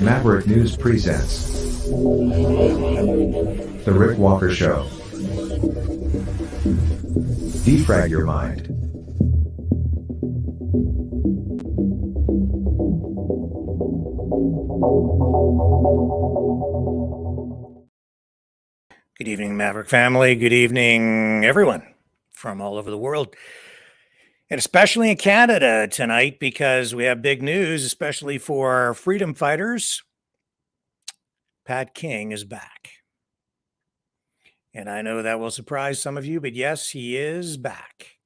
Maverick News presents The Rick Walker Show. Defrag your mind. Good evening, Maverick family. Good evening, everyone from all over the world. And especially in Canada tonight, because we have big news, especially for freedom fighters. Pat King is back. And I know that will surprise some of you, but yes, he is back.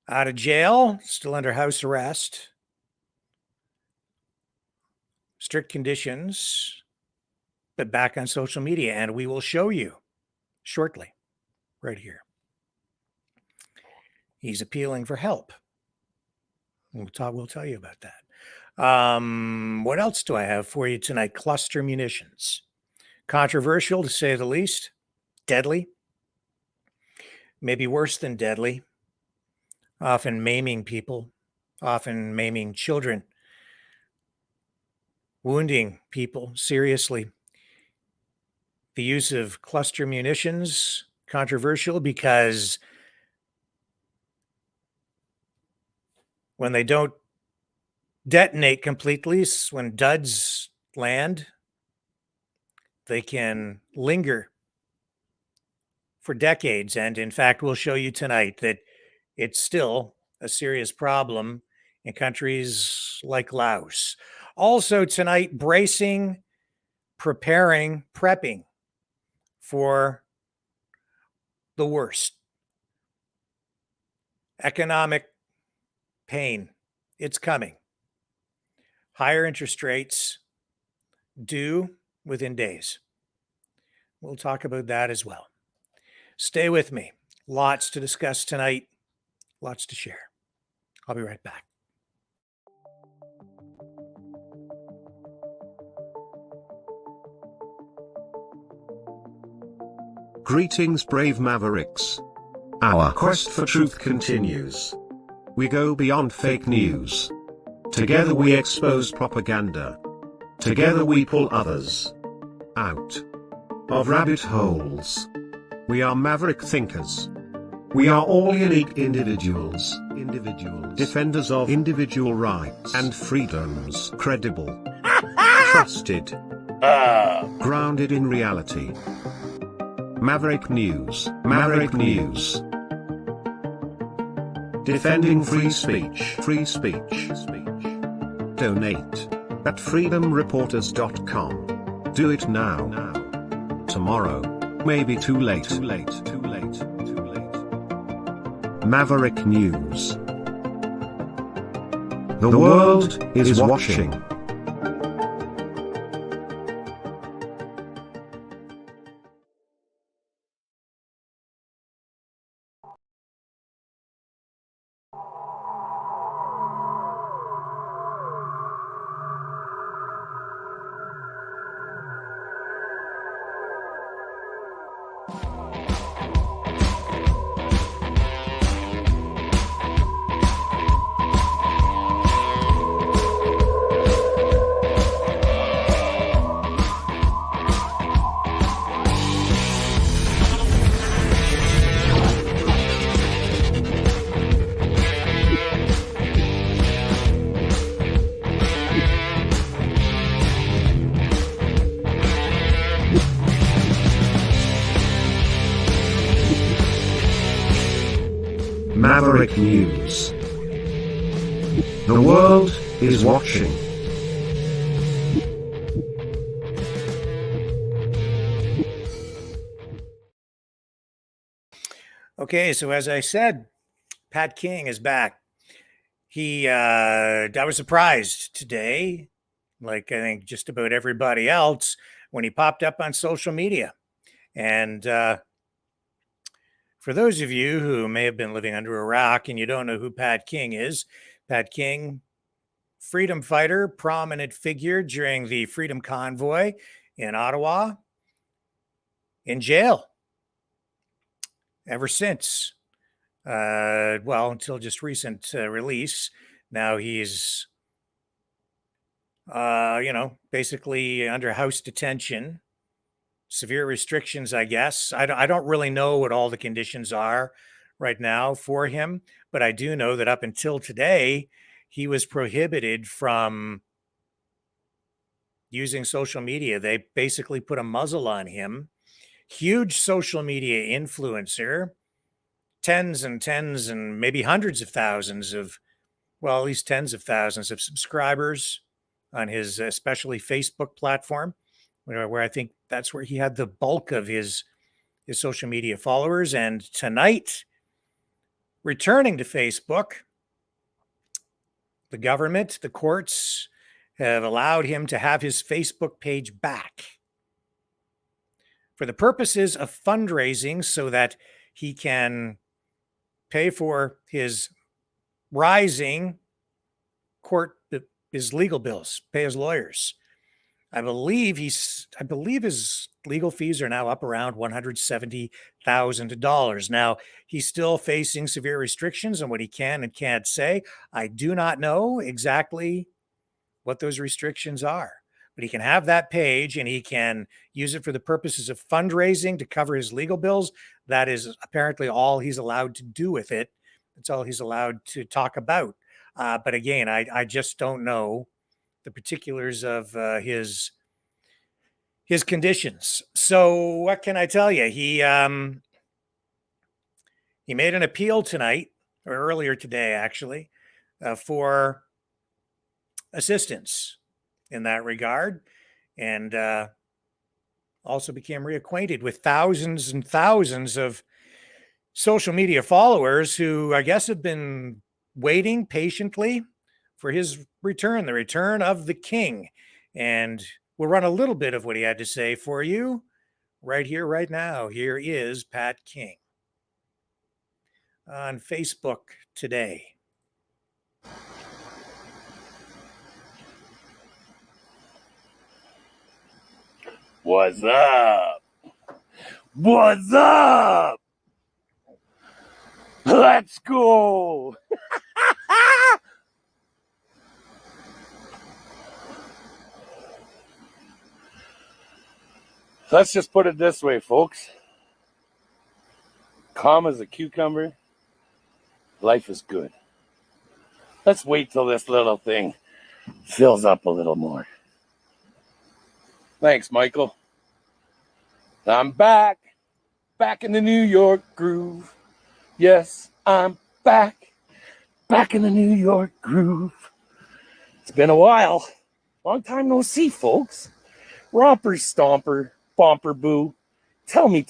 Out of jail, still under house arrest. Strict conditions, but back on social media. And we will show you shortly, right here. He's appealing for help. We'll tell you about that. What else do I have for you tonight? Cluster munitions. Controversial, to say the least. Deadly. Maybe worse than deadly. Often maiming people. Often maiming children. Wounding people seriously. The use of cluster munitions. Controversial because when they don't detonate completely, when duds land, they can linger for decades. And in fact, we'll show you tonight that it's still a serious problem in countries like Laos. Also tonight, bracing, preparing, prepping for the worst. Economic pain. It's coming. Higher interest rates due within days. We'll talk about that as well. Stay with me. Lots to discuss tonight. Lots to share. I'll be right back. Greetings, brave Mavericks. Our quest for truth continues. We go beyond fake news. Together we expose propaganda. Together we pull others out of rabbit holes. We are maverick thinkers. We are all unique individuals, defenders of individual rights and freedoms, credible, trusted, grounded in reality. Maverick News, Maverick News. Defending free speech, Donate at freedomreporters.com. Do it now. Tomorrow may be too late. Maverick News. The world is watching. Maverick News. The world is watching. Okay, so as I said, Pat King is back. I was surprised today, like I think just about everybody else, when he popped up on social media. And for those of you who may have been living under a rock and you don't know who Pat King is, Pat King, freedom fighter, prominent figure during the Freedom Convoy in Ottawa, in jail ever since. Until just recent release. Now he's basically under house detention, severe restrictions, I guess. I don't really know what all the conditions are right now for him, but I do know that up until today, he was prohibited from using social media. They basically put a muzzle on him. Huge social media influencer, tens and tens and maybe hundreds of thousands of, well, at least tens of thousands of subscribers on his especially Facebook platform, where I think that's where he had the bulk of his social media followers. And tonight, returning to Facebook, the government, the courts have allowed him to have his Facebook page back for the purposes of fundraising so that he can pay for his rising court, his legal bills, pay his lawyers. I believe his legal fees are now up around $170,000. Now, he's still facing severe restrictions on what he can and can't say. I do not know exactly what those restrictions are, but he can have that page and he can use it for the purposes of fundraising to cover his legal bills. That is apparently all he's allowed to do with it. That's all he's allowed to talk about. But again, I just don't know the particulars of his conditions. So what can I tell you? He made an appeal tonight or earlier today, actually, for assistance in that regard, and also became reacquainted with thousands and thousands of social media followers who I guess have been waiting patiently for his return, the return of the king. And we'll run a little bit of what he had to say for you right here, right now. Here is Pat King on Facebook today. What's up? What's up? Let's go. Let's just put it this way, folks. Calm as a cucumber. Life is good. Let's wait till this little thing fills up a little more. Thanks, Michael. I'm back in the New York groove. Yes, I'm back in the New York groove. It's been a while. Long time no see, folks. Romper stomper, bomper boo. Tell me,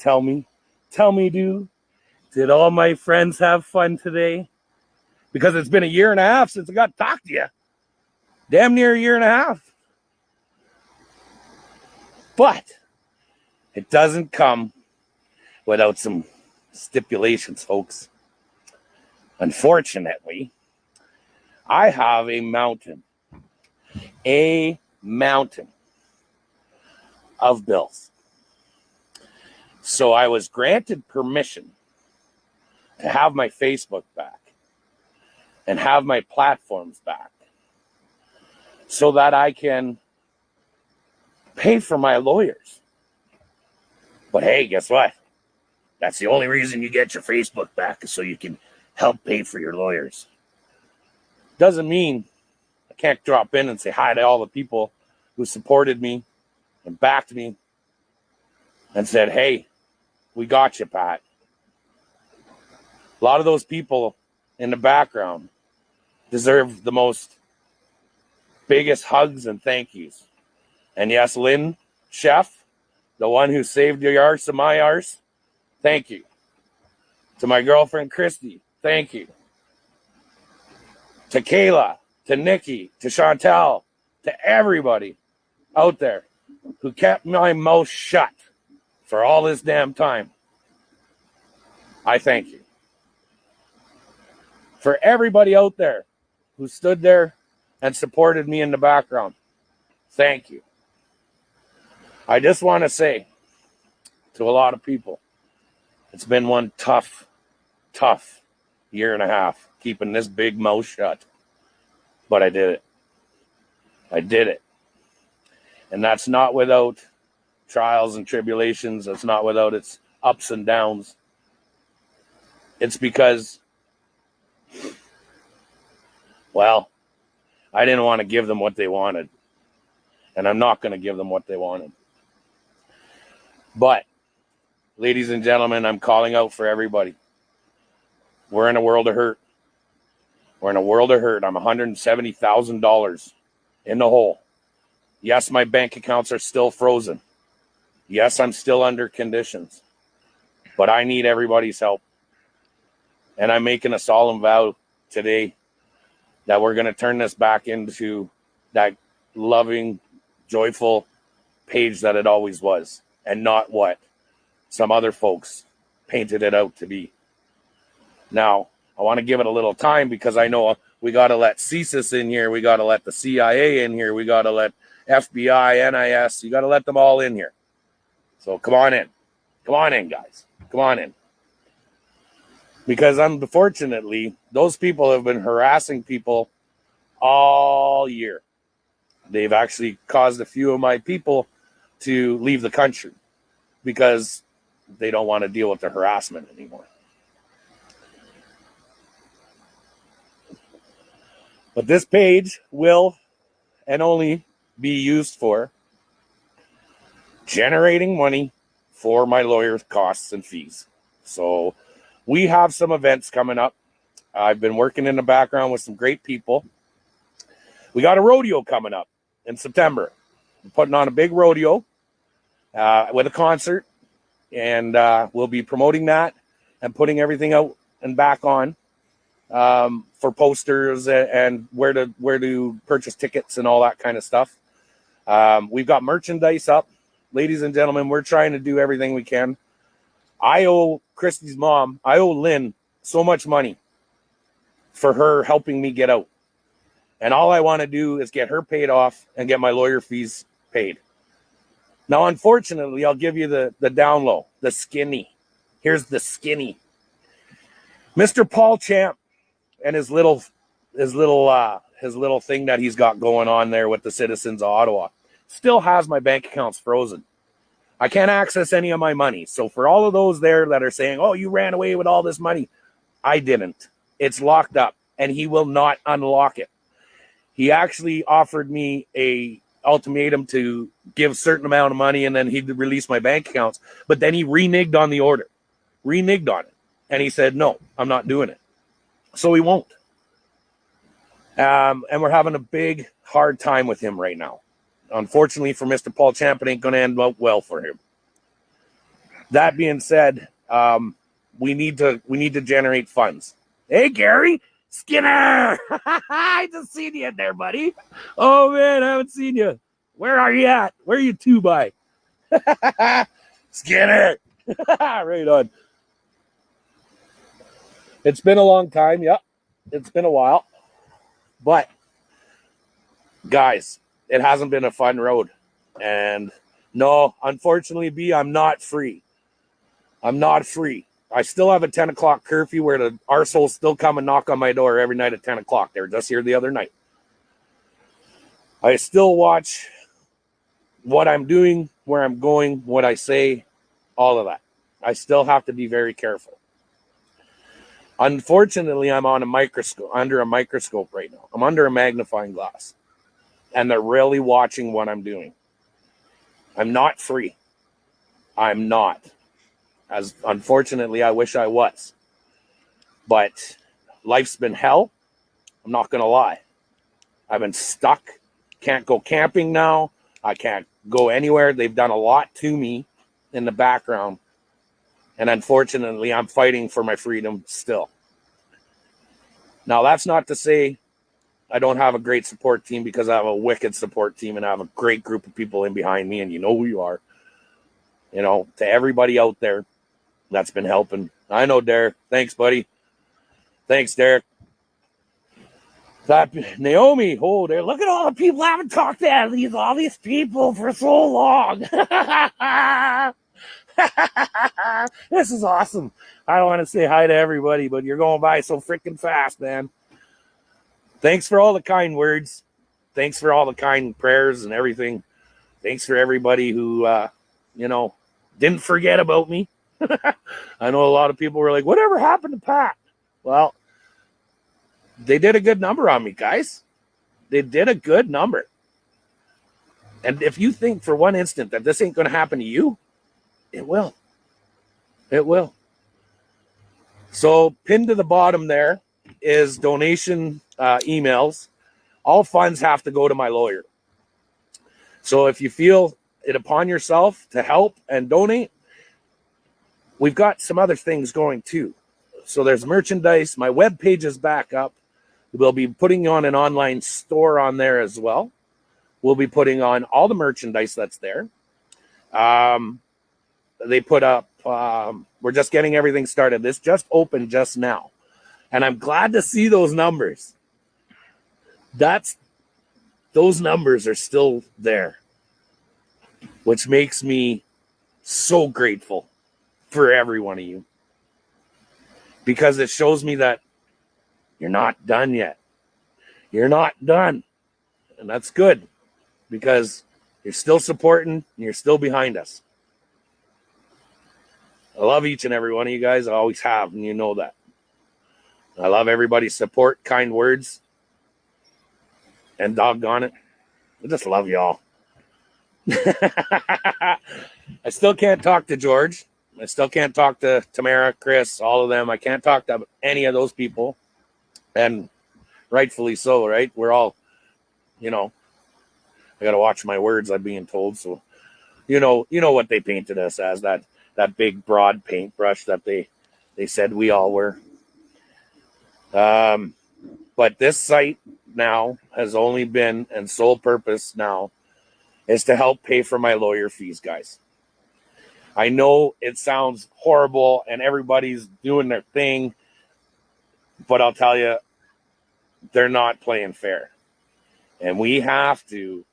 do. Did all my friends have fun today? Because it's been a year and a half since I got to talk to you. Damn near a year and a half. But it doesn't come without some stipulations, folks. Unfortunately, I have a mountain of bills. So I was granted permission to have my Facebook back and have my platforms back so that I can pay for my lawyers. But hey, guess what? That's the only reason you get your Facebook back, is so you can help pay for your lawyers. Doesn't mean I can't drop in and say hi to all the people who supported me and backed me and said, hey, we got you, Pat. A lot of those people in the background deserve the biggest hugs and thank yous. And yes, Lynn, Chef, the one who saved your arse and my arse, thank you. To my girlfriend, Christy, thank you. To Kayla, to Nikki, to Chantel, to everybody out there who kept my mouth shut for all this damn time, I thank you. For everybody out there who stood there and supported me in the background, thank you. I just want to say to a lot of people, it's been one tough year and a half keeping this big mouth shut. But I did it. And that's not without trials and tribulations. That's not without its ups and downs. It's because, well, I didn't want to give them what they wanted. And I'm not going to give them what they wanted. But, ladies and gentlemen, I'm calling out for everybody. We're in a world of hurt. We're in a world of hurt. I'm $170,000 in the hole. Yes, my bank accounts are still frozen. Yes, I'm still under conditions. But I need everybody's help. And I'm making a solemn vow today that we're going to turn this back into that loving, joyful page that it always was, and not what some other folks painted it out to be. Now, I want to give it a little time because I know we got to let CSIS in here. We got to let the CIA in here. We got to let FBI, NIS. You got to let them all in here. So come on in. Come on in, guys. Come on in. Because unfortunately, those people have been harassing people all year. They've actually caused a few of my people to leave the country because they don't want to deal with the harassment anymore. But this page will and only be used for generating money for my lawyer's costs and fees. So we have some events coming up. I've been working in the background with some great people. We got a rodeo coming up in September. We're putting on a big rodeo with a concert, and we'll be promoting that and putting everything out and back on for posters and where to purchase tickets and all that kind of stuff. We've got merchandise up. Ladies and gentlemen, we're trying to do everything we can. I owe Christy's mom, I owe Lynn so much money for her helping me get out. And all I want to do is get her paid off and get my lawyer fees paid. Now, unfortunately, I'll give you the down low, the skinny. Here's the skinny. Mr. Paul Champ and his little thing that he's got going on there with the citizens of Ottawa still has my bank accounts frozen. I can't access any of my money. So for all of those there that are saying, oh, you ran away with all this money, I didn't. It's locked up, and he will not unlock it. He actually offered me a ultimatum to give a certain amount of money, and then he'd release my bank accounts. But then he reneged on the order, reneged on it. And he said, no, I'm not doing it. So he won't. And we're having a big, hard time with him right now. Unfortunately for Mr. Paul Champ, it ain't going to end up well for him. That being said, we need to generate funds. Hey, Gary Skinner! I just seen you in there, buddy. Oh, man, I haven't seen you. Where are you at? Where are you two by? Skinner! Right on. It's been a long time. Yep. It's been a while. But, guys, it hasn't been a fun road. And no, unfortunately, B, I'm not free. I'm not free. I still have a 10 o'clock curfew where the arseholes still come and knock on my door every night at 10 o'clock. They were just here the other night. I still watch what I'm doing, where I'm going, what I say, all of that. I still have to be very careful. Unfortunately, I'm on a microscope, under a microscope right now. I'm under a magnifying glass. And they're really watching what I'm doing. I'm not free. I'm not. As unfortunately, I wish I was. But life's been hell. I'm not going to lie. I've been stuck. Can't go camping now. I can't go anywhere. They've done a lot to me in the background. And unfortunately, I'm fighting for my freedom still. Now, that's not to say I don't have a great support team, because I have a wicked support team and I have a great group of people in behind me, and you know who you are. You know, to everybody out there that's been helping. I know, Derek. Thanks, buddy. Thanks, Derek. That Naomi, oh, there! Look at all the people I haven't talked to all these people for so long. This is awesome. I don't want to say hi to everybody, but you're going by so freaking fast, man. Thanks for all the kind words. Thanks for all the kind prayers and everything. Thanks for everybody who, didn't forget about me. I know a lot of people were like, whatever happened to Pat? Well, they did a good number on me, guys. They did a good number. And if you think for one instant that this ain't going to happen to you, it will. It will. So pinned to the bottom there is donation emails. All funds have to go to my lawyer. So if you feel it upon yourself to help and donate, we've got some other things going too. So there's merchandise. My webpage is back up. We'll be putting on an online store on there as well. We'll be putting on all the merchandise that's there. They put up, we're just getting everything started. This just opened just now. And I'm glad to see those numbers. Those numbers are still there, which makes me so grateful for every one of you. Because it shows me that you're not done yet. You're not done. And that's good because you're still supporting and you're still behind us. I love each and every one of you guys. I always have, and you know that. I love everybody's support, kind words, and doggone it, I just love y'all. I still can't talk to George. I still can't talk to Tamara, Chris, all of them. I can't talk to any of those people. And rightfully so, right? We're all, I got to watch my words, I'm being told. So, you know what they painted us as, that big, broad paintbrush that they said we all were. But this site now has only been, and sole purpose now, is to help pay for my lawyer fees, guys. I know it sounds horrible and everybody's doing their thing, but I'll tell you, they're not playing fair. And we have to,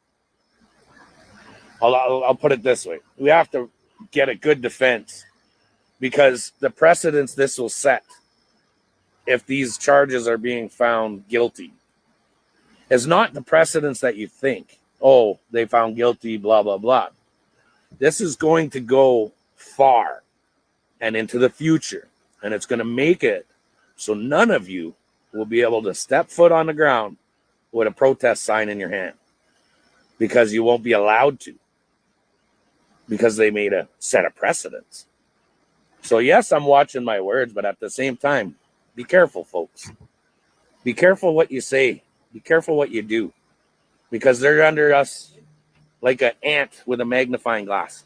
I'll put it this way, we have to get a good defense because the precedence this will set if these charges are being found guilty is not the precedence that you think. Oh, they found guilty, blah, blah, blah. This is going to go far and into the future, and it's going to make it so none of you will be able to step foot on the ground with a protest sign in your hand because you won't be allowed to because they made a set of precedents. So yes, I'm watching my words, but at the same time, be careful, folks. Be careful what you say. Be careful what you do because they're under us like an ant with a magnifying glass,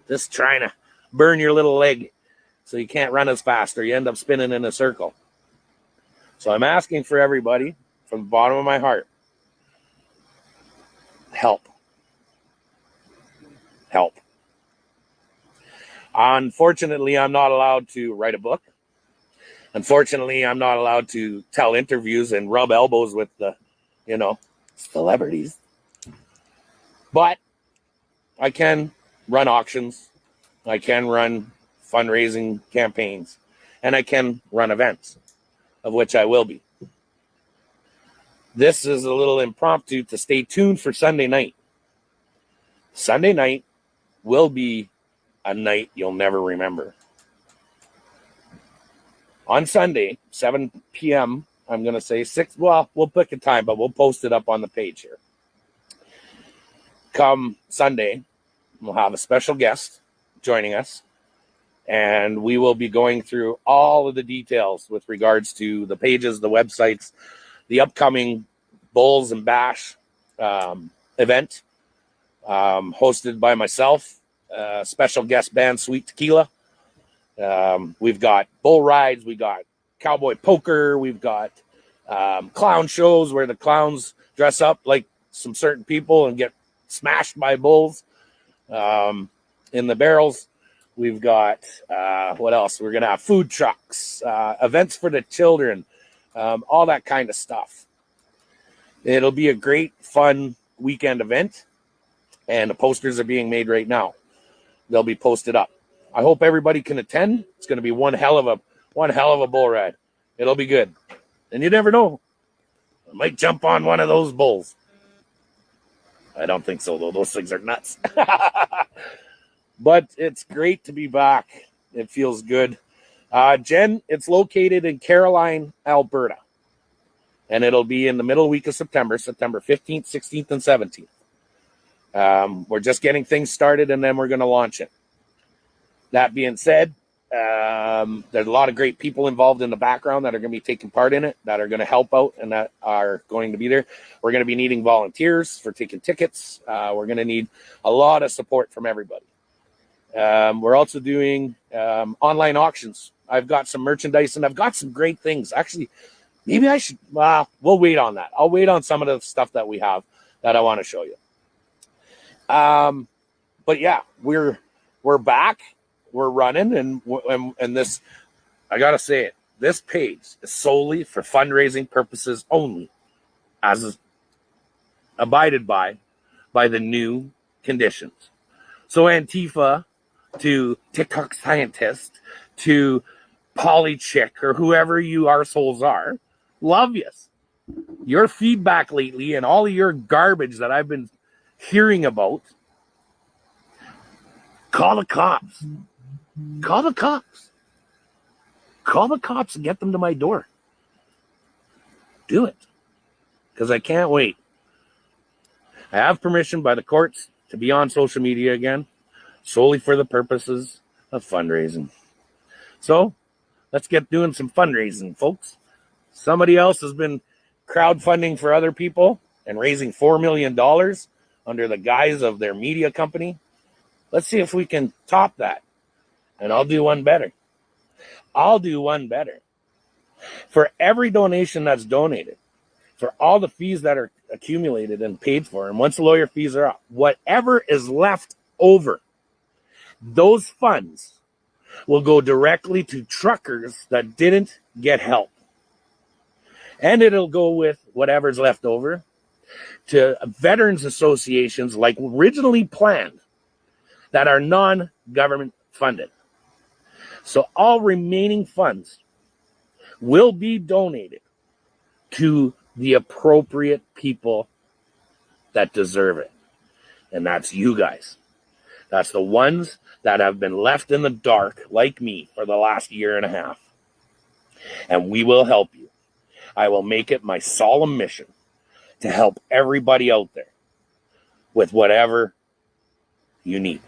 just trying to burn your little leg so you can't run as fast or you end up spinning in a circle. So I'm asking for everybody from the bottom of my heart, help. Help. Unfortunately, I'm not allowed to write a book. Unfortunately, I'm not allowed to tell interviews and rub elbows with the, celebrities. But I can run auctions. I can run fundraising campaigns. And I can run events, of which I will be. This is a little impromptu to stay tuned for Sunday night. Sunday night will be a night you'll never remember. On Sunday, 7 p.m., I'm going to say 6. Well, we'll pick a time, but we'll post it up on the page here. Come Sunday, we'll have a special guest joining us, and we will be going through all of the details with regards to the pages, the websites, the upcoming Bulls and Bash event hosted by myself, special guest band Sweet Tequila. We've got bull rides, we got cowboy poker, we've got clown shows where the clowns dress up like some certain people and get smashed by bulls in the barrels. We've got what else? We're gonna have food trucks, events for the children, all that kind of stuff. It'll be a great, fun weekend event, and the posters are being made right now. They'll be posted up. I hope everybody can attend. It's going to be one hell of a bull ride. It'll be good. And you never know. I might jump on one of those bulls. I don't think so, though. Those things are nuts. But it's great to be back. It feels good. Jen, it's located in Caroline, Alberta. And it'll be in the middle week of September 15th, 16th, and 17th. We're just getting things started, and then we're going to launch it. That being said, there's a lot of great people involved in the background that are going to be taking part in it, that are going to help out, and that are going to be there. We're going to be needing volunteers for taking tickets. We're going to need a lot of support from everybody. We're also doing online auctions. I've got some merchandise, and I've got some great things. Actually, maybe I should, we'll wait on that. I'll wait on some of the stuff that we have that I want to show you. But yeah, we're back. We're running, and this, I gotta say it, this page is solely for fundraising purposes only, as is abided by the new conditions. So Antifa to TikTok scientist to Polychick or whoever you arseholes are, love yous. Your feedback lately and all of your garbage that I've been hearing about, call the cops. Call the cops. Call the cops and get them to my door. Do it. Because I can't wait. I have permission by the courts to be on social media again, solely for the purposes of fundraising. So, let's get doing some fundraising, folks. Somebody else has been crowdfunding for other people and raising $4 million under the guise of their media company. Let's see if we can top that. And I'll do one better. I'll do one better. For every donation that's donated, for all the fees that are accumulated and paid for, and once the lawyer fees are up, whatever is left over, those funds will go directly to truckers that didn't get help. And it'll go with whatever's left over to veterans associations like originally planned that are non-government funded. So all remaining funds will be donated to the appropriate people that deserve it. And that's you guys. That's the ones that have been left in the dark, like me, for the last year and a half. And we will help you. I will make it my solemn mission to help everybody out there with whatever you need.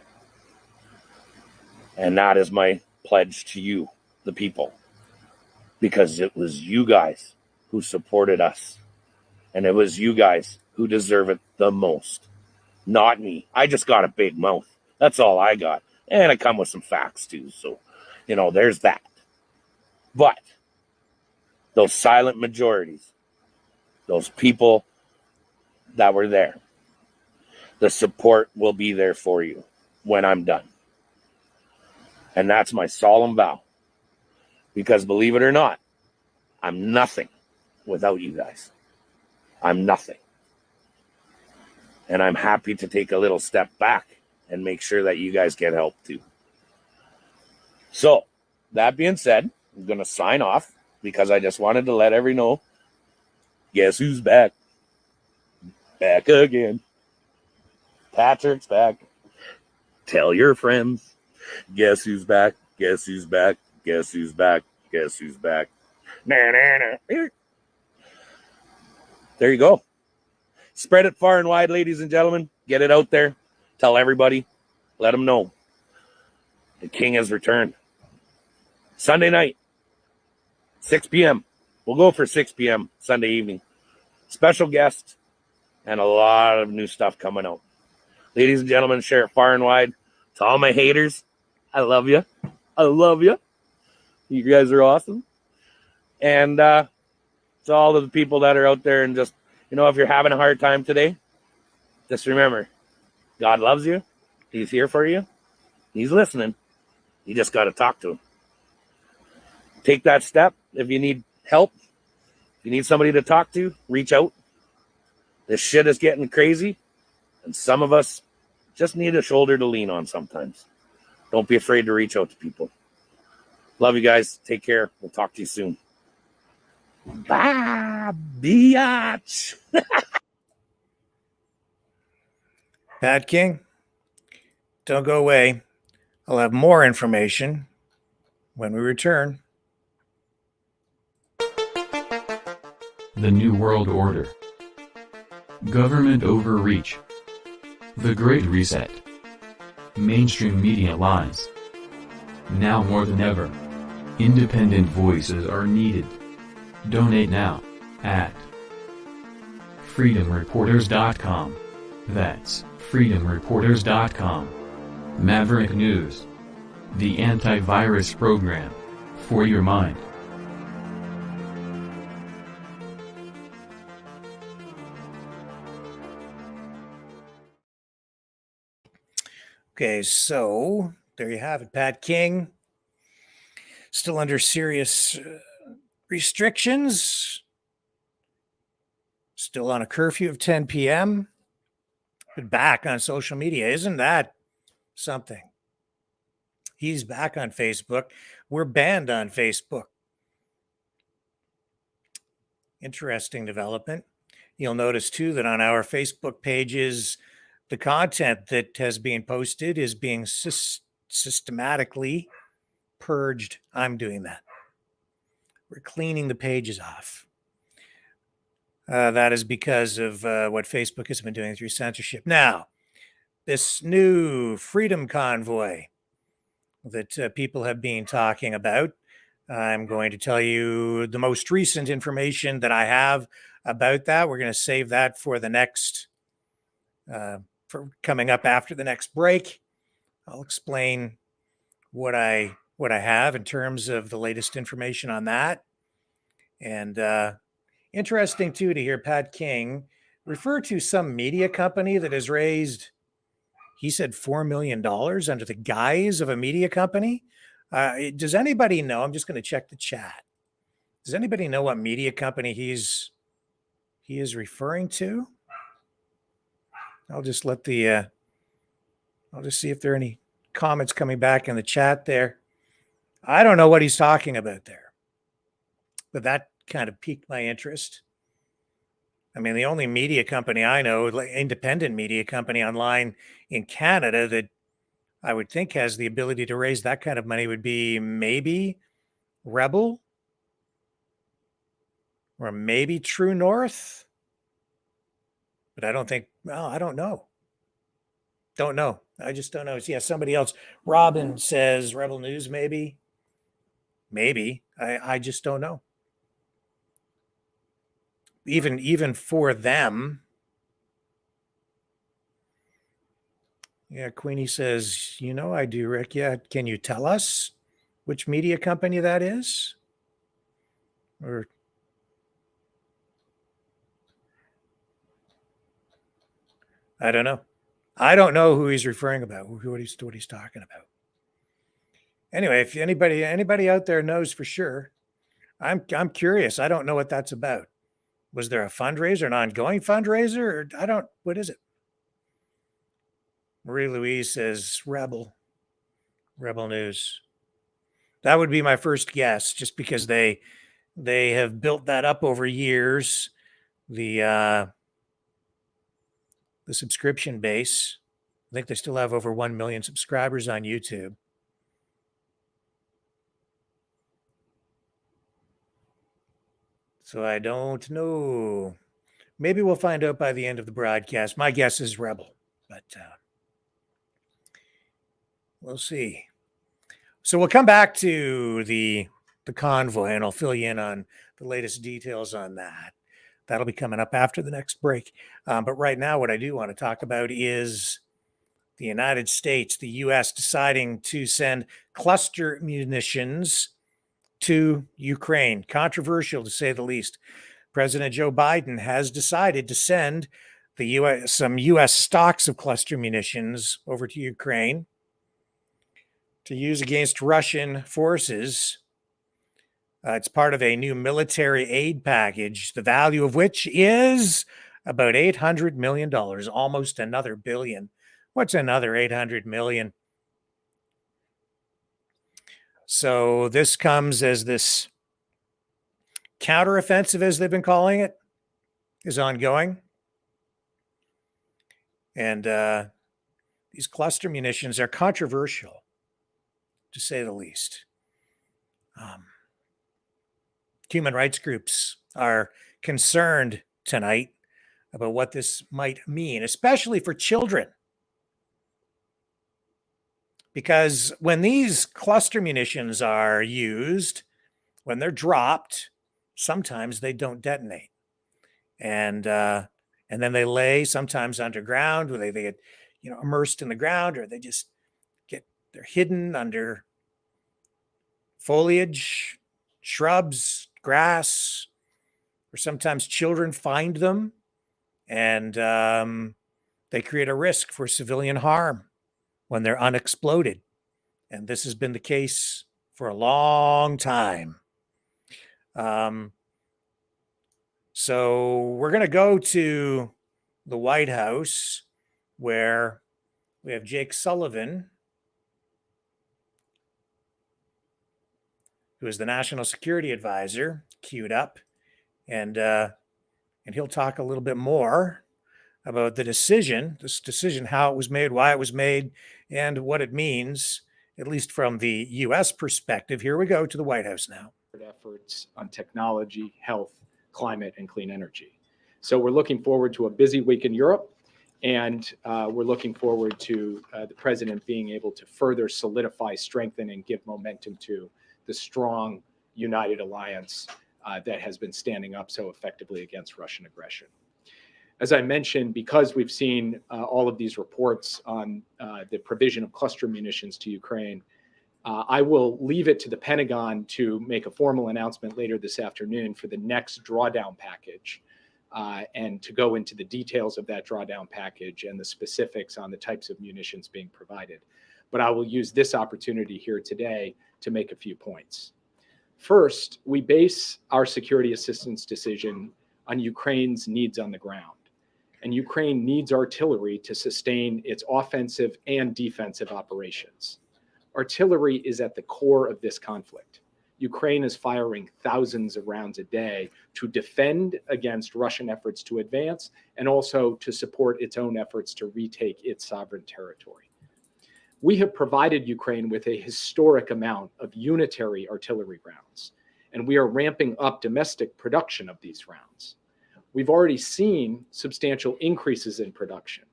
And that is my pledge to you, the people, because it was you guys who supported us, and it was you guys who deserve it the most, not me. I just got a big mouth. That's all I got, and I come with some facts too, so there's that. But those silent majorities, those people that were there, the support will be there for you when I'm done. And that's my solemn vow. Because believe it or not, I'm nothing without you guys. I'm nothing. And I'm happy to take a little step back and make sure that you guys get help too. So, that being said, I'm going to sign off because I just wanted to let everyone know, guess who's back? Back again. Patrick's back. Tell your friends. Guess who's back? Guess who's back? Guess who's back? Guess who's back? Nah, nah, nah. There you go. Spread it far and wide, ladies and gentlemen. Get it out there. Tell everybody. Let them know. The King has returned. Sunday night, 6 p.m. We'll go for 6 p.m. Sunday evening. Special guest and a lot of new stuff coming out. Ladies and gentlemen, share it far and wide. To all my haters, I love you. I love you. You guys are awesome. And to all of the people that are out there and just, if you're having a hard time today, just remember, God loves you. He's here for you. He's listening. You just got to talk to him. Take that step. If you need help, if you need somebody to talk to, reach out. This shit is getting crazy. And some of us just need a shoulder to lean on sometimes. Don't be afraid to reach out to people. Love you guys. Take care. We'll talk to you soon. Bye, biatch. Pat King, don't go away. I'll have more information when we return. The New World Order. Government overreach. The Great Reset. Mainstream media lies. Now more than ever, independent voices are needed. Donate now at freedomreporters.com. That's freedomreporters.com. Maverick News. The antivirus program for your mind. Okay, so there you have it. Pat King, still under serious restrictions, still on a curfew of 10 p.m., but back on social media. Isn't that something? He's back on Facebook. We're banned on Facebook. Interesting development. You'll notice too that on our Facebook pages, the content that has been posted is being systematically purged. I'm doing that. We're cleaning the pages off. That is because of what Facebook has been doing through censorship. Now, this new freedom convoy that people have been talking about, I'm going to tell you the most recent information that I have about that. We're going to save that for the next, for coming up after the next break. I'll explain what I have in terms of the latest information on that. And interesting too to hear Pat King refer to some media company that has raised, he said, $4 million under the guise of a media company. Does anybody know? I'm just going to check the chat. Does anybody know what media company he is referring to? I'll just let the I'll just see if there are any comments coming back in the chat there. I don't know what he's talking about there, but that kind of piqued my interest. I mean, the only media company I know, like independent media company online in Canada that I would think has the ability to raise that kind of money would be maybe Rebel or maybe True North. But I don't think, well, I don't know. Don't know. I just don't know. Yeah, somebody else. Robin says Rebel News, maybe. Maybe. I just don't know. Even for them. Yeah, Queenie says, you know, I do, Rick. Yeah, can you tell us which media company that is? Or I don't know. I don't know who he's referring about, what he's talking about. Anyway, if anybody out there knows for sure, I'm curious. I don't know what that's about. Was there a fundraiser, an ongoing fundraiser, or I don't, what is it? Marie Louise says Rebel News. That would be my first guess, just because they have built that up over years. The subscription base. I think they still have over 1 million subscribers on YouTube. So I don't know. Maybe we'll find out by the end of the broadcast. My guess is Rebel, but we'll see. So we'll come back to the convoy, and I'll fill you in on the latest details on that. That'll be coming up after the next break. But right now, what I do want to talk about is the United States, the U.S. deciding to send cluster munitions to Ukraine. Controversial, to say the least. President Joe Biden has decided to send the U.S. some U.S. stocks of cluster munitions over to Ukraine to use against Russian forces. It's part of a new military aid package, the value of which is about $800 million, almost another billion. What's another $800 million? So this comes as this counteroffensive, as they've been calling it, is ongoing. And these cluster munitions are controversial, to say the least. Human rights groups are concerned tonight about what this might mean, especially for children. Because when these cluster munitions are used, when they're dropped, sometimes they don't detonate. And then they lay sometimes underground, where they get, immersed in the ground, or they're hidden under foliage, shrubs, grass, or sometimes children find them, and they create a risk for civilian harm when they're unexploded. And this has been the case for a long time. So we're going to go to the White House, where we have Jake Sullivan, who is the National Security Advisor, queued up, and he'll talk a little bit more about this decision, how it was made, why it was made, and what it means, at least from the U.S. perspective. Here we go to the White House now. Efforts on technology, health, climate, and clean energy. So we're looking forward to a busy week in Europe, and we're looking forward to the president being able to further solidify, strengthen, and give momentum to the strong, united alliance that has been standing up so effectively against Russian aggression. As I mentioned, because we've seen all of these reports on the provision of cluster munitions to Ukraine, I will leave it to the Pentagon to make a formal announcement later this afternoon for the next drawdown package, and to go into the details of that drawdown package and the specifics on the types of munitions being provided. But I will use this opportunity here today to make a few points. First, we base our security assistance decision on Ukraine's needs on the ground. And Ukraine needs artillery to sustain its offensive and defensive operations. Artillery is at the core of this conflict. Ukraine is firing thousands of rounds a day to defend against Russian efforts to advance, and also to support its own efforts to retake its sovereign territory. We have provided Ukraine with a historic amount of unitary artillery rounds, and we are ramping up domestic production of these rounds. We've already seen substantial increases in production,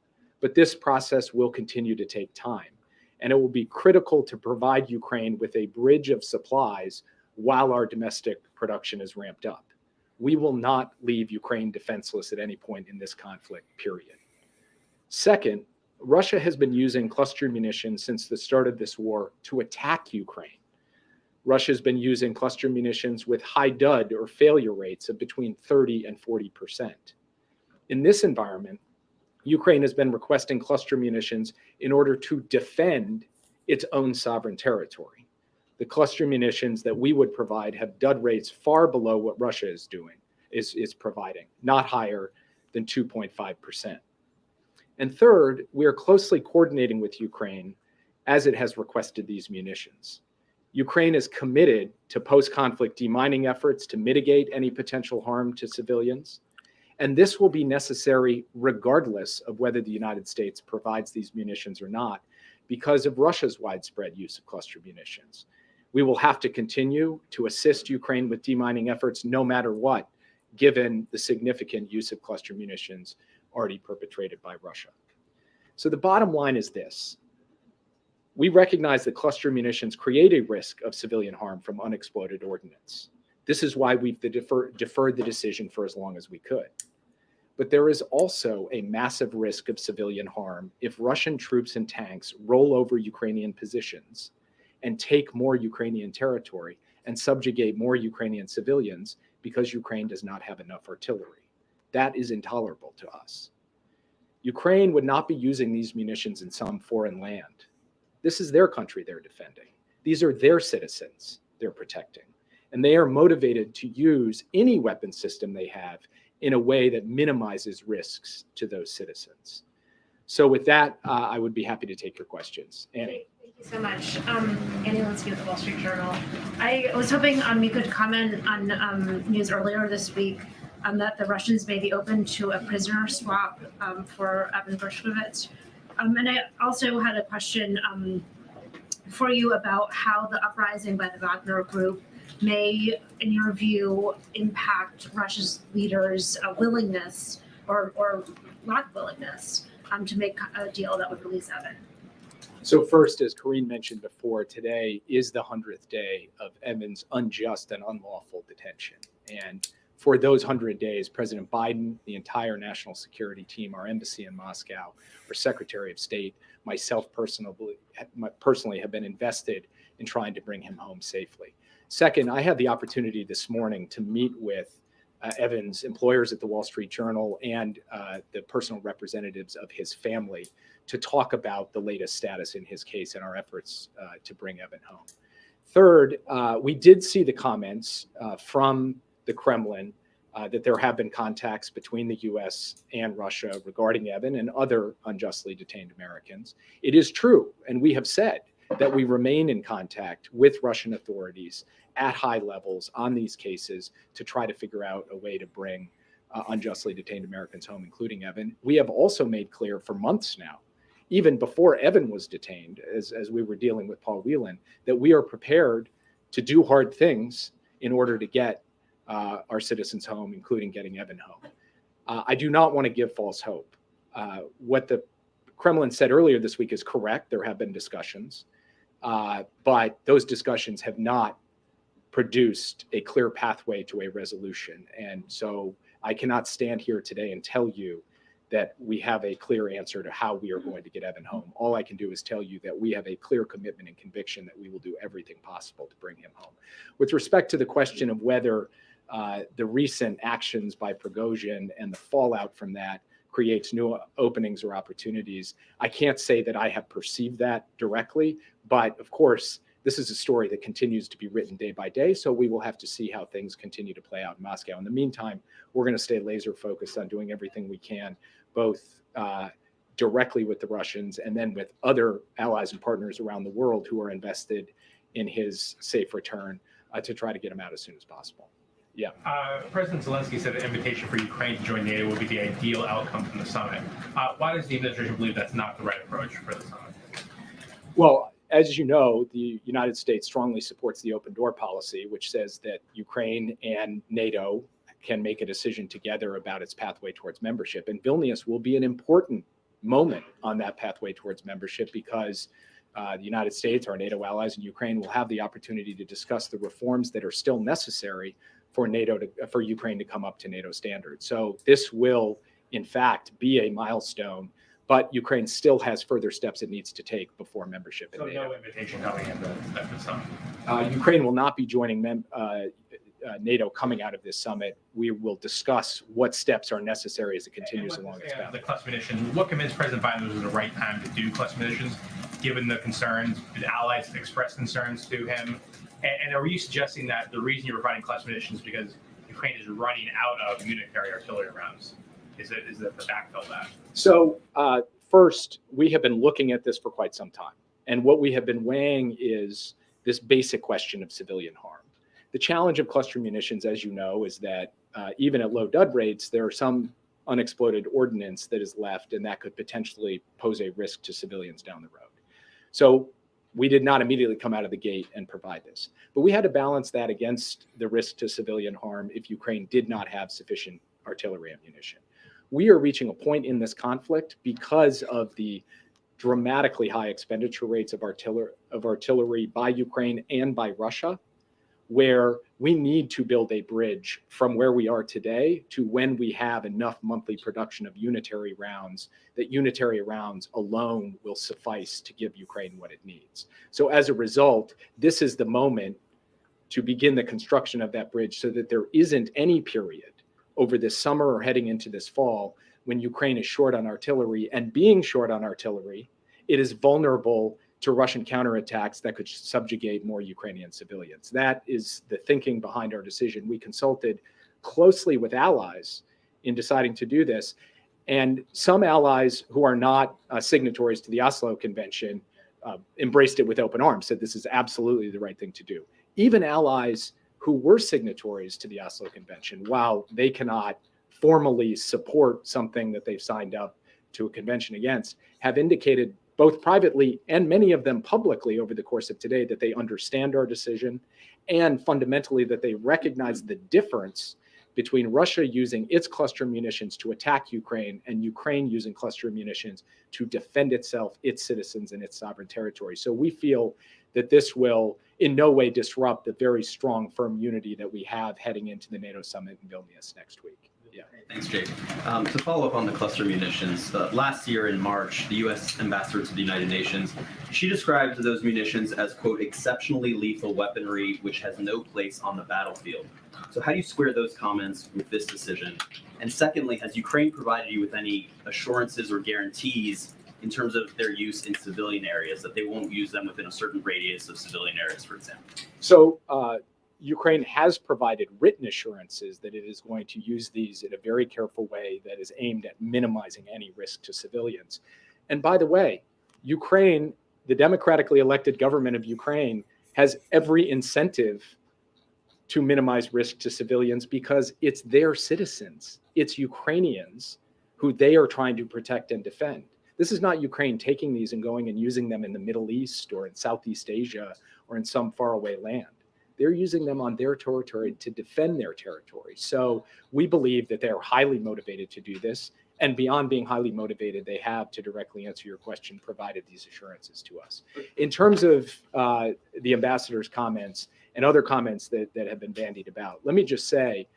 but this process will continue to take time, and it will be critical to provide Ukraine with a bridge of supplies while our domestic production is ramped up. We will not leave Ukraine defenseless at any point in this conflict, period. Second, Russia has been using cluster munitions since the start of this war to attack Ukraine. Russia has been using cluster munitions with high dud or failure rates of between 30 and 40%. In this environment, Ukraine has been requesting cluster munitions in order to defend its own sovereign territory. The cluster munitions that we would provide have dud rates far below what Russia is providing, not higher than 2.5%. And third, we are closely coordinating with Ukraine as it has requested these munitions. Ukraine is committed to post-conflict demining efforts to mitigate any potential harm to civilians. And this will be necessary regardless of whether the United States provides these munitions or not, because of Russia's widespread use of cluster munitions. We will have to continue to assist Ukraine with demining efforts no matter what, given the significant use of cluster munitions already perpetrated by Russia. So the bottom line is this. We recognize that cluster munitions create a risk of civilian harm from unexploded ordnance. This is why we've deferred the decision for as long as we could. But there is also a massive risk of civilian harm if Russian troops and tanks roll over Ukrainian positions and take more Ukrainian territory and subjugate more Ukrainian civilians because Ukraine does not have enough artillery. That is intolerable to us. Ukraine would not be using these munitions in some foreign land. This is their country they're defending. These are their citizens they're protecting. And they are motivated to use any weapon system they have in a way that minimizes risks to those citizens. So with that, I would be happy to take your questions. Annie. Thank you so much. Annie Linsky with the Wall Street Journal. I was hoping you could comment on news earlier this week that the Russians may be open to a prisoner swap for Evan Bershkovich. And I also had a question for you about how the uprising by the Wagner Group may, in your view, impact Russia's leaders' willingness or lack of willingness to make a deal that would release Evan. So first, as Karine mentioned before, today is the 100th day of Evan's unjust and unlawful detention. And for those 100 days, President Biden, the entire national security team, our embassy in Moscow, our Secretary of State, myself personally have been invested in trying to bring him home safely. Second, I had the opportunity this morning to meet with Evan's employers at the Wall Street Journal and the personal representatives of his family to talk about the latest status in his case and our efforts to bring Evan home. Third, we did see the comments from the Kremlin that there have been contacts between the U.S. and Russia regarding Evan and other unjustly detained Americans. It is true, and we have said that we remain in contact with Russian authorities at high levels on these cases to try to figure out a way to bring unjustly detained Americans home, including Evan. We have also made clear for months now, even before Evan was detained, as we were dealing with Paul Whelan, that we are prepared to do hard things in order to get our citizens home, including getting Evan home. I do not want to give false hope. What the Kremlin said earlier this week is correct. There have been discussions, but those discussions have not produced a clear pathway to a resolution. And so I cannot stand here today and tell you that we have a clear answer to how we are going to get Evan home. All I can do is tell you that we have a clear commitment and conviction that we will do everything possible to bring him home. With respect to the question of whether the recent actions by Prigozhin and the fallout from that creates new openings or opportunities, I can't say that I have perceived that directly, but of course, this is a story that continues to be written day by day, so we will have to see how things continue to play out in Moscow. In the meantime, we're going to stay laser focused on doing everything we can, both directly with the Russians and then with other allies and partners around the world who are invested in his safe return to try to get him out as soon as possible. Yeah. President Zelensky said the invitation for Ukraine to join NATO would be the ideal outcome from the summit. Why does the administration believe that's not the right approach for the summit? Well, as you know, the United States strongly supports the open door policy, which says that Ukraine and NATO can make a decision together about its pathway towards membership. And Vilnius will be an important moment on that pathway towards membership because the United States, our NATO allies, and Ukraine will have the opportunity to discuss the reforms that are still necessary for for Ukraine to come up to NATO standards. So this will, in fact, be a milestone, but Ukraine still has further steps it needs to take before membership in NATO. No invitation coming in at the summit. Ukraine will not be joining NATO coming out of this summit. We will discuss what steps are necessary as it continues along its path. The cluster munitions, what convinced President Biden this was the right time to do cluster munitions, given the concerns? Did allies express concerns to him? And are you suggesting that the reason you're providing cluster munitions is because Ukraine is running out of unitary artillery rounds? Is it the backfill that? So first, we have been looking at this for quite some time. And what we have been weighing is this basic question of civilian harm. The challenge of cluster munitions, as you know, is that even at low dud rates, there are some unexploded ordnance that is left, and that could potentially pose a risk to civilians down the road. So we did not immediately come out of the gate and provide this. But we had to balance that against the risk to civilian harm if Ukraine did not have sufficient artillery ammunition. We are reaching a point in this conflict because of the dramatically high expenditure rates of artillery by Ukraine and by Russia, where we need to build a bridge from where we are today to when we have enough monthly production of unitary rounds, that unitary rounds alone will suffice to give Ukraine what it needs. So as a result, this is the moment to begin the construction of that bridge so that there isn't any period over this summer or heading into this fall when Ukraine is short on artillery, and being short on artillery, it is vulnerable to Russian counterattacks that could subjugate more Ukrainian civilians. That is the thinking behind our decision. We consulted closely with allies in deciding to do this. And some allies who are not signatories to the Oslo Convention embraced it with open arms, said this is absolutely the right thing to do. Even allies who were signatories to the Oslo Convention, while they cannot formally support something that they've signed up to a convention against, have indicated both privately and many of them publicly over the course of today that they understand our decision, and fundamentally that they recognize the difference between Russia using its cluster munitions to attack Ukraine and Ukraine using cluster munitions to defend itself, its citizens, and its sovereign territory. So we feel that this will in no way disrupt the very strong, firm unity that we have heading into the NATO summit in Vilnius next week. Yeah. Thanks, Jake. To follow up on the cluster munitions, last year in March, the U.S. ambassador to the United Nations, she described those munitions as, quote, exceptionally lethal weaponry, which has no place on the battlefield. So how do you square those comments with this decision? And secondly, has Ukraine provided you with any assurances or guarantees in terms of their use in civilian areas, that they won't use them within a certain radius of civilian areas, for example? So Ukraine has provided written assurances that it is going to use these in a very careful way that is aimed at minimizing any risk to civilians. And by the way, Ukraine, the democratically elected government of Ukraine, has every incentive to minimize risk to civilians because it's their citizens, it's Ukrainians who they are trying to protect and defend. This is not Ukraine taking these and going and using them in the Middle East or in Southeast Asia or in some faraway land. They're using them on their territory to defend their territory. So we believe that they're highly motivated to do this. And beyond being highly motivated, they have, to directly answer your question, provided these assurances to us. In terms of the ambassador's comments and other comments that have been bandied about, let me just say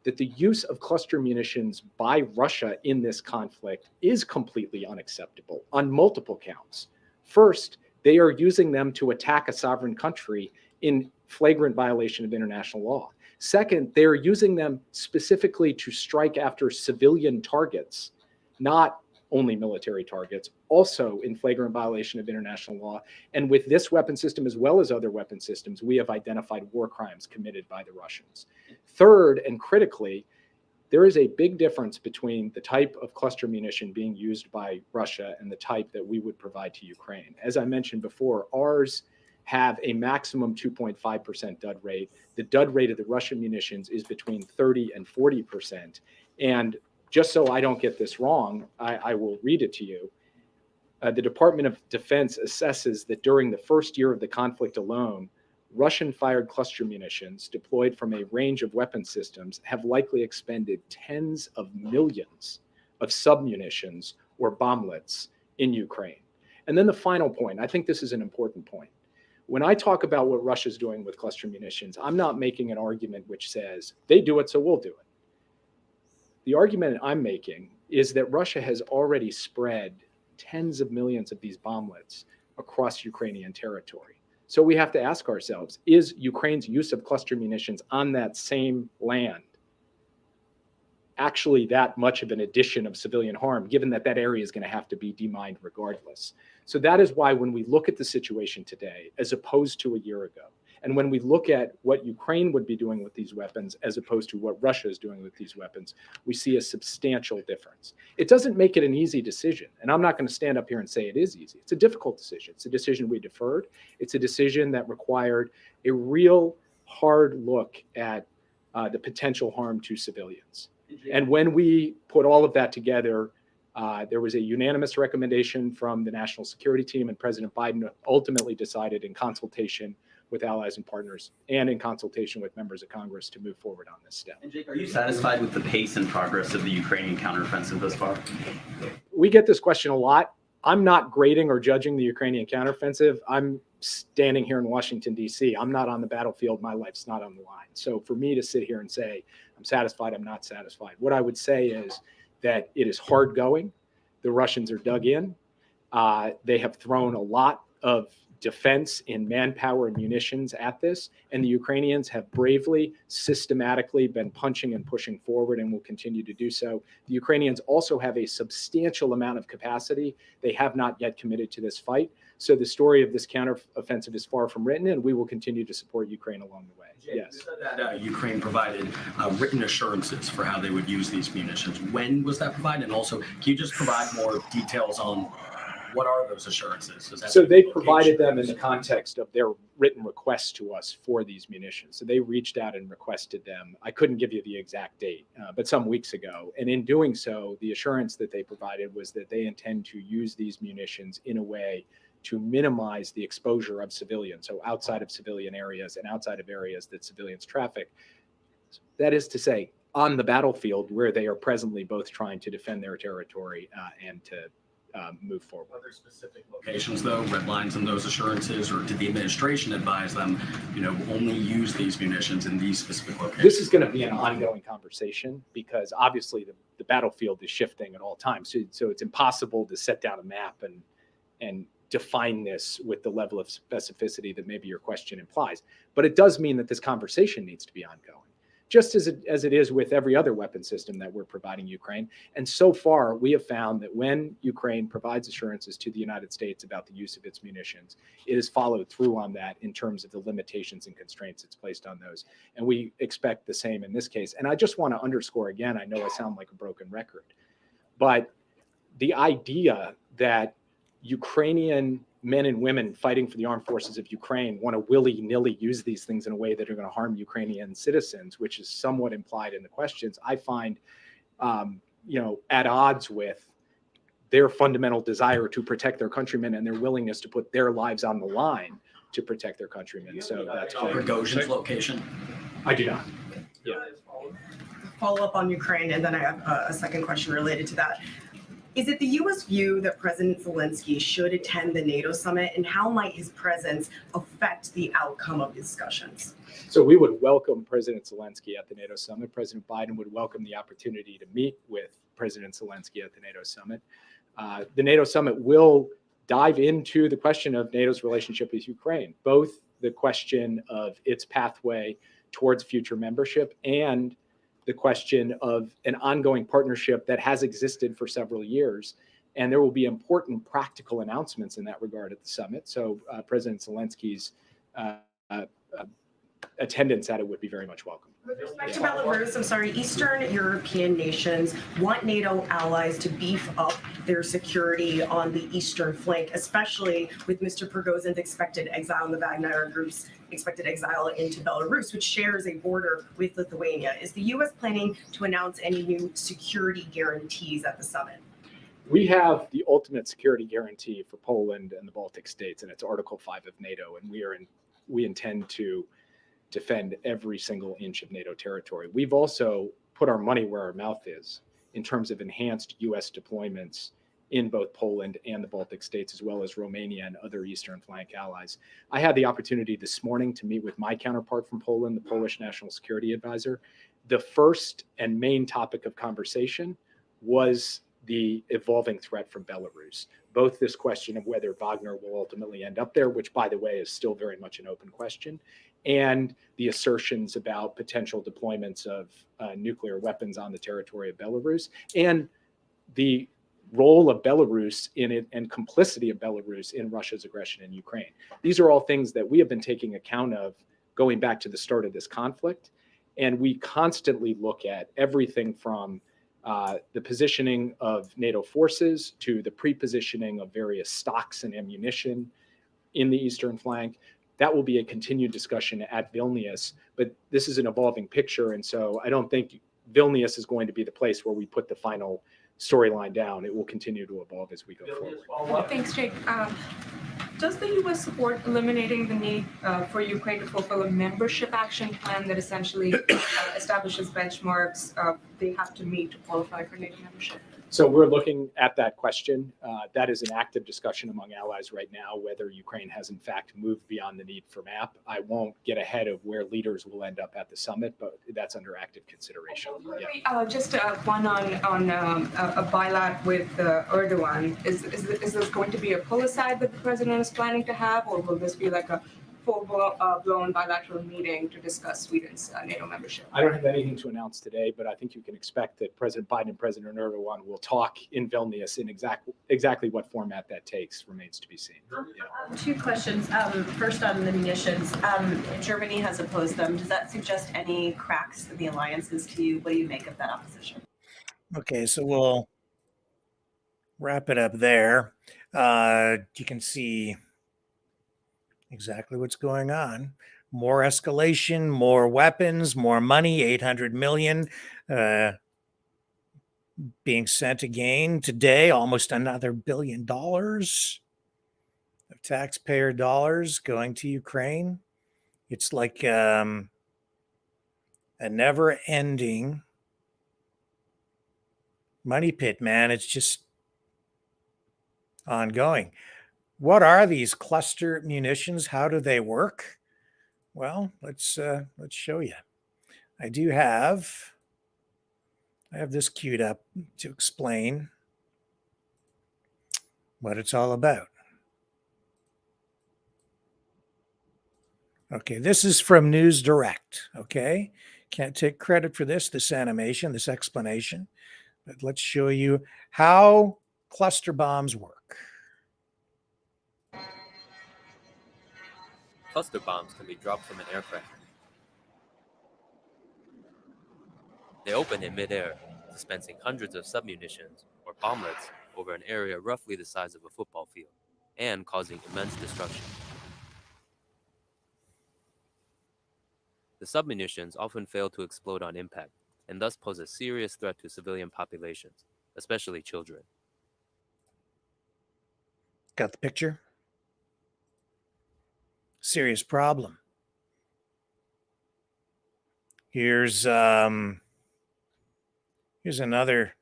that the use of cluster munitions by Russia in this conflict is completely unacceptable on multiple counts. First, they are using them to attack a sovereign country in flagrant violation of international law. Second, they're using them specifically to strike after civilian targets, not only military targets, also in flagrant violation of international law. And with this weapon system, as well as other weapon systems, we have identified war crimes committed by the Russians. Third, and critically, there is a big difference between the type of cluster munition being used by Russia and the type that we would provide to Ukraine. As I mentioned before, ours have a maximum 2.5% dud rate. The dud rate of the Russian munitions is between 30 and 40%. And just so I don't get this wrong, I will read it to you. The Department of Defense assesses that during the first year of the conflict alone, Russian-fired cluster munitions deployed from a range of weapon systems have likely expended tens of millions of submunitions or bomblets in Ukraine. And then the final point, I think this is an important point. When I talk about what Russia's doing with cluster munitions, I'm not making an argument which says they do it, so we'll do it. The argument I'm making is that Russia has already spread tens of millions of these bomblets across Ukrainian territory. So we have to ask ourselves, is Ukraine's use of cluster munitions on that same land actually that much of an addition of civilian harm, given that that area is going to have to be demined regardless? So that is why when we look at the situation today, as opposed to a year ago, and when we look at what Ukraine would be doing with these weapons, as opposed to what Russia is doing with these weapons, we see a substantial difference. It doesn't make it an easy decision. And I'm not going to stand up here and say it is easy. It's a difficult decision. It's a decision we deferred. It's a decision that required a real hard look at the potential harm to civilians. And when we put all of that together, there was a unanimous recommendation from the national security team, and President Biden ultimately decided in consultation with allies and partners and in consultation with members of Congress to move forward on this step. And Jake, are you satisfied with the pace and progress of the Ukrainian counteroffensive thus far? We get this question a lot. I'm not grading or judging the Ukrainian counteroffensive. I'm standing here in Washington, D.C. I'm not on the battlefield. My life's not on the line. So for me to sit here and say, I'm satisfied, I'm not satisfied. What I would say is that it is hard going. The Russians are dug in. They have thrown a lot of defense in manpower and munitions at this, and the Ukrainians have bravely, systematically been punching and pushing forward and will continue to do so. The Ukrainians also have a substantial amount of capacity. They have not yet committed to this fight. So the story of this counteroffensive is far from written, and we will continue to support Ukraine along the way. Yes. You said that Ukraine provided written assurances for how they would use these munitions. When was that provided? And also, can you just provide more details on What are those assurances? Does that So have they location? provided them in the context of their written request to us for these munitions. So they reached out and requested them. I couldn't give you the exact date, but some weeks ago. And in doing so, the assurance that they provided was that they intend to use these munitions in a way to minimize the exposure of civilians. So outside of civilian areas and outside of areas that civilians traffic. That is to say, on the battlefield where they are presently both trying to defend their territory and to move forward. Are there specific locations, though, red lines in those assurances, or did the administration advise them, only use these munitions in these specific locations? This is going to be an ongoing conversation because obviously the battlefield is shifting at all times. So it's impossible to set down a map and define this with the level of specificity that maybe your question implies. But it does mean that this conversation needs to be ongoing, just as it is with every other weapon system that we're providing Ukraine. And so far, we have found that when Ukraine provides assurances to the United States about the use of its munitions, it has followed through on that in terms of the limitations and constraints it's placed on those. And we expect the same in this case. And I just want to underscore again, I know I sound like a broken record, but the idea that Ukrainian men and women fighting for the armed forces of Ukraine want to willy-nilly use these things in a way that are going to harm Ukrainian citizens, which is somewhat implied in the questions, I find, at odds with their fundamental desire to protect their countrymen and their willingness to put their lives on the line to protect their countrymen. So that's Prigozhin's location? I do not. Yeah. Follow up on Ukraine, and then I have a second question related to that. Is it the U.S. view that President Zelensky should attend the NATO summit, and how might his presence affect the outcome of discussions? So we would welcome President Zelensky at the NATO summit. President Biden would welcome the opportunity to meet with President Zelensky at the NATO summit. The NATO summit will dive into the question of NATO's relationship with Ukraine, both the question of its pathway towards future membership and the question of an ongoing partnership that has existed for several years. And there will be important practical announcements in that regard at the summit. So President Zelensky's attendance at it would be very much welcome. With respect to Belarus, Eastern European nations want NATO allies to beef up their security on the eastern flank, especially with Mr. Prigozhin's expected exile and the Wagner Group's expected exile into Belarus, which shares a border with Lithuania. Is the U.S. planning to announce any new security guarantees at the summit? We have the ultimate security guarantee for Poland and the Baltic states, and it's Article 5 of NATO, and we intend to defend every single inch of NATO territory. We've also put our money where our mouth is in terms of enhanced U.S. deployments in both Poland and the Baltic states, as well as Romania and other Eastern flank allies. I had the opportunity this morning to meet with my counterpart from Poland, the Polish National Security Advisor. The first and main topic of conversation was the evolving threat from Belarus, both this question of whether Wagner will ultimately end up there, which, by the way, is still very much an open question, and the assertions about potential deployments of nuclear weapons on the territory of Belarus, and the role of Belarus in it and complicity of Belarus in Russia's aggression in Ukraine. These are all things that we have been taking account of going back to the start of this conflict. And we constantly look at everything from the positioning of NATO forces to the pre-positioning of various stocks and ammunition in the eastern flank. That will be a continued discussion at Vilnius, but this is an evolving picture. And so I don't think Vilnius is going to be the place where we put the final storyline down. It will continue to evolve as we go forward. Thanks, Jake. Does the U.S. support eliminating the need for Ukraine to fulfill a membership action plan that essentially establishes benchmarks they have to meet to qualify for NATO membership? So we're looking at that question. That is an active discussion among allies right now, whether Ukraine has in fact moved beyond the need for MAP. I won't get ahead of where leaders will end up at the summit, but that's under active consideration. Just one on a bilat with Erdogan. Is this going to be a pull aside that the president is planning to have, or will this be like a full-blown bilateral meeting to discuss Sweden's NATO membership? I don't have anything to announce today, but I think you can expect that President Biden and President Erdogan will talk in Vilnius. In exactly what format that takes remains to be seen. Two questions. First on the munitions. Germany has opposed them. Does that suggest any cracks in the alliances to you? What do you make of that opposition? Okay, so we'll wrap it up there. You can see exactly what's going on. More escalation, more weapons, more money, 800 million being sent again today, almost another $1 billion of taxpayer dollars going to Ukraine. It's like a never ending money pit, man. It's just ongoing. What are these cluster munitions? How do they work? Well, let's show you. I have this queued up to explain what it's all about. Okay, this is from News Direct. Okay, can't take credit for this animation, this explanation, but let's show you how cluster bombs work. Cluster bombs can be dropped from an aircraft. They open in midair, dispensing hundreds of submunitions or bomblets over an area roughly the size of a football field, and causing immense destruction. The submunitions often fail to explode on impact, and thus pose a serious threat to civilian populations, especially children. Got the picture? Serious problem. Here's another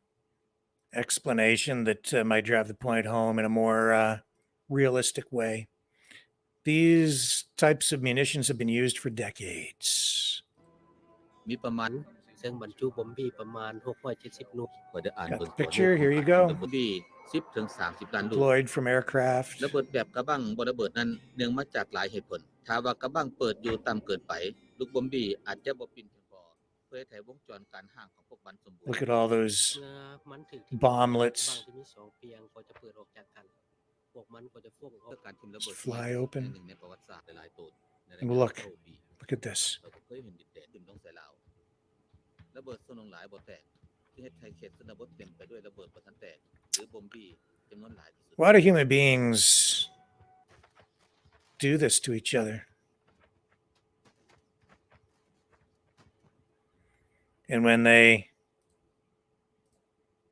explanation that might drive the point home in a more realistic way. These types of munitions have been used for decades. มีประมาณซึ่งบรรจุบอมบี้ประมาณ670 ลูกเปิดอ่าน Got เบิ่ง the ตัว picture. Here you go. บอมบี้10 ถึง 30 ล้านลูก Deployed from aircraft. ระเบิดแบบกระบังบ่ระเบิดนั้นเนื่องมาจากหลายเหตุผลถ้าว่ากระบังเปิดอยู่ต่ำเกินไปลูกบอมบี้อาจจะบ่ปิ่นเพียงพอเพื่อให้วงจรการห่างของพวกมันสมบูรณ์ Look at all those bomblets. ที่มี2เปียงก็จะเปิดออกจากกันพวกมันก็จะฟ้องออกการทิ่มระเบิด Fly open. หนึ่งในประวัติศาสตร์หลายๆตัว And look at this. เราก็เคยเห็นดินแดนทิ่มลงใส่ลาวระเบิดส่วนหลายบ่แตกที่เฮ็ดให้เขตชนบทเต็มไปด้วยระเบิดบ่ทันแตกหรือบอมบี้จำนวนหลายที่สุด Why do human beings do this to each other? And when they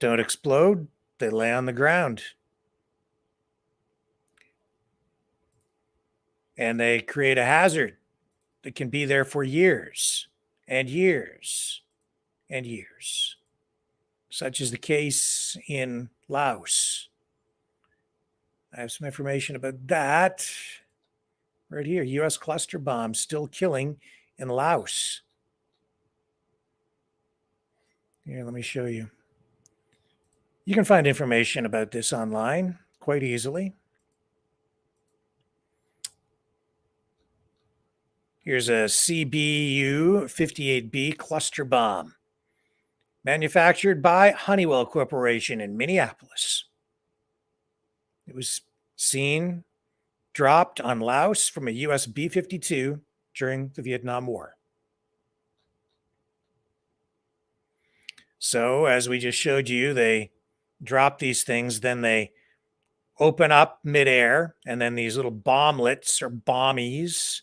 don't explode, they lay on the ground. And they create a hazard that can be there for years and years and years, such is the case in Laos. I have some information about that right here. U.S. cluster bombs still killing in Laos. Here, let me show you. You can find information about this online quite easily. Here's a CBU 58B cluster bomb manufactured by Honeywell Corporation in Minneapolis. It was seen dropped on Laos from a US B-52 during the Vietnam War. So, as we just showed you, they drop these things, then they open up midair, and then these little bomblets or bombies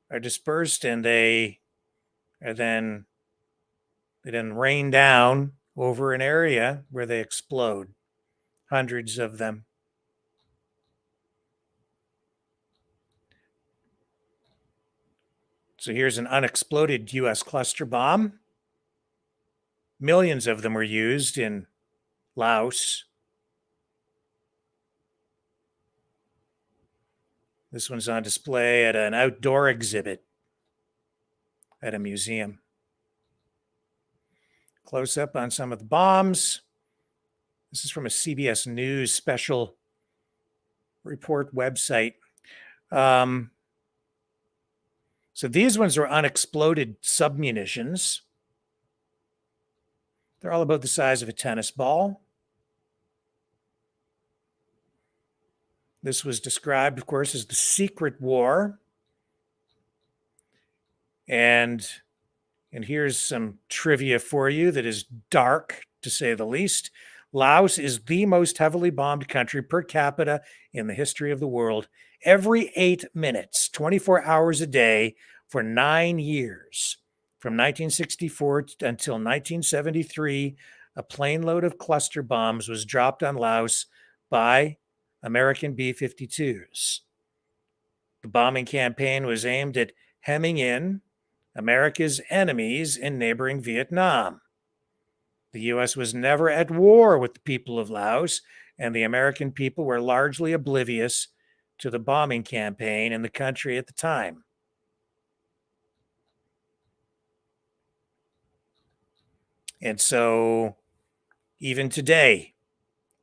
are dispersed, and they then rain down over an area where they explode. Hundreds of them. So here's an unexploded U.S. cluster bomb. Millions of them were used in Laos. This one's on display at an outdoor exhibit at a museum. Close up on some of the bombs. This is from a CBS News special report website. So these ones are unexploded submunitions. They're all about the size of a tennis ball. This was described, of course, as the secret war. And here's some trivia for you that is dark, to say the least. Laos is the most heavily bombed country per capita in the history of the world. Every 8 minutes, 24 hours a day for 9 years. From 1964 until 1973, a plane load of cluster bombs was dropped on Laos by American B-52s. The bombing campaign was aimed at hemming in America's enemies in neighboring Vietnam. The U.S. was never at war with the people of Laos, and the American people were largely oblivious to the bombing campaign in the country at the time. And so, even today,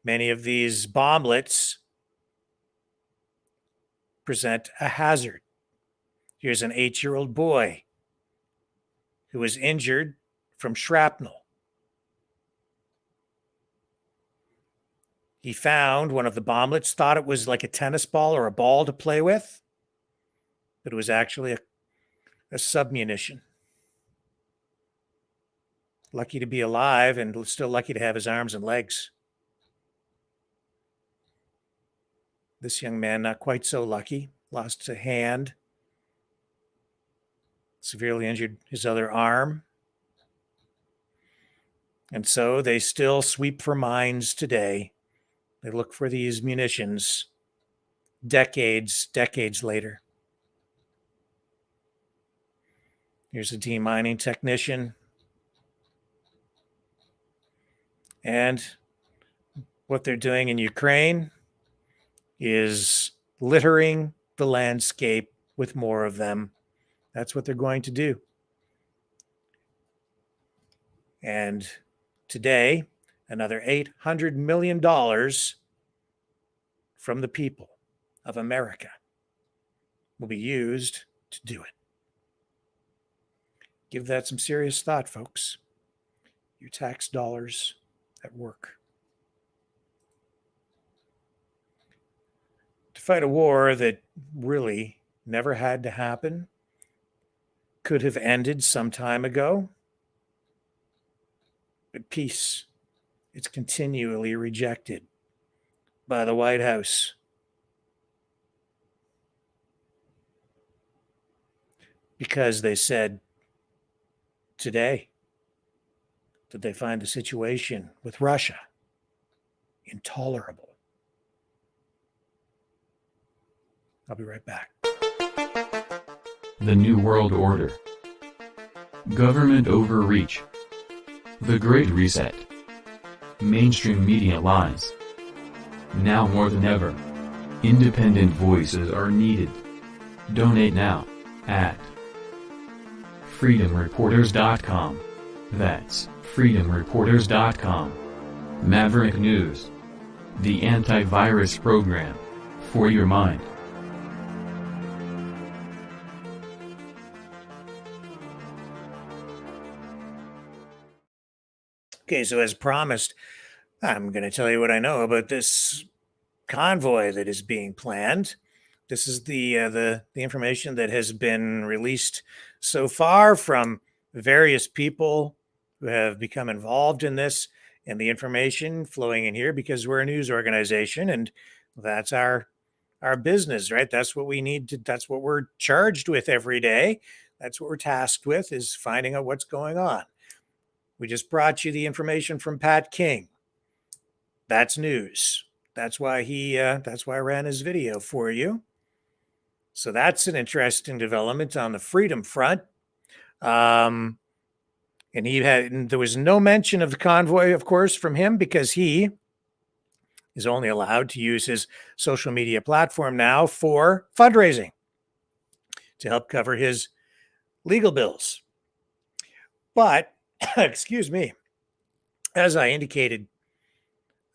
many of these bomblets present a hazard. Here's an 8-year-old boy who was injured from shrapnel. He found one of the bomblets, thought it was like a tennis ball or a ball to play with, but it was actually a submunition. Lucky to be alive and still lucky to have his arms and legs. This young man, not quite so lucky, lost a hand, severely injured his other arm. And so they still sweep for mines today. They look for these munitions decades later. Here's a demining technician. And what they're doing in Ukraine is littering the landscape with more of them. That's what they're going to do. And today, another $800 million from the people of America will be used to do it. Give that some serious thought, folks. Your tax dollars at work. To fight a war that really never had to happen, could have ended some time ago, but peace, it's continually rejected by the White House. Because they said today that they find the situation with Russia intolerable. I'll be right back. The New World Order. Government overreach. The Great Reset. Mainstream media lies. Now more than ever, independent voices are needed. Donate now at freedomreporters.com. That's freedomreporters.com. Maverick News. The antivirus program for your mind. Okay, so as promised, I'm going to tell you what I know about this convoy that is being planned. This is the information that has been released so far from various people who have become involved in this, and the information flowing in here because we're a news organization and that's our business, right? That's what we need to, that's what we're charged with every day. That's what we're tasked with, is finding out what's going on. We just brought you the information from Pat King. That's news. That's why I ran his video for you. So that's an interesting development on the freedom front. And there was no mention of the convoy, of course, from him, because he is only allowed to use his social media platform now for fundraising to help cover his legal bills. But, excuse me, as I indicated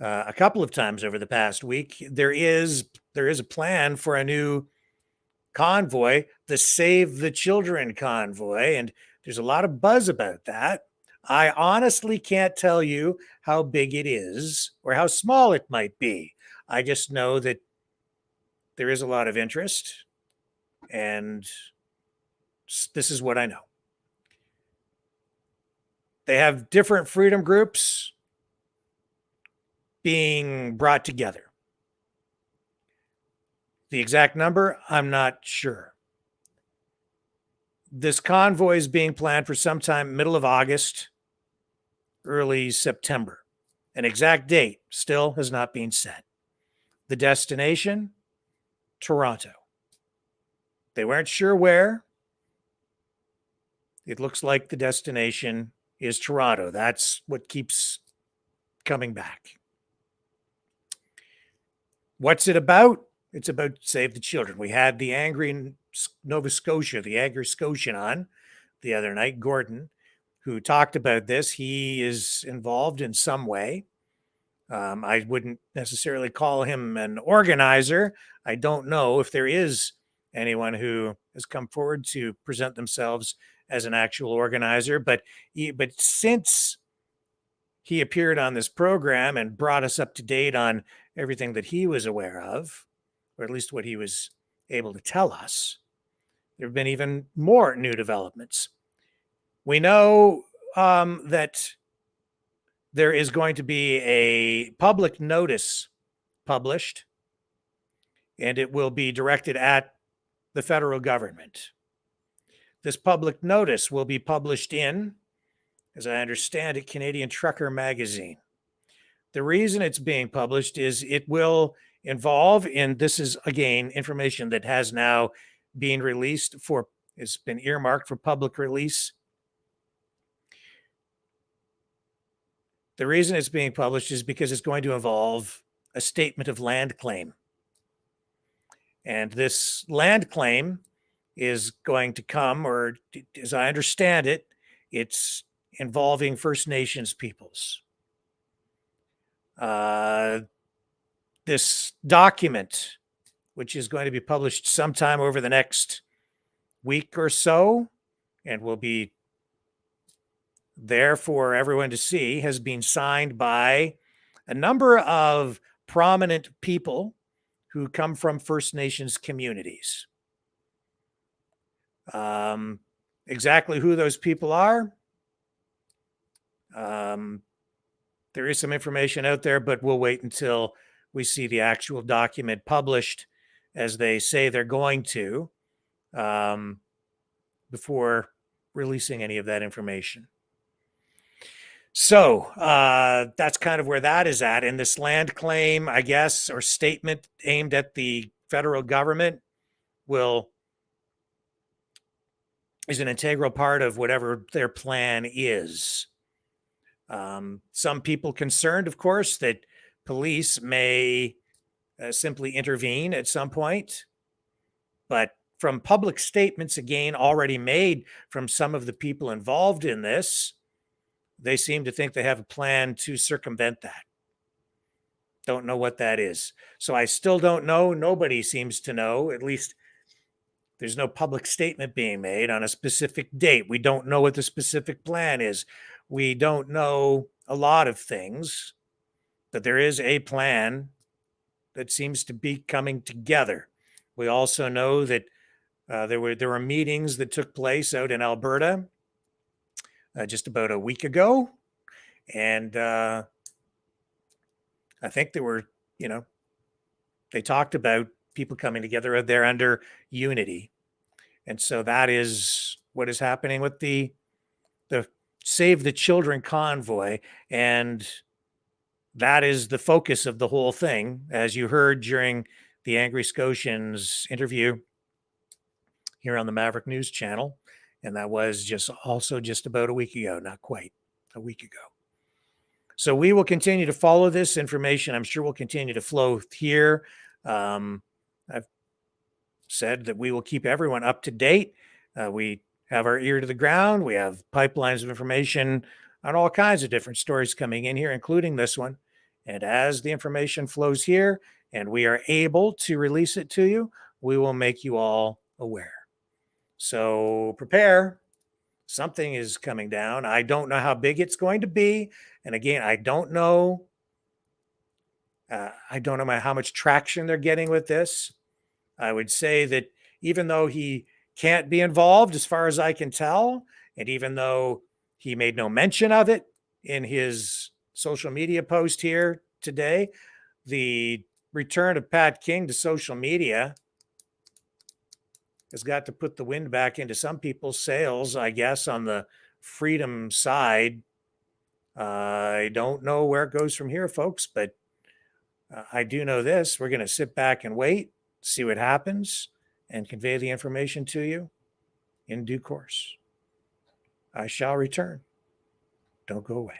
a couple of times over the past week, there is a plan for a new convoy, the Save the Children convoy, and there's a lot of buzz about that. I honestly can't tell you how big it is or how small it might be. I just know that there is a lot of interest, and this is what I know. They have different freedom groups being brought together. The exact number, I'm not sure. This convoy is being planned for sometime middle of August, early September. An exact date still has not been set. The destination, Toronto. They weren't sure where. It looks like the destination is Toronto. That's what keeps coming back. What's it about? It's about Save the Children. We had the angry Nova Scotia, the angry Scotian on the other night, Gordon, who talked about this. He is involved in some way. I wouldn't necessarily call him an organizer. I don't know if there is anyone who has come forward to present themselves as an actual organizer, but since he appeared on this program and brought us up to date on everything that he was aware of, or at least what he was able to tell us, there have been even more new developments. We know that there is going to be a public notice published, and it will be directed at the federal government. This public notice will be published in, as I understand it, Canadian Trucker magazine. The reason it's being published is it will involve, and this is again information that has now been released for, it's been earmarked for public release. The reason it's being published is because it's going to involve a statement of land claim. And this land claim is going to come, or as I understand it, it's involving First Nations peoples. This document, which is going to be published sometime over the next week or so, and will be there for everyone to see, has been signed by a number of prominent people who come from First Nations communities. Exactly who those people are, there is some information out there, but we'll wait until we see the actual document published, as they say they're going to, before releasing any of that information. So that's kind of where that is at. And this land claim, I guess, or statement aimed at the federal government is an integral part of whatever their plan is. Some people concerned, of course, that police may simply intervene at some point. But from public statements, again, already made from some of the people involved in this, they seem to think they have a plan to circumvent that. Don't know what that is. So I still don't know. Nobody seems to know. At least there's no public statement being made on a specific date. We don't know what the specific plan is. We don't know a lot of things, but there is a plan that seems to be coming together. We also know that there were meetings that took place out in Alberta just about a week ago, and I think there were, they talked about people coming together. They're under unity, and so that is what is happening with the Save the Children convoy, and that is the focus of the whole thing, as you heard during the Angry Scotians interview here on the Maverick News channel. And that was just about a week ago, not quite a week ago. So we will continue to follow this information. I'm sure will continue to flow here. I've said that we will keep everyone up to date. We have our ear to the ground. We have pipelines of information on all kinds of different stories coming in here, including this one. And as the information flows here and we are able to release it to you, we will make you all aware. So prepare. Something is coming down. I don't know how big it's going to be. And again, I don't know how much traction they're getting with this. I would say that even though he can't be involved, as far as I can tell, and even though he made no mention of it in his social media post here today. The return of Pat King to social media has got to put the wind back into some people's sails, I guess, on the freedom side. I don't know where it goes from here, folks, but I do know this. We're going to sit back and wait, see what happens, and convey the information to you in due course. I shall return. Don't go away.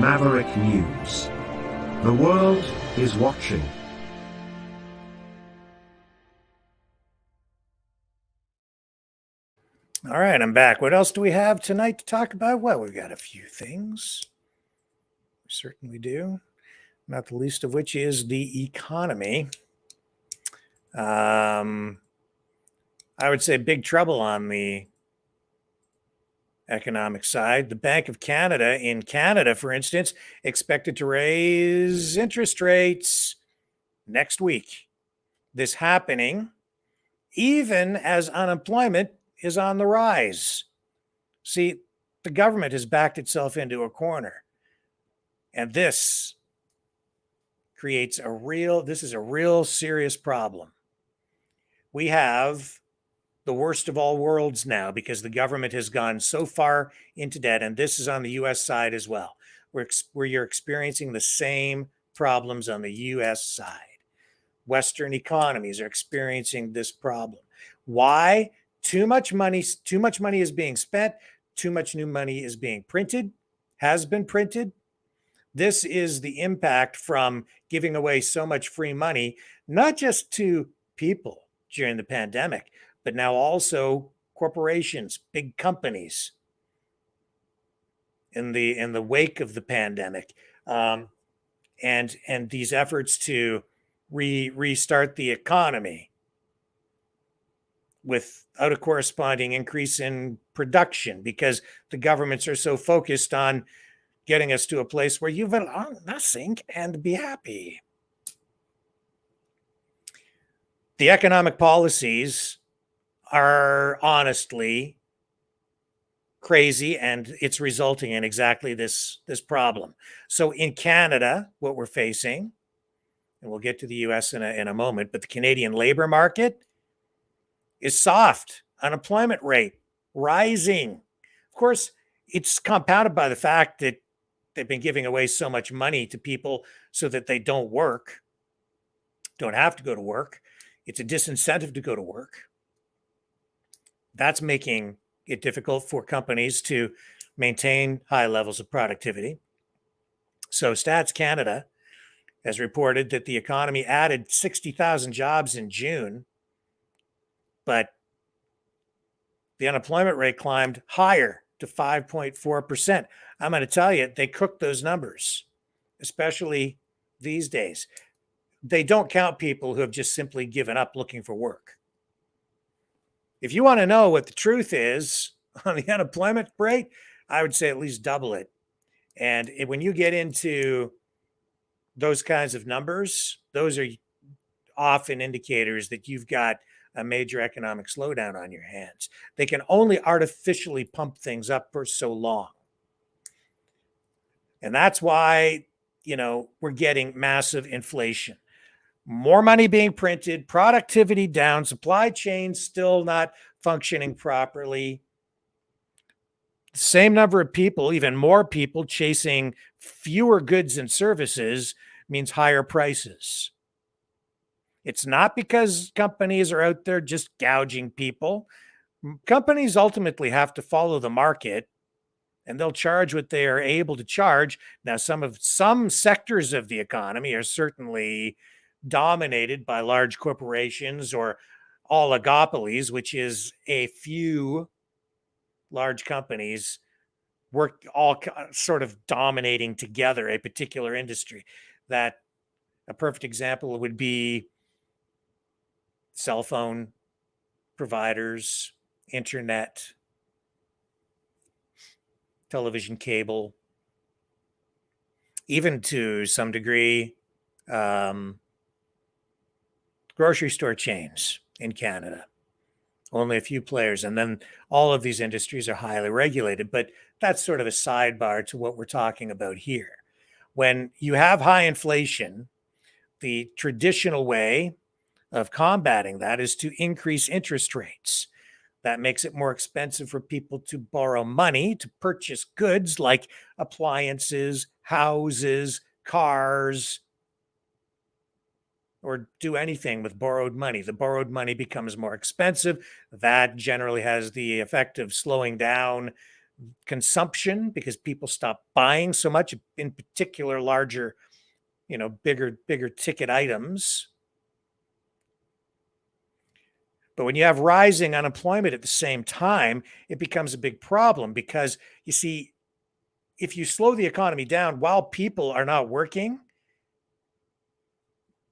Maverick News. The world is watching. All right, I'm back. What else do we have tonight to talk about? Well, we've got a few things. We certainly do. Not the least of which is the economy. I would say big trouble on the economic side. The Bank of Canada in Canada, for instance, expected to raise interest rates next week. This happening even as unemployment is on the rise. See, the government has backed itself into a corner. And this is a real serious problem. We have the worst of all worlds now because the government has gone so far into debt, and this is on the U.S. side as well, where you're experiencing the same problems on the U.S. side. Western economies are experiencing this problem. Why? Too much money is being spent, too much new money is being printed, has been printed. This is the impact from giving away so much free money, not just to people during the pandemic, but now also corporations, big companies in the wake of the pandemic, and these efforts to restart the economy without a corresponding increase in production because the governments are so focused on getting us to a place where you will own nothing and be happy. The economic policies are honestly crazy, and it's resulting in exactly this problem. So in Canada, what we're facing, and we'll get to the US in a moment, but the Canadian labor market is soft. Unemployment rate rising. Of course, it's compounded by the fact that they've been giving away so much money to people so that they don't have to go to work. It's a disincentive to go to work. That's making it difficult for companies to maintain high levels of productivity. So Stats Canada has reported that the economy added 60,000 jobs in June, but the unemployment rate climbed higher to 5.4%. I'm going to tell you, they cooked those numbers, especially these days. They don't count people who have just simply given up looking for work. If you want to know what the truth is on the unemployment rate, I would say at least double it. And when you get into those kinds of numbers, those are often indicators that you've got a major economic slowdown on your hands. They can only artificially pump things up for so long. And that's why, we're getting massive inflation. More money being printed, productivity down, supply chains still not functioning properly. The same number of people, even more people chasing fewer goods and services means higher prices. It's not because companies are out there just gouging people. Companies ultimately have to follow the market, and they'll charge what they are able to charge. Now, some sectors of the economy are certainly dominated by large corporations or oligopolies, which is a few large companies work all sort of dominating together a particular industry. That a perfect example would be cell phone providers, internet, television, cable, even to some degree, grocery store chains in Canada. Only a few players. And then all of these industries are highly regulated. But that's sort of a sidebar to what we're talking about here. When you have high inflation, the traditional way of combating that is to increase interest rates. That makes it more expensive for people to borrow money to purchase goods like appliances, houses, cars, or do anything with borrowed money. The borrowed money becomes more expensive. That generally has the effect of slowing down consumption because people stop buying so much, in particular larger, bigger ticket items. But when you have rising unemployment at the same time, it becomes a big problem because you see, if you slow the economy down while people are not working,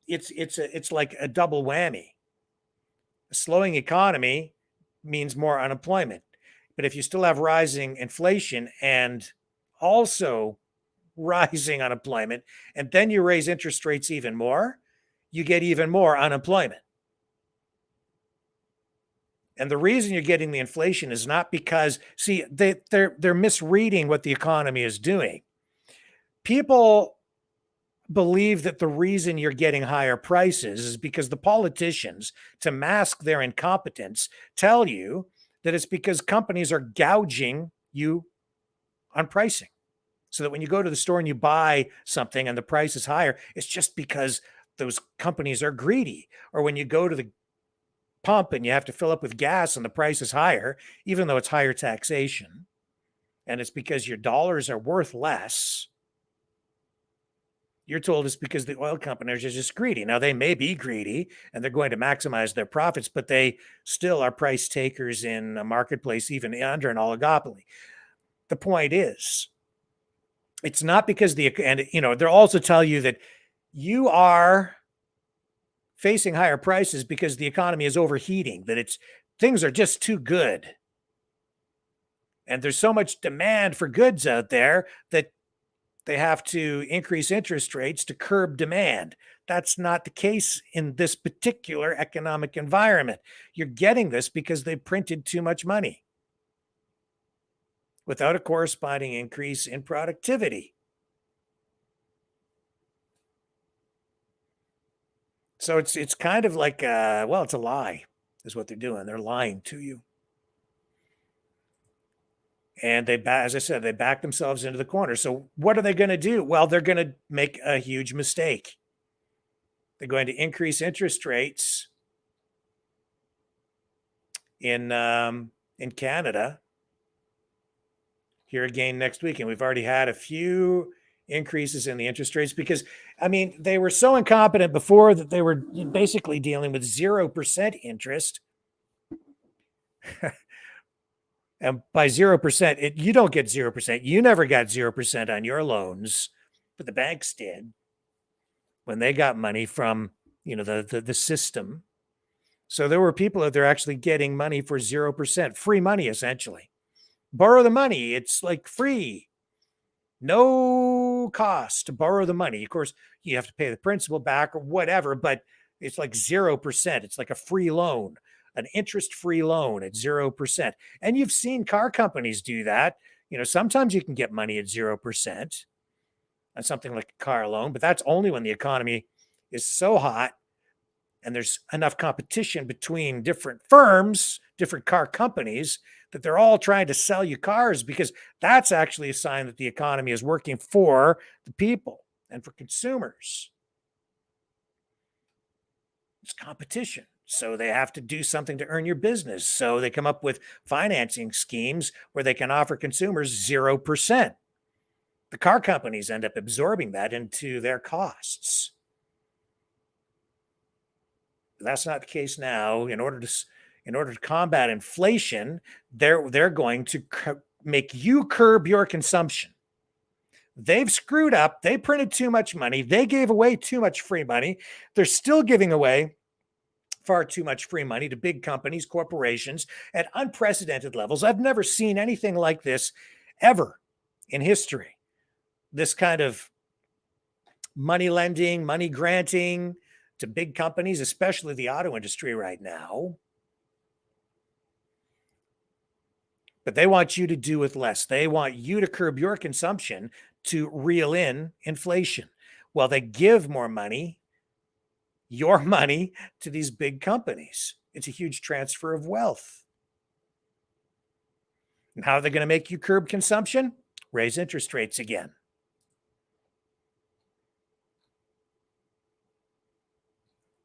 it's like a double whammy. A slowing economy means more unemployment. But if you still have rising inflation and also rising unemployment, and then you raise interest rates even more, you get even more unemployment. And the reason you're getting the inflation is not because, see, they're misreading what the economy is doing. People believe that the reason you're getting higher prices is because the politicians, to mask their incompetence, tell you that it's because companies are gouging you on pricing. So that when you go to the store and you buy something and the price is higher, it's just because those companies are greedy. Or when you go to the pump and you have to fill up with gas and the price is higher, even though it's higher taxation, and it's because your dollars are worth less, you're told it's because the oil companies are just greedy. Now, they may be greedy and they're going to maximize their profits, but they still are price takers in a marketplace, even under an oligopoly. The point is, it's not because they'll also tell you that you are facing higher prices because the economy is overheating, that things are just too good. And there's so much demand for goods out there that they have to increase interest rates to curb demand. That's not the case in this particular economic environment. You're getting this because they printed too much money without a corresponding increase in productivity. So it's kind of like, it's a lie is what they're doing. They're lying to you. And as I said, they back themselves into the corner. So what are they going to do? Well, they're going to make a huge mistake. They're going to increase interest rates in Canada here again next week. And we've already had a few increases in the interest rates because, they were so incompetent before that they were basically dealing with 0% interest. And by 0%, you don't get 0%. You never got 0% on your loans, but the banks did when they got money from, the system. So there were people out there actually getting money for 0%, free money, essentially. Borrow the money. It's like free. No cost to borrow the money. Of course, you have to pay the principal back or whatever, but it's like 0%. It's like a free loan. An interest-free loan at 0%. And you've seen car companies do that. Sometimes you can get money at 0% on something like a car loan, but that's only when the economy is so hot and there's enough competition between different firms, different car companies, that they're all trying to sell you cars, because that's actually a sign that the economy is working for the people and for consumers. It's competition. So they have to do something to earn your business. So they come up with financing schemes where they can offer consumers 0%. The car companies end up absorbing that into their costs. That's not the case now. In order to combat inflation, they're going to make you curb your consumption. They've screwed up. They printed too much money. They gave away too much free money. They're still giving away far too much free money to big companies, corporations at unprecedented levels. I've never seen anything like this ever in history. This kind of money lending, money granting to big companies, especially the auto industry right now. But they want you to do with less. They want you to curb your consumption to reel in inflation. Well, they give more money, your money, to these big companies. It's a huge transfer of wealth. And how are they going to make you curb consumption? Raise interest rates again.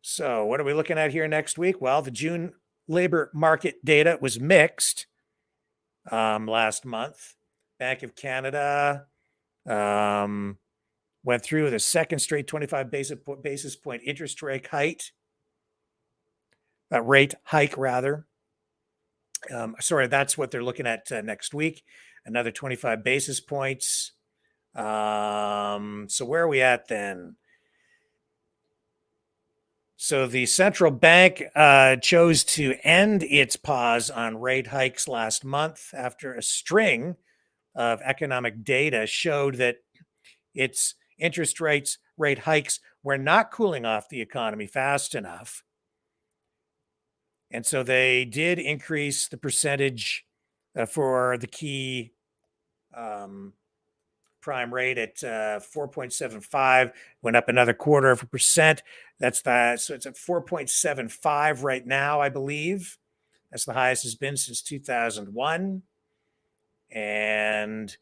So what are we looking at here next week? Well, the June labor market data was mixed last month. Bank of Canada went through the second straight 25 basis point interest rate hike. That's what they're looking at next week. Another 25 basis points. So where are we at then? So the central bank chose to end its pause on rate hikes last month after a string of economic data showed that its interest rate hikes were not cooling off the economy fast enough. And so they did increase the percentage for the key prime rate at 4.75, went up another 0.25%. So it's at 4.75 right now, I believe. That's the highest it's been since 2001. And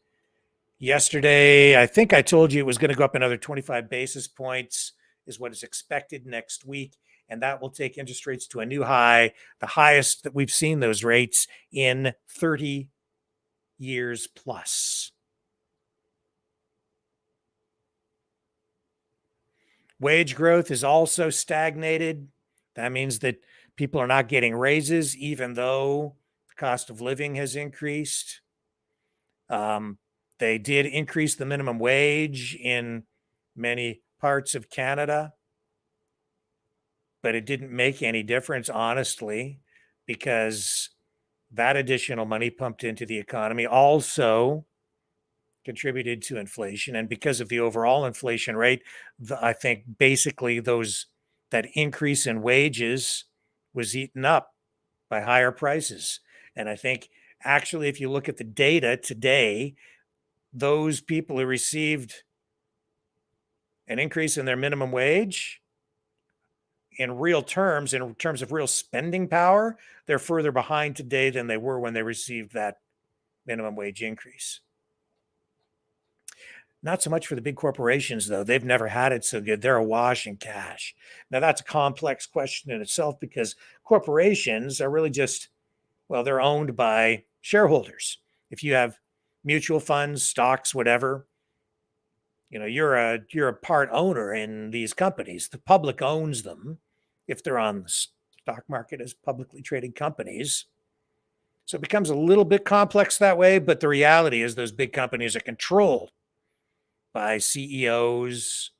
yesterday, I think I told you it was going to go up another 25 basis points is what is expected next week. And that will take interest rates to a new high, the highest that we've seen those rates in 30 years plus. Wage growth is also stagnated. That means that people are not getting raises, even though the cost of living has increased. They did increase the minimum wage in many parts of Canada, but it didn't make any difference, honestly, because that additional money pumped into the economy also contributed to inflation. And because of the overall inflation rate, I think basically that increase in wages was eaten up by higher prices. And I think actually, if you look at the data today, those people who received an increase in their minimum wage, in terms of real spending power, they're further behind today than they were when they received that minimum wage increase. Not so much for the big corporations, though. They've never had it so good. They're awash in cash. Now, that's a complex question in itself because corporations are really just, they're owned by shareholders. If you have mutual funds, stocks, whatever, you're a part owner in these companies. The public owns them if they're on the stock market as publicly traded companies. So it becomes a little bit complex that way, but the reality is those big companies are controlled by CEOs,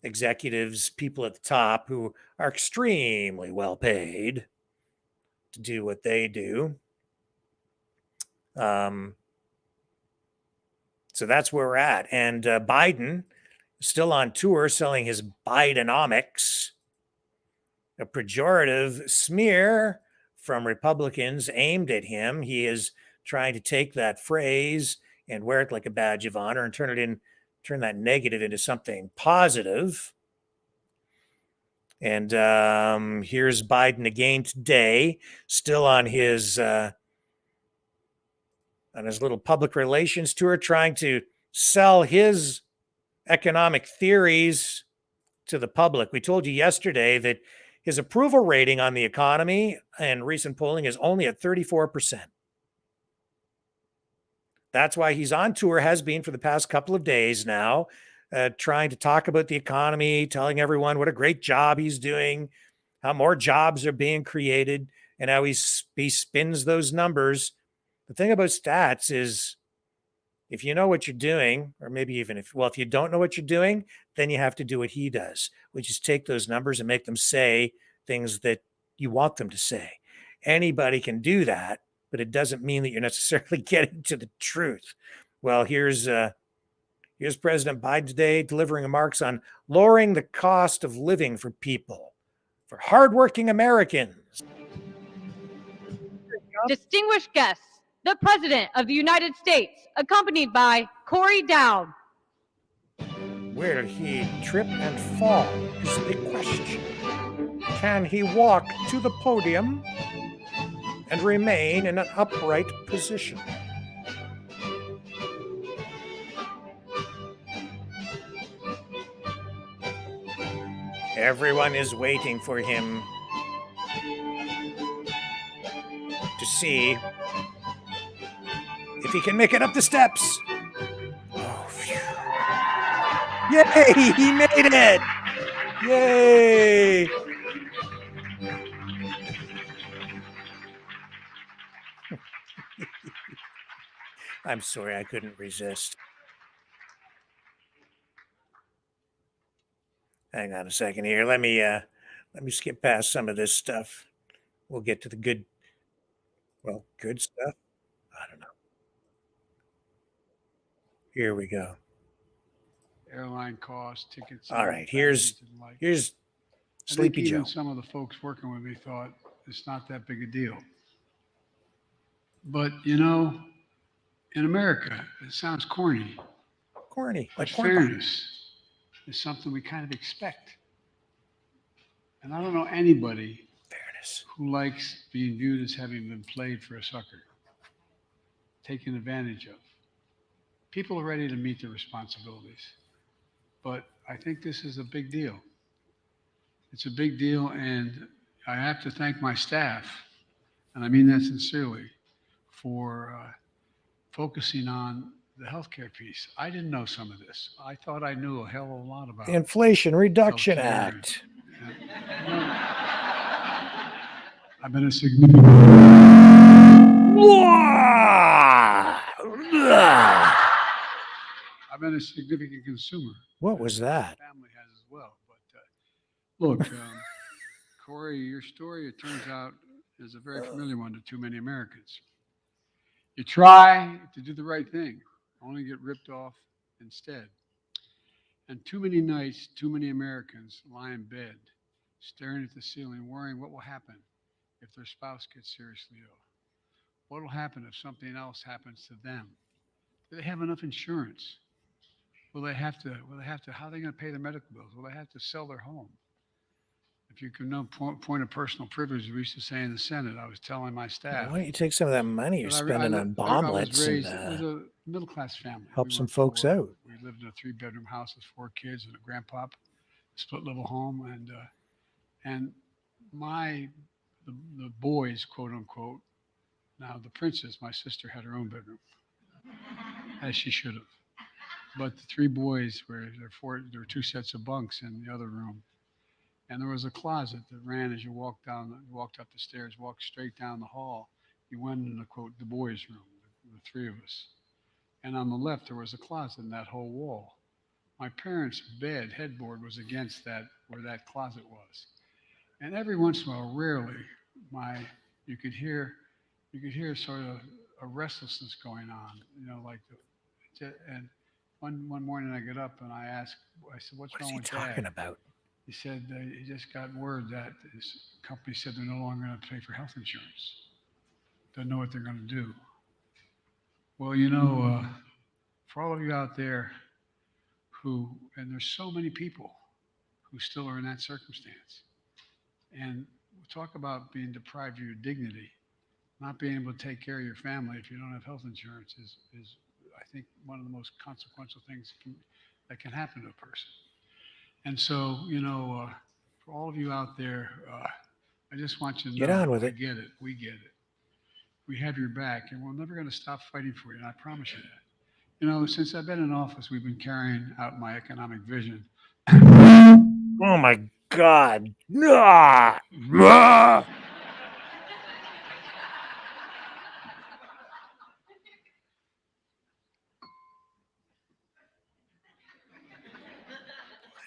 executives, people at the top who are extremely well paid to do what they do. So that's where we're at. And Biden is still on tour selling his Bidenomics, a pejorative smear from Republicans aimed at him. He is trying to take that phrase and wear it like a badge of honor and turn that negative into something positive. And here's Biden again today, still on his little public relations tour, trying to sell his economic theories to the public. We told you yesterday that his approval rating on the economy in recent polling is only at 34%. That's why he's on tour, has been for the past couple of days now, trying to talk about the economy, telling everyone what a great job he's doing, how more jobs are being created, and how he spins those numbers. The thing about stats is, if you know what you're doing, or maybe even if you don't know what you're doing, then you have to do what he does, which is take those numbers and make them say things that you want them to say. Anybody can do that, but it doesn't mean that you're necessarily getting to the truth. Well, here's President Biden today delivering remarks on lowering the cost of living for people, for hardworking Americans. Distinguished guests, the President of the United States, accompanied by Corey Dowd. Will he trip and fall is the question. Can he walk to the podium and remain in an upright position? Everyone is waiting for him to see if he can make it up the steps. Oh, phew. Yay, he made it! Yay! I'm sorry, I couldn't resist. Hang on a second here. Let me skip past some of this stuff. We'll get to the good stuff. I don't know. Here we go. Airline costs, tickets. All right, here's Sleepy Joe. Some of the folks working with me thought it's not that big a deal. But in America, it sounds corny. Corny, like fairness is something we kind of expect. And I don't know anybody who likes being viewed as having been played for a sucker, taken advantage of. People are ready to meet their responsibilities. But I think this is a big deal. It's a big deal, and I have to thank my staff, and I mean that sincerely, for focusing on the healthcare piece. I didn't know some of this. I thought I knew a hell of a lot about the Inflation Reduction healthcare. Act. I've been a significant. I've been a significant consumer. What was that? My family has as well. But look, Corey, your story, it turns out, is a very familiar one to too many Americans. You try to do the right thing, only get ripped off instead. And too many nights, too many Americans lie in bed, staring at the ceiling, worrying what will happen if their spouse gets seriously ill. What will happen if something else happens to them? Do they have enough insurance? Will they have to, how are they going to pay their medical bills? Will they have to sell their home? If you can know point of personal privilege, we used to say in the Senate, I was telling my staff. Why don't you take some of that money you're spending on bomblets and it was a middle-class family. Help some folks out? We lived in a 3-bedroom house with 4 kids and a grandpop, split-level home, and the boys, quote unquote. Now the princess, my sister, had her own bedroom, as she should have. But the 3 boys there were 2 sets of bunks in the other room. And there was a closet that ran as you walked up the stairs, walked straight down the hall. You went in the, quote, the boys' room, the 3 of us. And on the left, there was a closet in that whole wall. My parents' bed headboard was against that, where that closet was. And every once in a while, rarely, you could hear sort of a restlessness going on, and one morning I get up and I said, what's wrong with Dad? What is he talking about? He said he just got word that his company said they're no longer going to pay for health insurance. Don't know what they're going to do. Well, for all of you out there and there's so many people who still are in that circumstance. And we'll talk about being deprived of your dignity. Not being able to take care of your family if you don't have health insurance is I think, one of the most consequential things that can happen to a person. And so, for all of you out there, I just want you to know, get on with it. I get it. We get it. We have your back, and we're never going to stop fighting for you, and I promise you that. Since I've been in office, we've been carrying out my economic vision. Oh, my God. Ah, ah.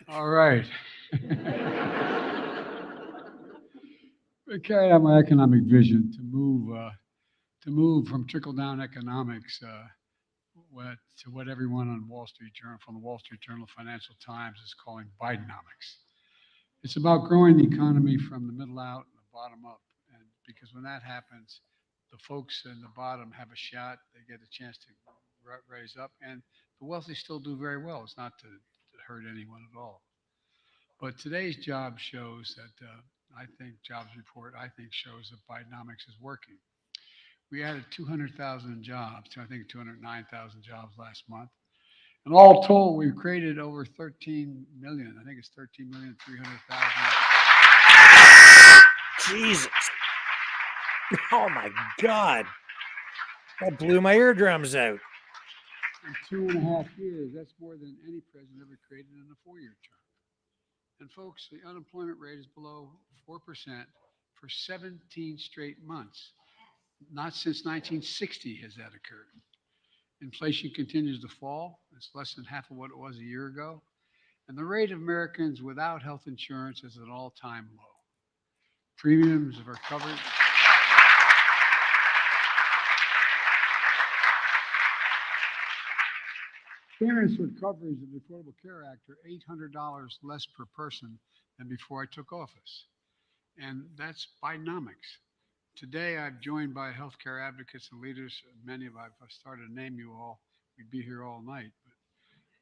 All right. I carried out my economic vision to move from trickle-down economics to what everyone on Wall Street Journal, from the Wall Street Journal, Financial Times is calling Bidenomics. It's about growing the economy from the middle out and the bottom up, and because when that happens, the folks in the bottom have a shot. They get a chance to raise up, and the wealthy still do very well. It's not to hurt anyone at all. But today's job shows that jobs report shows that Bidenomics is working. We added 200,000 jobs to, I think, 209,000 jobs last month. And all told, we've created over 13 million. I think it's 13,300,000. Jesus. Oh my God. That blew my eardrums out. In 2.5 years, that's more than any president ever created in a 4-year term. And folks, the unemployment rate is below 4% for 17 straight months. Not since 1960 has that occurred. Inflation continues to fall. It's less than half of what it was a year ago. And the rate of Americans without health insurance is at an all-time low. Premiums are covered. Payments for coverage of the Affordable Care Act are $800 less per person than before I took office. And that's Bidenomics. Today, I'm joined by healthcare advocates and leaders. Many of I've started to name you all. We'd be here all night.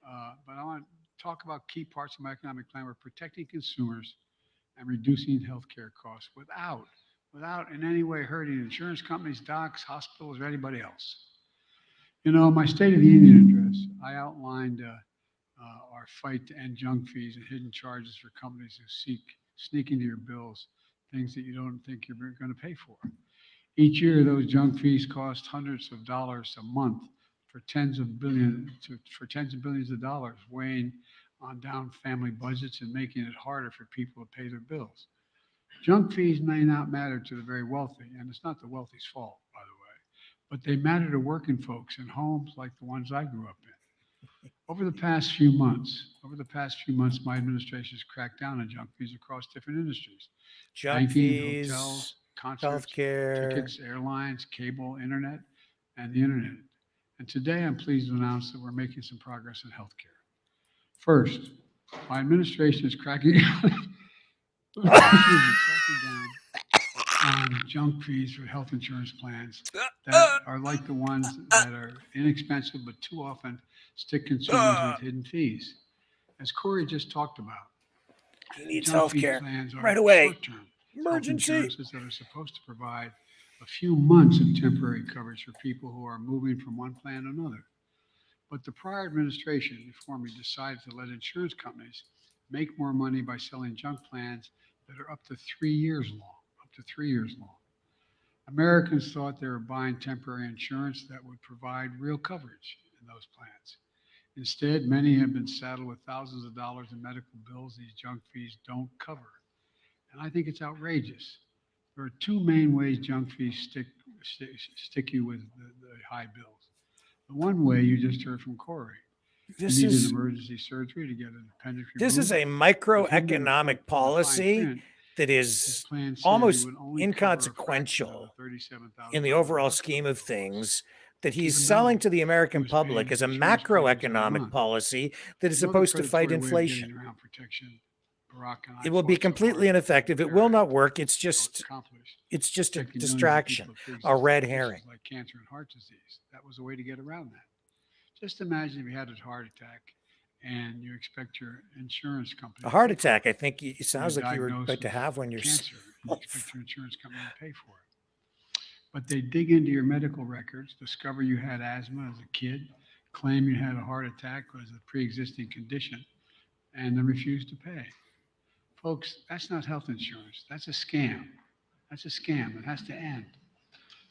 But I want to talk about key parts of my economic plan. We're protecting consumers and reducing healthcare costs without in any way hurting insurance companies, docs, hospitals, or anybody else. You know, my State of the Union address, I outlined our fight to end junk fees and hidden charges for companies who sneak into your bills things that you don't think you're going to pay for. Each year, those junk fees cost hundreds of dollars a month for tens of billions of dollars, weighing on down family budgets and making it harder for people to pay their bills. Junk fees may not matter to the very wealthy, and it's not the wealthy's fault, by the way, but they matter to working folks in homes like the ones I grew up in. Over the past few months, my administration has cracked down on junk fees across different industries. Junk Banking, fees, hotels, concerts, healthcare, tickets, airlines, cable, internet, and the internet. And today I'm pleased to announce that we're making some progress in healthcare. First, my administration is cracking down on junk fees for health insurance plans that are like the ones that are inexpensive but too often stick consumers with hidden fees. As Corey just talked about, he needs junk fee healthcare plans are right away. short-term Emergency. health insurances that are supposed to provide a few months of temporary coverage for people who are moving from one plan to another. But the prior administration, before me, decided to let insurance companies make more money by selling junk plans that are up to 3 years long. Americans thought they were buying temporary insurance that would provide real coverage in those plans. Instead, many have been saddled with thousands of dollars in medical bills these junk fees don't cover. And I think it's outrageous. There are two main ways junk fees stick you with the high bills. The one way you just heard from Corey. This you need is an emergency surgery to get an appendix removed. This is a microeconomic policy that is almost inconsequential in the overall scheme of things that he's selling to the American public as a macroeconomic policy that is supposed to fight inflation. It will be completely ineffective. It will not work. It's just a distraction, a red herring. Like cancer and heart disease. That was a way to get around that. Just imagine if you had a heart attack and you expect your insurance company. A heart attack, I think it sounds like you were about to have when you're cancer. You expect your insurance company to pay for it. But they dig into your medical records, discover you had asthma as a kid, claim you had a heart attack as a pre-existing condition, and then refuse to pay. Folks, that's not health insurance. That's a scam. That's a scam. It has to end.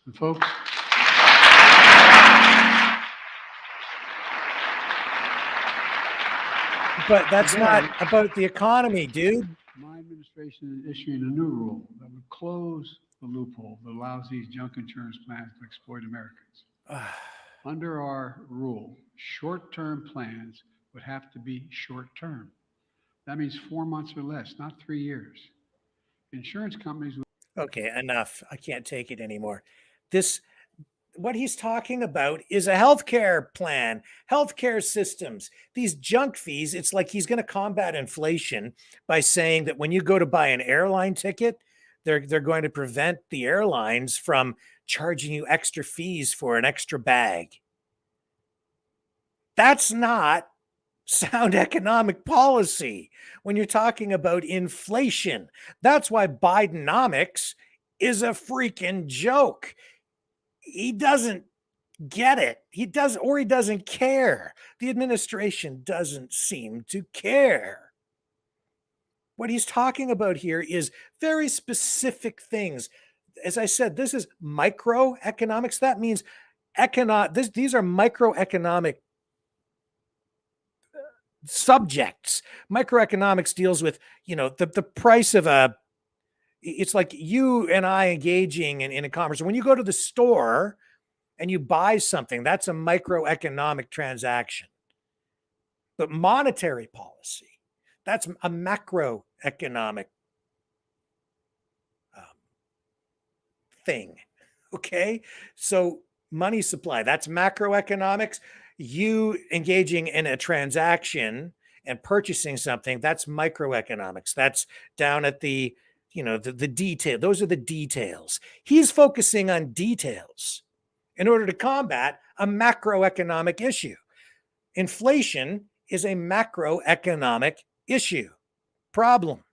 And folks, but that's not about the economy, dude. administration is issuing a new rule that would close the loophole that allows these junk insurance plans to exploit Americans. Under our rule, short-term plans would have to be short-term. That means 4 months or less, not 3 years. Insurance companies would. Okay, enough. I can't take it anymore. What he's talking about is a healthcare plan, healthcare systems, these junk fees. It's like he's going to combat inflation by saying that when you go to buy an airline ticket, they're going to prevent the airlines from charging you extra fees for an extra bag. That's not sound economic policy when you're talking about inflation. That's why Bidenomics is a freaking joke. He doesn't get it. He doesn't care. The administration doesn't seem to care. What he's talking about here is very specific things. As I said, this is microeconomics. That means these are microeconomic subjects. Microeconomics deals with, the price of it's like you and I engaging in a conversation. When you go to the store and you buy something, that's a microeconomic transaction. But monetary policy, that's a macroeconomic thing. Okay. So money supply, that's macroeconomics. You engaging in a transaction and purchasing something, that's microeconomics. That's down at the detail. Those are the details. He's focusing on details in order to combat a macroeconomic issue. Inflation is a macroeconomic issue, problem.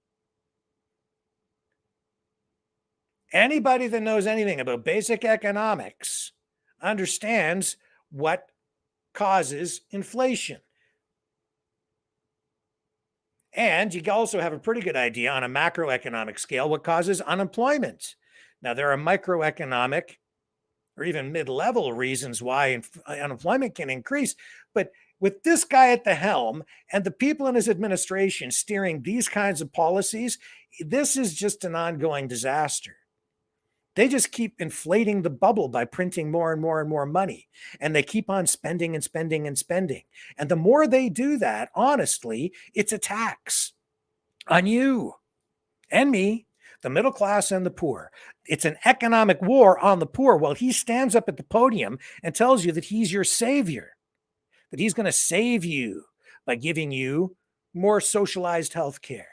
Anybody that knows anything about basic economics understands what causes inflation. And you also have a pretty good idea on a macroeconomic scale what causes unemployment. Now, there are microeconomic or even mid-level reasons why unemployment can increase. But with this guy at the helm and the people in his administration steering these kinds of policies, this is just an ongoing disaster. They just keep inflating the bubble by printing more and more and more money. And they keep on spending and spending and spending. And the more they do that, honestly, it's a tax on you and me, the middle class and the poor. It's an economic war on the poor. Well, he stands up at the podium and tells you that he's your savior, that he's going to save you by giving you more socialized health care,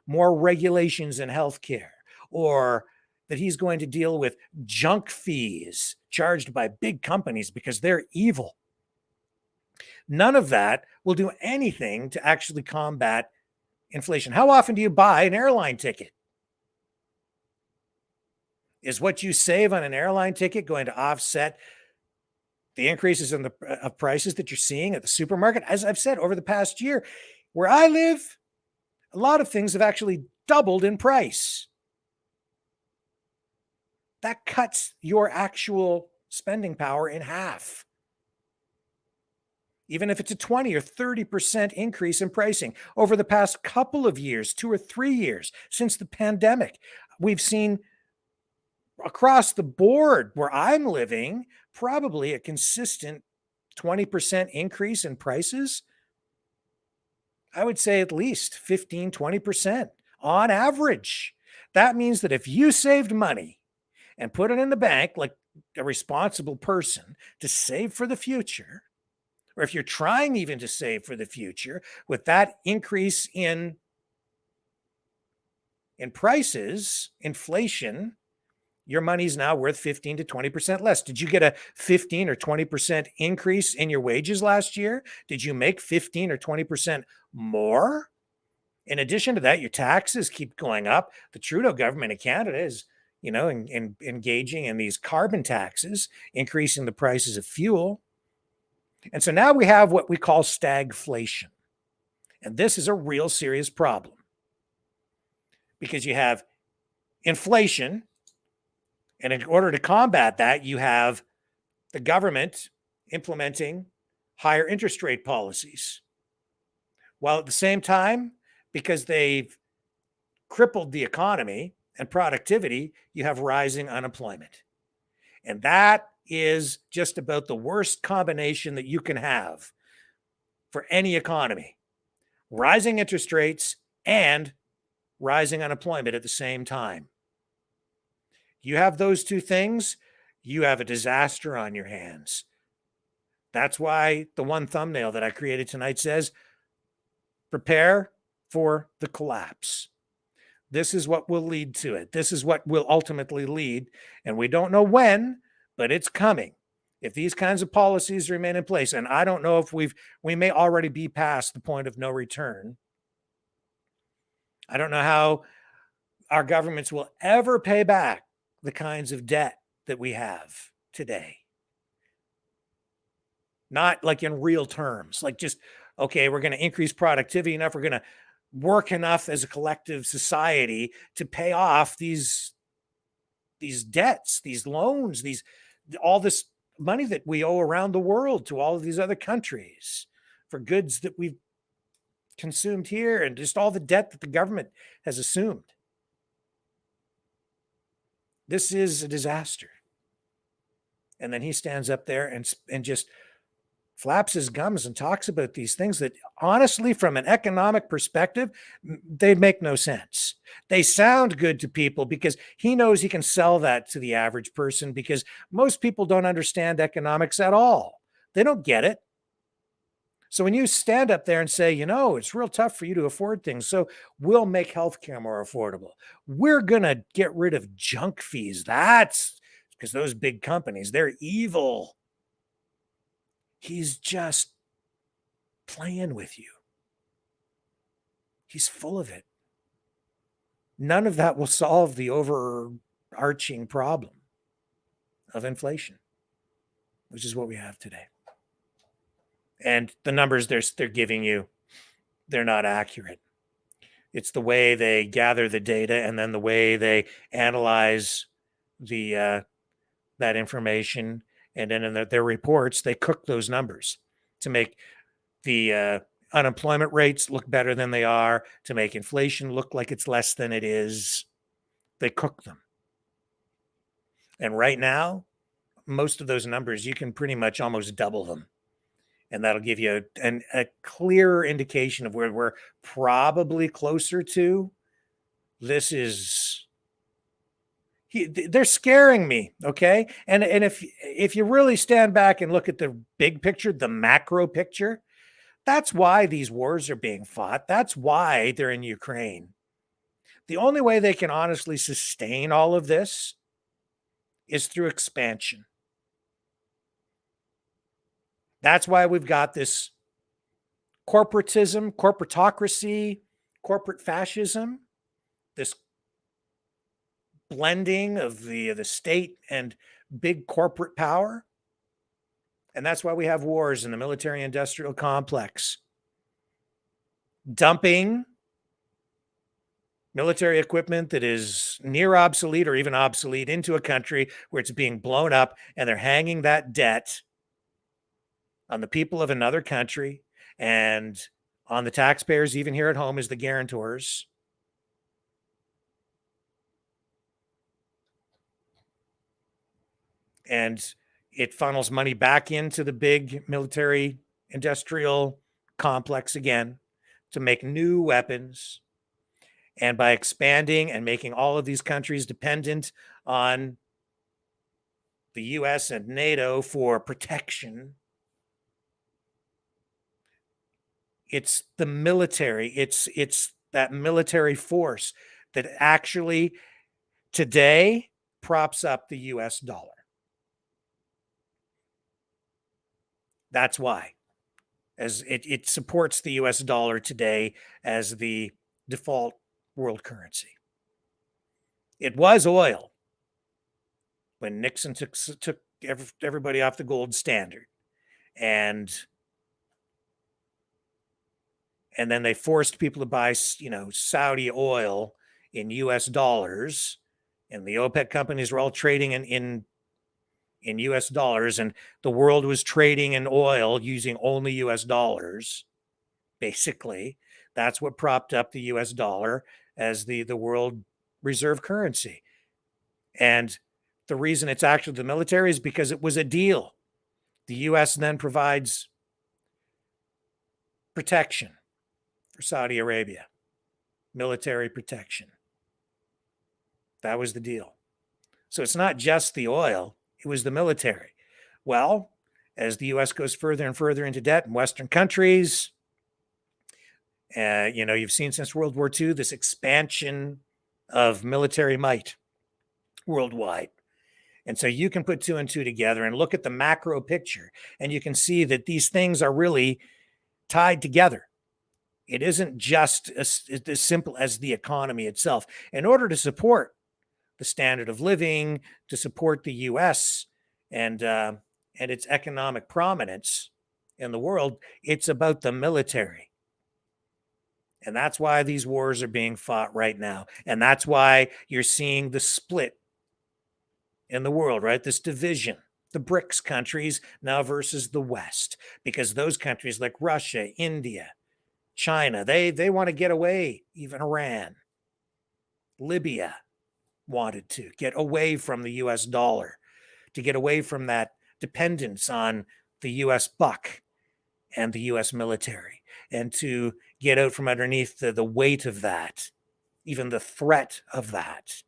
more regulations in health care, or that he's going to deal with junk fees charged by big companies because they're evil. None of that will do anything to actually combat inflation. How often do you buy an airline ticket? Is what you save on an airline ticket going to offset the increases in the prices that you're seeing at the supermarket? As I've said, over the past year, where I live, a lot of things have actually doubled in price. That cuts your actual spending power in half. Even if it's a 20 or 30% increase in pricing over the past couple of years, 2 or 3 years since the pandemic, we've seen across the board where I'm living, probably a consistent 20% increase in prices. I would say at least 15, 20% on average. That means that if you saved money and put it in the bank like a responsible person to save for the future, or if you're trying even to save for the future, with that increase in prices, inflation, your money's now worth 15 to 20% less. Did you get a 15 or 20% increase in your wages last year? Did you make 15 or 20% more? In addition to that, your taxes keep going up. The Trudeau government in Canada is, engaging in these carbon taxes, increasing the prices of fuel. And so now we have what we call stagflation. And this is a real serious problem because you have inflation. And in order to combat that, you have the government implementing higher interest rate policies. While at the same time, because they've crippled the economy and productivity, you have rising unemployment. And that is just about the worst combination that you can have for any economy. Rising interest rates and rising unemployment at the same time. You have those two things, you have a disaster on your hands. That's why the one thumbnail that I created tonight says, prepare for the collapse. This is what will lead to it. This is what will ultimately lead. And we don't know when, but it's coming. If these kinds of policies remain in place, and I don't know if we may already be past the point of no return. I don't know how our governments will ever pay back the kinds of debt that we have today. Not like in real terms, like just, okay, we're going to increase productivity enough, we're going to work enough as a collective society to pay off these debts, these loans, all this money that we owe around the world to all of these other countries for goods that we've consumed here, and just all the debt that the government has assumed. This is a disaster. And then he stands up there and just flaps his gums and talks about these things that honestly, from an economic perspective, they make no sense. They sound good to people because he knows he can sell that to the average person, because most people don't understand economics at all. They don't get it. So when you stand up there and say, it's real tough for you to afford things, so we'll make healthcare more affordable. We're going to get rid of junk fees. That's because those big companies, they're evil. He's just playing with you. He's full of it. None of that will solve the overarching problem of inflation, which is what we have today. And the numbers they're giving you, they're not accurate. It's the way they gather the data and then the way they analyze that information. And then in their reports, they cook those numbers to make the unemployment rates look better than they are, to make inflation look like it's less than it is. They cook them. And right now, most of those numbers, you can pretty much almost double them. And that'll give you a clearer indication of where we're probably closer to. This is... they're scaring me, okay? And if you really stand back and look at the big picture, the macro picture, that's why these wars are being fought. That's why they're in Ukraine. The only way they can honestly sustain all of this is through expansion. That's why we've got this corporatism, corporatocracy, corporate fascism, this blending of the state and big corporate power. And that's why we have wars in the military-industrial complex. Dumping military equipment that is near obsolete or even obsolete into a country where it's being blown up, and they're hanging that debt on the people of another country and on the taxpayers, even here at home, as the guarantors. And it funnels money back into the big military industrial complex again to make new weapons. And by expanding and making all of these countries dependent on the US and NATO for protection, it's the military, it's that military force that actually today props up the US dollar. That's why, as it supports the US dollar today as the default world currency. It was oil when Nixon took everybody off the gold standard, and then they forced people to buy, Saudi oil in US dollars, and the OPEC companies were all trading in US dollars, and the world was trading in oil using only US dollars. Basically, that's what propped up the US dollar. as the world reserve currency. And the reason it's actually the military is because it was a deal. The U.S. then provides protection for Saudi Arabia, military protection. That was the deal. So it's not just the oil, it was the military. Well, as the U.S. goes further and further into debt in Western countries, you've seen since World War II this expansion of military might worldwide. And so you can put two and two together and look at the macro picture, and you can see that these things are really tied together. It isn't just as simple as the economy itself. In order to support the standard of living, to support the U.S. and its economic prominence in the world, it's about the military. And that's why these wars are being fought right now. And that's why you're seeing the split in the world, right? This division, the BRICS countries now versus the West, because those countries like Russia, India, China, they want to get away, even Iran, Libya wanted to get away from the US dollar, to get away from that dependence on the US buck and the US military, and to get out from underneath the weight of that, even the threat of that.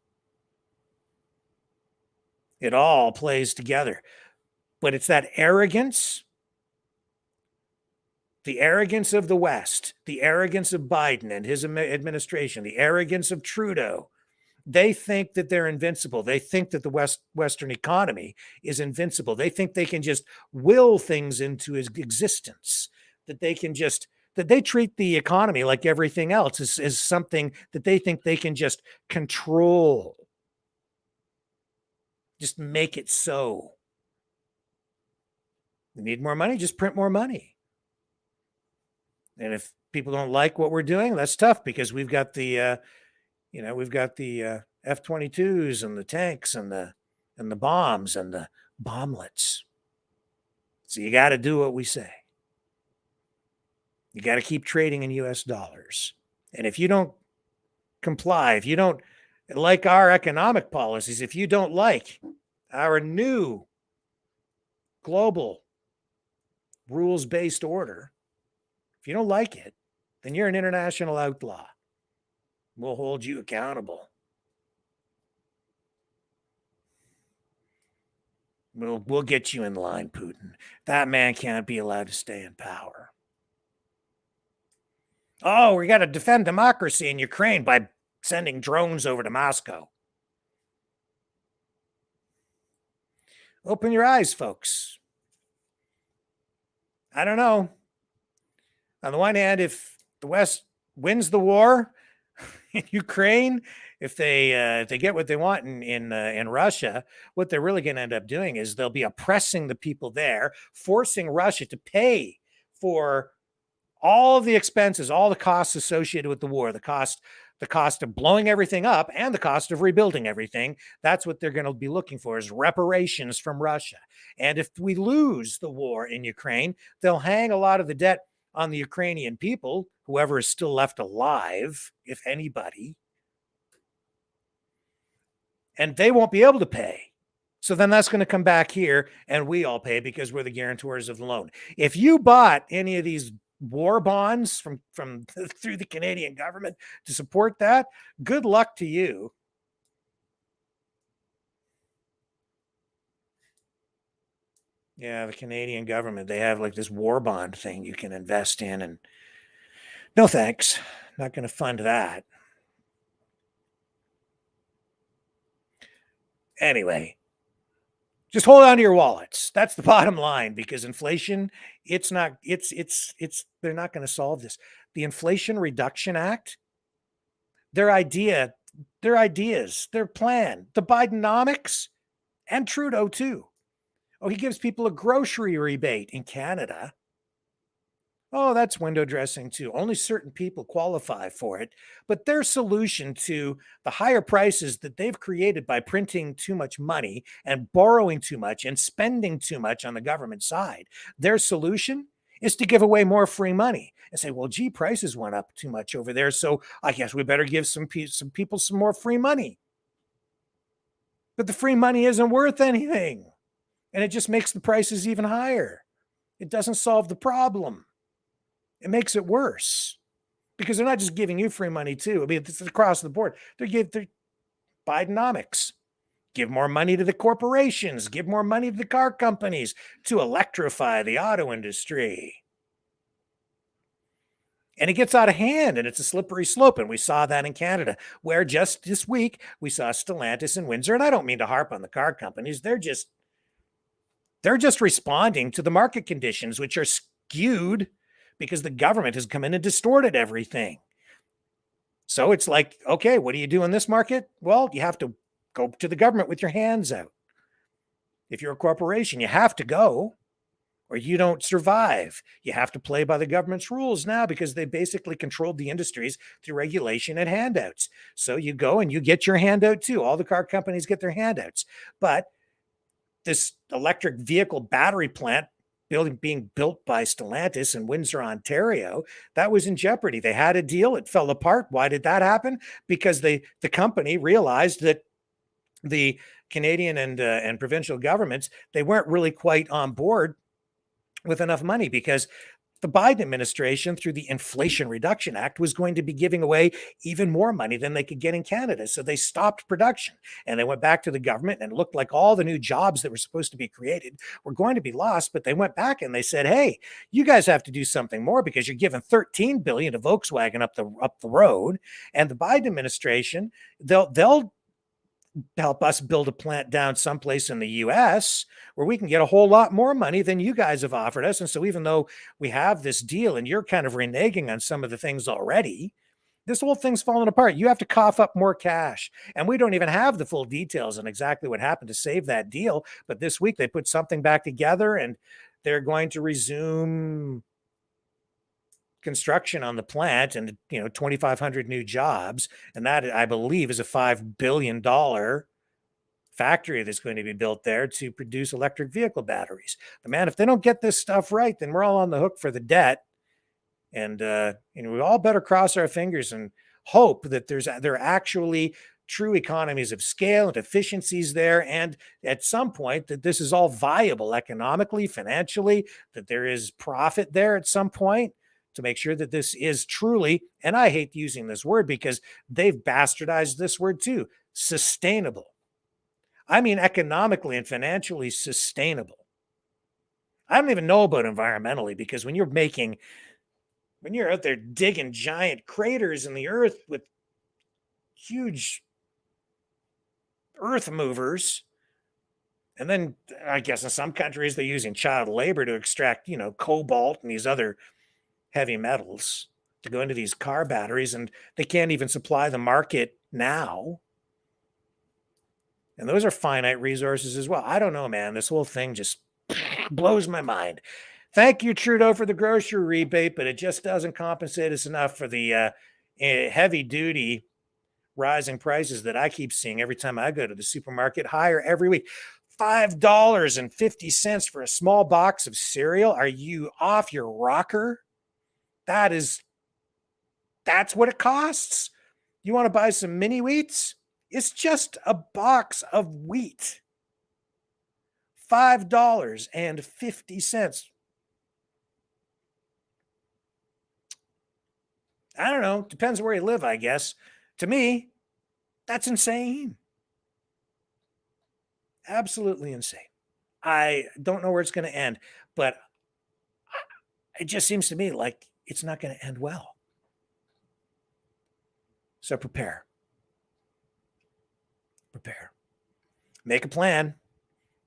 It all plays together. But it's that arrogance, the arrogance of the West, the arrogance of Biden and his administration, the arrogance of Trudeau. They think that they're invincible. They think that the Western economy is invincible. They think they can just will things into existence, that they can just, that they treat the economy like everything else as something that they think they can just control. Just make it so. We need more money, just print more money. And if people don't like what we're doing, that's tough, because we've got the F-22s and the tanks and the bombs and the bomblets. So you got to do what we say. You got to keep trading in US dollars. And if you don't comply, if you don't like our economic policies, if you don't like our new global rules-based order, if you don't like it, then you're an international outlaw. We'll hold you accountable. We'll get you in line, Putin. That man can't be allowed to stay in power. Oh, we got to defend democracy in Ukraine by sending drones over to Moscow. Open your eyes, folks. I don't know. On the one hand, if the West wins the war in Ukraine, if they get what they want in Russia, what they're really going to end up doing is they'll be oppressing the people there, forcing Russia to pay for all the expenses, all the costs associated with the war, the cost of blowing everything up and the cost of rebuilding everything. That's what they're going to be looking for, is reparations from Russia. And if we lose the war in Ukraine, they'll hang a lot of the debt on the Ukrainian people, whoever is still left alive, if anybody, and they won't be able to pay. So then that's going to come back here, and we all pay because we're the guarantors of the loan. If you bought any of these war bonds from through the Canadian government to support that, good luck to you. Yeah, the Canadian government, they have like this war bond thing you can invest in, and no thanks, not going to fund that. Anyway, just hold on to your wallets. That's the bottom line, because inflation, they're not going to solve this. The Inflation Reduction Act, their ideas, their plan, the Bidenomics, and Trudeau too. Oh, he gives people a grocery rebate in Canada. Oh, that's window dressing too. Only certain people qualify for it. But their solution to the higher prices that they've created by printing too much money and borrowing too much and spending too much on the government side, their solution is to give away more free money and say, well, gee, prices went up too much over there, so I guess we better give some people some more free money. But the free money isn't worth anything, and it just makes the prices even higher. It doesn't solve the problem. It makes it worse because they're not just giving you free money too. I mean, it's across the board. They're Bidenomics. Give more money to the corporations, give more money to the car companies to electrify the auto industry. And it gets out of hand, and it's a slippery slope. And we saw that in Canada, where just this week we saw Stellantis and Windsor. And I don't mean to harp on the car companies. They're just responding to the market conditions, which are skewed because the government has come in and distorted everything. So it's like, okay, what do you do in this market? Well, you have to go to the government with your hands out. If you're a corporation, you have to go or you don't survive. You have to play by the government's rules now because they basically controlled the industries through regulation and handouts. So you go and you get your handout too. All the car companies get their handouts. But this electric vehicle battery plant being built by Stellantis in Windsor, Ontario, that was in jeopardy. They had a deal. It fell apart. Why did that happen? Because the company realized that the Canadian and provincial governments, they weren't really quite on board with enough money because the Biden administration, through the Inflation Reduction Act, was going to be giving away even more money than they could get in Canada. So they stopped production and they went back to the government, and it looked like all the new jobs that were supposed to be created were going to be lost. But they went back and they said, hey, you guys have to do something more because you're giving $13 billion to Volkswagen up the road. And the Biden administration, they'll help us build a plant down someplace in the US where we can get a whole lot more money than you guys have offered us. And so even though we have this deal and you're kind of reneging on some of the things already, this whole thing's falling apart. You have to cough up more cash. And we don't even have the full details on exactly what happened to save that deal. But this week they put something back together and they're going to resume construction on the plant and 2,500 new jobs, and that I believe is a $5 billion factory that's going to be built there to produce electric vehicle batteries. But man, if they don't get this stuff right, then we're all on the hook for the debt, and we all better cross our fingers and hope that there are actually true economies of scale and efficiencies there, and at some point that this is all viable economically, financially, that there is profit there at some point, to make sure that this is truly, and I hate using this word because they've bastardized this word too, sustainable. I mean economically and financially sustainable. I don't even know about environmentally, because when you're out there digging giant craters in the earth with huge earth movers, and then I guess in some countries they're using child labor to extract, cobalt and these other heavy metals to go into these car batteries, and they can't even supply the market now. And those are finite resources as well. I don't know, man. This whole thing just blows my mind. Thank you, Trudeau, for the grocery rebate, but it just doesn't compensate us enough for the heavy duty rising prices that I keep seeing every time I go to the supermarket, higher every week. $5.50 for a small box of cereal. Are you off your rocker? That's what it costs. You want to buy some mini wheats? It's just a box of wheat. $5.50. I don't know. Depends where you live, I guess. To me, that's insane. Absolutely insane. I don't know where it's going to end, but it just seems to me like it's not going to end well. So prepare. Make a plan.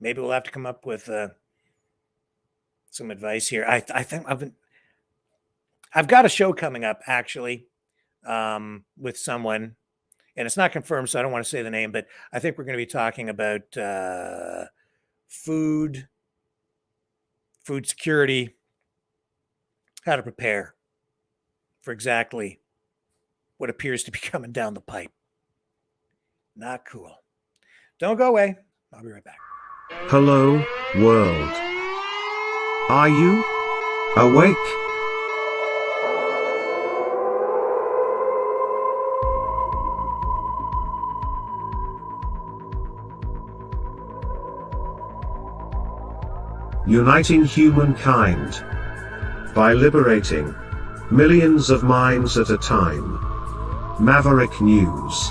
Maybe we'll have to come up with some advice here. I think I've got a show coming up actually with someone, and it's not confirmed, so I don't want to say the name, but I think we're going to be talking about food security, how to prepare for exactly what appears to be coming down the pipe. Not cool. Don't go away. I'll be right back. Hello, world. Are you Awake. Uniting humankind by liberating millions of minds at a time. Maverick News.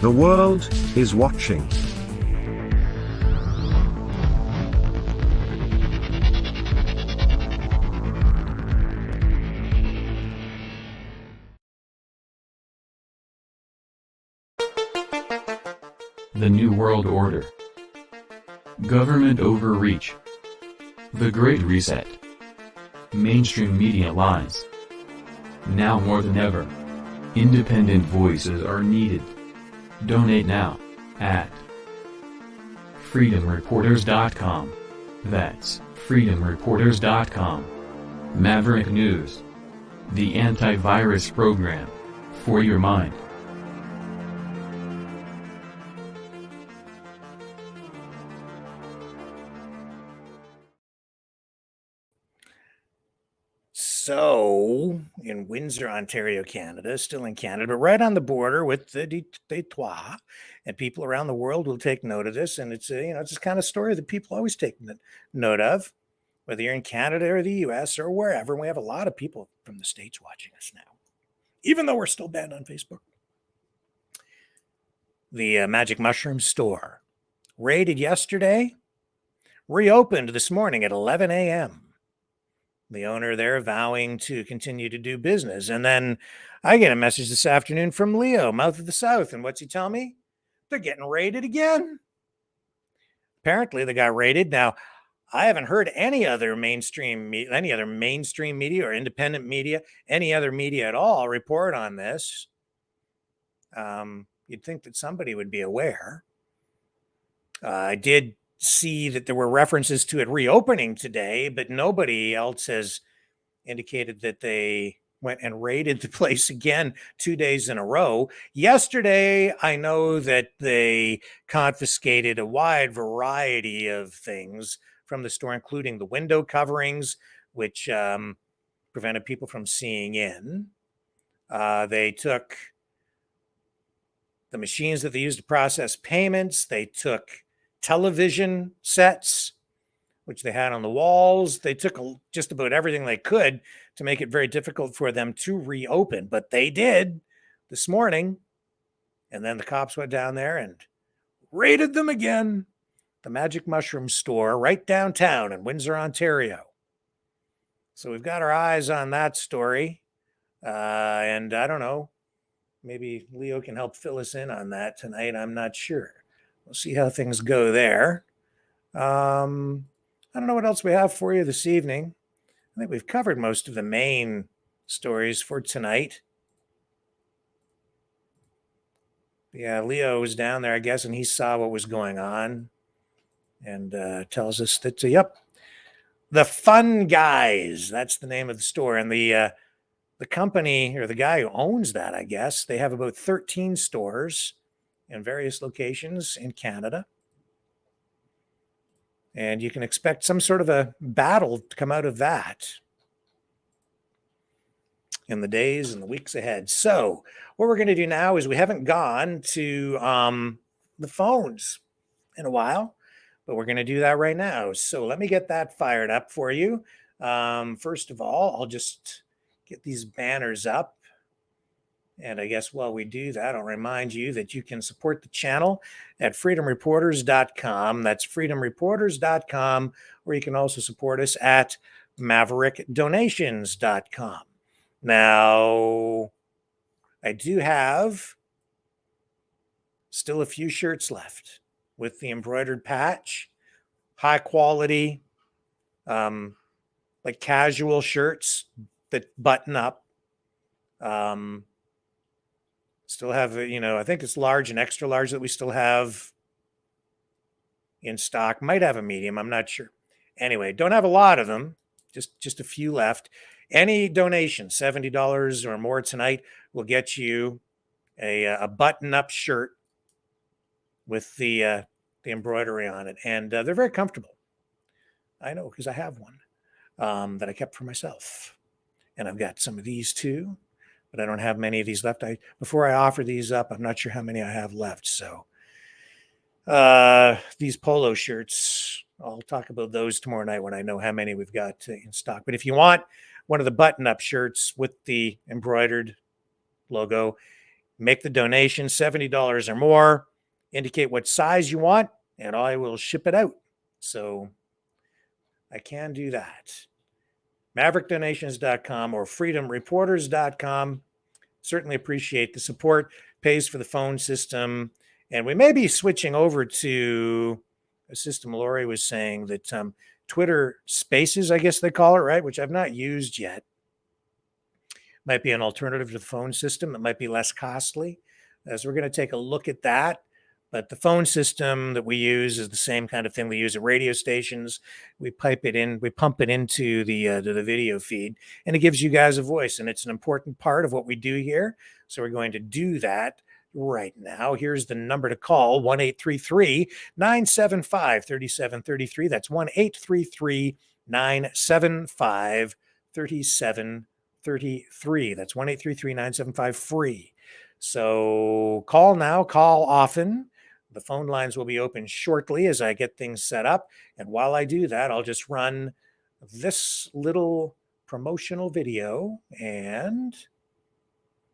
The world is watching. The New World Order. Government overreach. The Great Reset. Mainstream media lies. Now more than ever, independent voices are needed. Donate now at freedomreporters.com. That's freedomreporters.com. Maverick News. The antivirus program for your mind. So, in Windsor, Ontario, Canada, still in Canada, but right on the border with the Detroit, and people around the world will take note of this. And it's it's this kind of story that people always take note of, whether you're in Canada or the U.S. or wherever. And we have a lot of people from the States watching us now, even though we're still banned on Facebook. The Magic Mushroom store, raided yesterday, reopened this morning at 11 a.m. The owner there vowing to continue to do business. And then I get a message this afternoon from Leo, Mouth of the South. And what's he tell me? They're getting raided again. Apparently they got raided. Now, I haven't heard any other mainstream media or independent media, any other media at all report on this. You'd think that somebody would be aware. I did see that there were references to it reopening today, but nobody else has indicated that they went and raided the place again 2 days in a row. Yesterday, I know that they confiscated a wide variety of things from the store, including the window coverings, which prevented people from seeing in. They took the machines that they used to process payments. They took television sets, which they had on the walls. They took just about everything they could to make it very difficult for them to reopen, but they did this morning. And then the cops went down there and raided them again. The Magic Mushroom store right downtown in Windsor, Ontario. So we've got our eyes on that story. And I don't know, maybe Leo can help fill us in on that tonight. I'm not sure. We'll see how things go there. I don't know what else we have for you this evening. I think we've covered most of the main stories for tonight. Yeah, Leo was down there, I guess, and he saw what was going on and tells us that, yep, the Fun Guys, that's the name of the store. And the company, or the guy who owns that, I guess, they have about 13 stores in various locations in Canada. And you can expect some sort of a battle to come out of that in the days and the weeks ahead. So what we're going to do now is we haven't gone to the phones in a while, but we're going to do that right now. So let me get that fired up for you. First of all, I'll just get these banners up. And I guess while we do that, I'll remind you that you can support the channel at freedomreporters.com. That's freedomreporters.com, or you can also support us at maverickdonations.com. Now, I do have still a few shirts left with the embroidered patch, high quality, like casual shirts that button up. Still have, I think it's large and extra large that we still have in stock. Might have a medium, I'm not sure. Anyway, don't have a lot of them, just a few left. Any donation, $70 or more tonight, will get you a button-up shirt with the embroidery on it. And they're very comfortable. I know, because I have one. that I kept for myself. And I've got some of these too, but I don't have many of these left. Before I offer these up, I'm not sure how many I have left. So these polo shirts, I'll talk about those tomorrow night when I know how many we've got in stock. But if you want one of the button-up shirts with the embroidered logo, make the donation, $70 or more, indicate what size you want, and I will ship it out. So I can do that. MaverickDonations.com or FreedomReporters.com. Certainly appreciate the support. Pays for the phone system. And we may be switching over to a system Lori was saying that Twitter Spaces, I guess they call it, right? Which I've not used yet. Might be an alternative to the phone system that might be less costly. So we're going to take a look at that. But the phone system that we use is the same kind of thing we use at radio stations. We pipe it in, we pump it into the video feed, and it gives you guys a voice. And it's an important part of what we do here. So we're going to do that right now. Here's the number to call, 1-833-975-3733. That's 1-833-975-3733. That's 1-833-975-FREE. So call now, call often. The phone lines will be open shortly as I get things set up. And while I do that, I'll just run this little promotional video. And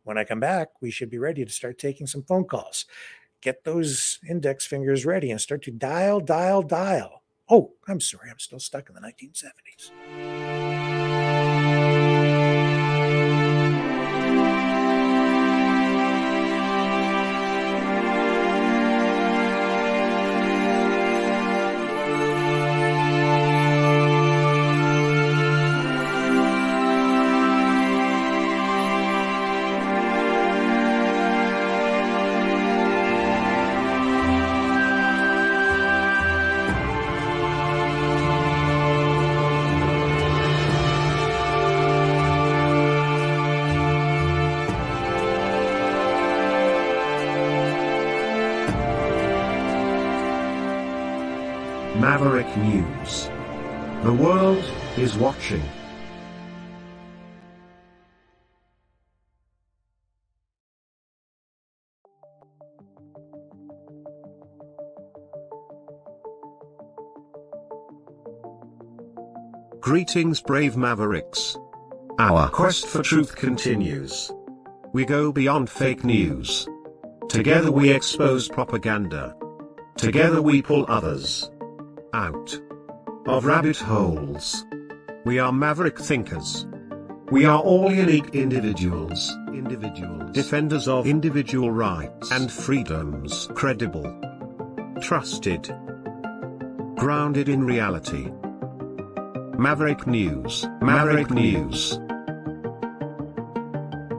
when I come back, we should be ready to start taking some phone calls. Get those index fingers ready and start to dial, dial, dial. Oh, I'm sorry. I'm still stuck in the 1970s. Maverick News. The world is watching. Greetings, brave Mavericks. Our quest for truth continues. We go beyond fake news. Together we expose propaganda. Together we pull others out of rabbit holes. We are maverick thinkers. We are all unique individuals, defenders of individual rights and freedoms, credible, trusted, grounded in reality. Maverick News, Maverick News.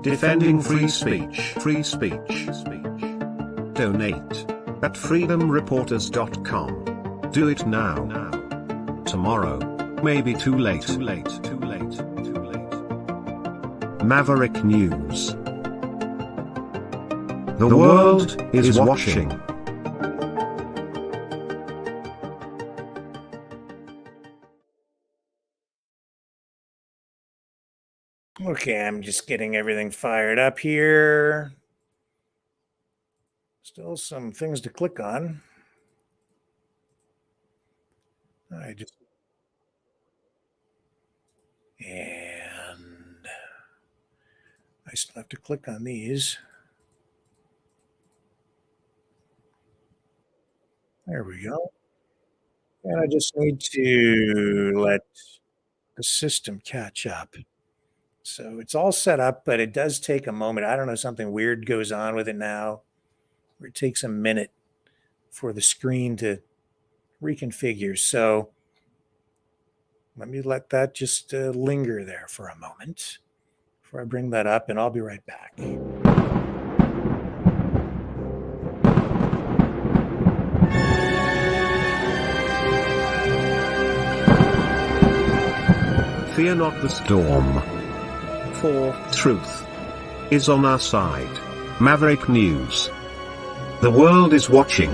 Defending free speech, free speech. Donate at freedomreporters.com. Do it now. Tomorrow may be too late. Maverick News. The world is watching. Okay, I'm just getting everything fired up here. Still some things to click on. And I still have to click on these. There we go. And I just need to let the system catch up. So it's all set up, but it does take a moment. I don't know, something weird goes on with it now, where it takes a minute for the screen to reconfigure. So let me let that just linger there for a moment before I bring that up, and I'll be right back. Fear not the storm, for truth is on our side. Maverick News. The world is watching.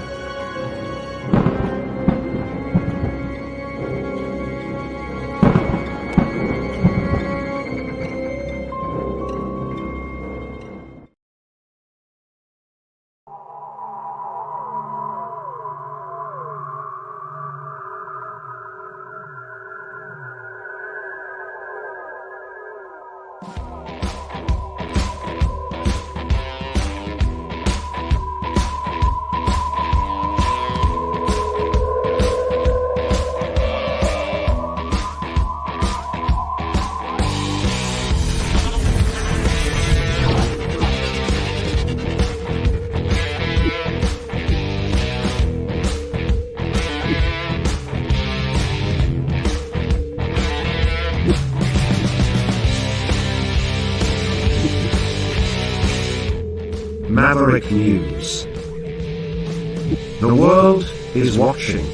Maverick News. The world is watching.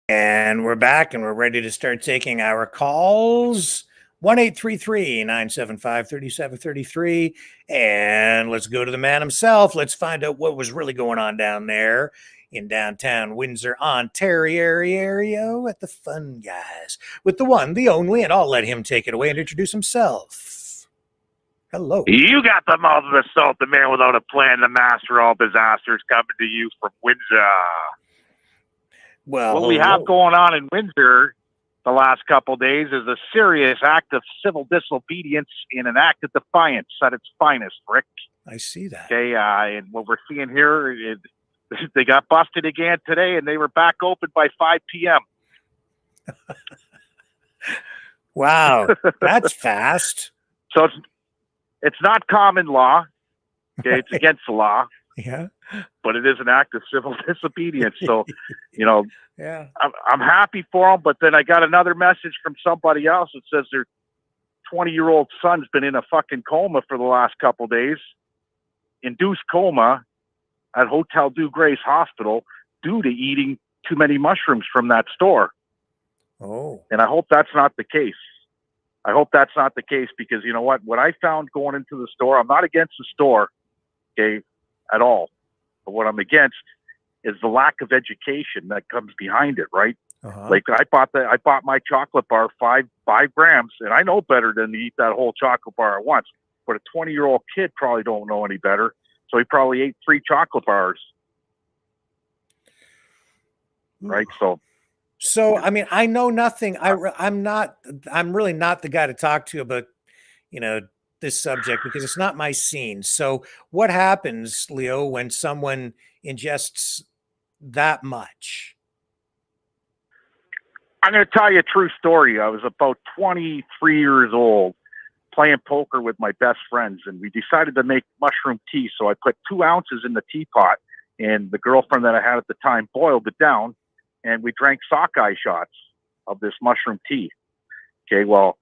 And we're back and we're ready to start taking our calls. 1-833-975-3733. And let's go to the man himself. Let's find out what was really going on down there in downtown Windsor, Ontario at the Fun Guys with the one, the only, and I'll let him take it away and introduce himself. Hello. You got the mouth of the salt, the man without a plan, the master of all disasters, coming to you from Windsor. Well, what we have going on in Windsor the last couple of days is a serious act of civil disobedience and an act of defiance at its finest, Rick. I see that. Okay, and what we're seeing here is they got busted again today, and they were back open by 5 p.m. Wow, that's fast. So it's not common law. Okay, it's against the law. Yeah. But it is an act of civil disobedience. So, yeah, I'm happy for them. But then I got another message from somebody else that says their 20-year-old son's been in a fucking coma for the last couple of days, induced coma at Hotel Dieu Grace Hospital due to eating too many mushrooms from that store. Oh. And I hope that's not the case. I hope that's not the case because you know what? What I found going into the store, I'm not against the store, okay, at all. But what I'm against is the lack of education that comes behind it, right? Like I bought my chocolate bar 5 grams, and I know better than to eat that whole chocolate bar at once. But a 20-year-old kid probably don't know any better, so he probably ate 3 chocolate bars, right? So I mean, I know nothing. I'm really not the guy to talk to about, this subject because it's not my scene. So what happens, Leo, when someone ingests that much? I'm going to tell you a true story. I was about 23 years old playing poker with my best friends, and we decided to make mushroom tea. So I put 2 ounces in the teapot, and the girlfriend that I had at the time boiled it down, and we drank sockeye shots of this mushroom tea. Okay, well,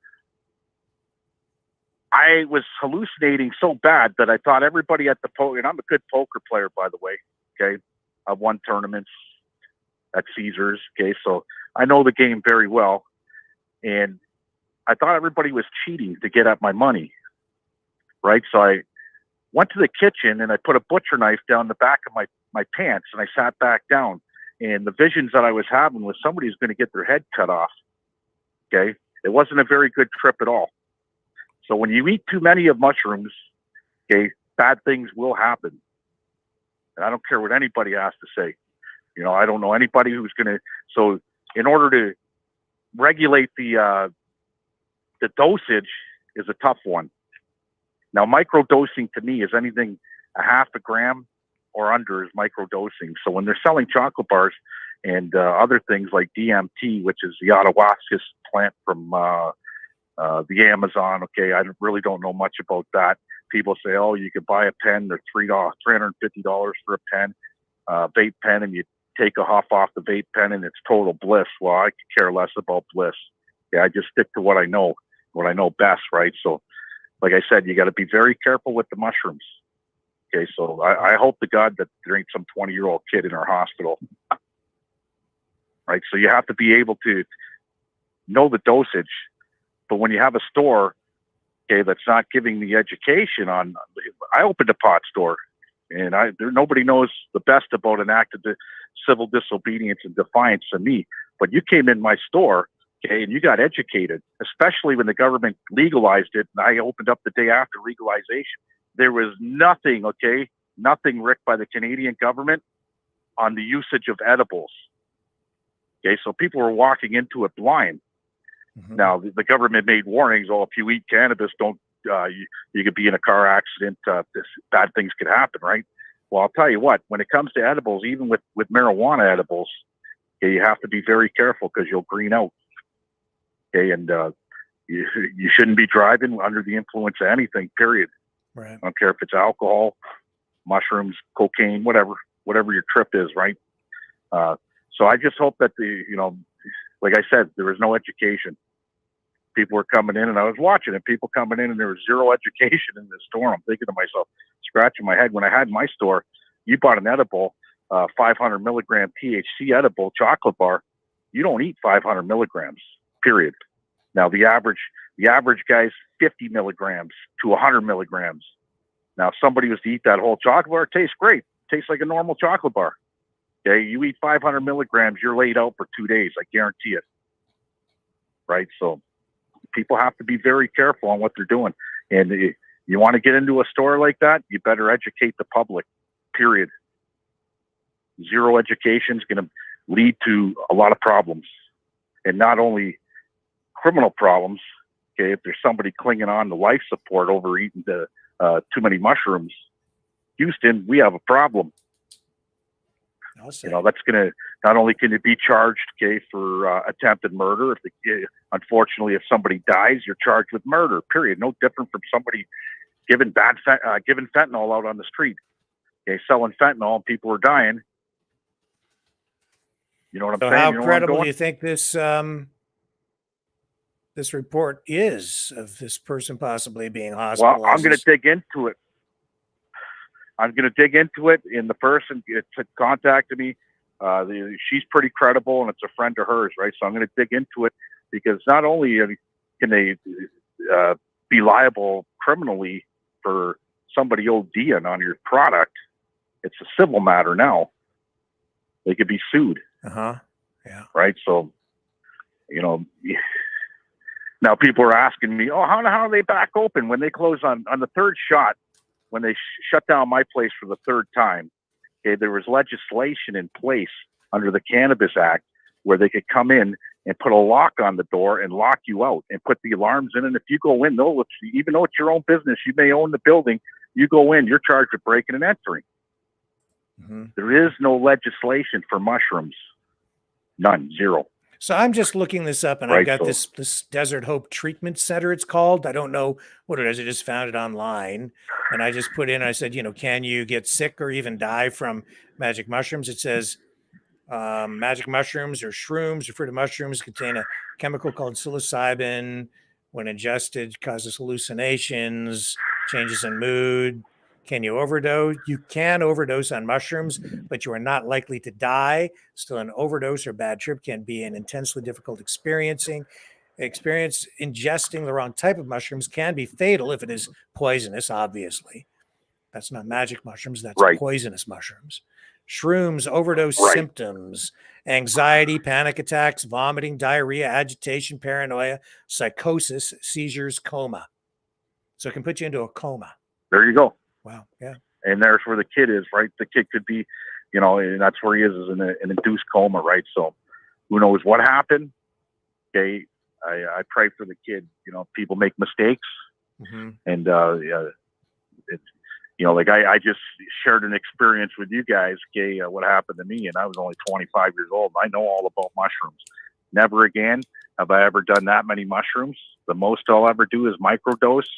I was hallucinating so bad that I thought everybody at the poker, and I'm a good poker player, by the way, okay? I've won tournaments at Caesars, okay? So I know the game very well. And I thought everybody was cheating to get at my money, right? So I went to the kitchen and I put a butcher knife down the back of my pants and I sat back down. And the visions that I was having was somebody's going to get their head cut off, okay? It wasn't a very good trip at all. So when you eat too many of mushrooms, okay, bad things will happen. And I don't care what anybody has to say. I don't know anybody who's going to. So in order to regulate the dosage is a tough one. Now, microdosing to me is anything a half a gram or under is microdosing. So when they're selling chocolate bars and other things like DMT, which is the ayahuasca plant from the Amazon. Okay, I really don't know much about that. People say, oh, you could buy a pen. They're $350 for a pen, vape pen, and you take a huff off the vape pen, and it's total bliss. Well, I could care less about bliss. Yeah, I just stick to what I know best, right? So, like I said, you got to be very careful with the mushrooms. Okay, so I hope to God that there ain't some 20-year-old kid in our hospital, right? So you have to be able to know the dosage. But when you have a store, okay, that's not giving the education on, I opened a pot store, and nobody knows the best about an act of civil disobedience and defiance than me. But you came in my store, okay, and you got educated, especially when the government legalized it. And I opened up the day after legalization. There was nothing, Rick, by the Canadian government on the usage of edibles. Okay, so people were walking into it blind. Now, the government made warnings. Oh, if you eat cannabis, you could be in a car accident. Bad things could happen, right? Well, I'll tell you what, when it comes to edibles, even with marijuana edibles, okay, you have to be very careful because you'll green out. Okay, and you shouldn't be driving under the influence of anything, period. Right. I don't care if it's alcohol, mushrooms, cocaine, whatever your trip is, right? So I just hope that like I said, there was no education. people were coming in, and I was watching it. People coming in, and there was zero education in the store. I'm thinking to myself, scratching my head. When I had my store, you bought an edible, 500 milligram THC edible chocolate bar. You don't eat 500 milligrams, period. Now the average guy's 50 milligrams to 100 milligrams. Now if somebody was to eat that whole chocolate bar, it tastes great. It tastes like a normal chocolate bar. Okay, you eat 500 milligrams, you're laid out for 2 days. I guarantee it. Right, so people have to be very careful on what they're doing. And you want to get into a store like that, you better educate the public, period. Zero education is going to lead to a lot of problems. And not only criminal problems, okay, if there's somebody clinging on to life support over eating too many mushrooms, Houston, we have a problem. You know, that's going to, not only can you be charged, okay, for attempted murder. Unfortunately, if somebody dies, you're charged with murder, period. No different from somebody giving fentanyl out on the street. Okay, selling fentanyl and people are dying. You know what I'm saying? How you know credible do you think this this report is of this person possibly being hospitalized? Well, I'm going to dig into it. And the person contacted me. She's pretty credible, and it's a friend of hers, right? So I'm going to dig into it, because not only can they be liable criminally for somebody ODing on your product, it's a civil matter now. They could be sued. Yeah. Right. So, you know, now people are asking me, oh, how are they back open when they close on the third shot? When they shut down my place for the third time, okay, there was legislation in place under the Cannabis Act where they could come in and put a lock on the door and lock you out and put the alarms in. And if you go in, even though it's your own business, you may own the building, you go in, you're charged with breaking and entering. Mm-hmm. There is no legislation for mushrooms. None, zero. So I'm just looking this up, and Right, I've got so- this Desert Hope Treatment Center, it's called. I don't know what it is. I just found it online, and I just put in, I said, you know, can you get sick or even die from magic mushrooms? It says magic mushrooms or shrooms or fruited mushrooms contain a chemical called psilocybin. When ingested, causes hallucinations, changes in mood. Can you overdose? You can overdose on mushrooms, but you are not likely to die. Still, an overdose or bad trip can be an intensely difficult experience. Ingesting the wrong type of mushrooms can be fatal if it is poisonous, obviously. That's not magic mushrooms, that's Right. poisonous mushrooms. Shrooms, overdose Right. symptoms, anxiety, panic attacks, vomiting, diarrhea, agitation, paranoia, psychosis, seizures, coma. So it can put you into a coma. There you go. Wow. Yeah. And there's where the kid is, right? The kid could be, you know, and that's where he is in an induced coma, right? So who knows what happened? Okay. I pray for the kid. You know, people make mistakes. Mm-hmm. And, it's, you know, like I just shared an experience with you guys, okay, what happened to me, and I was only 25 years old. I know all about mushrooms. Never again have I ever done that many mushrooms. The most I'll ever do is microdose,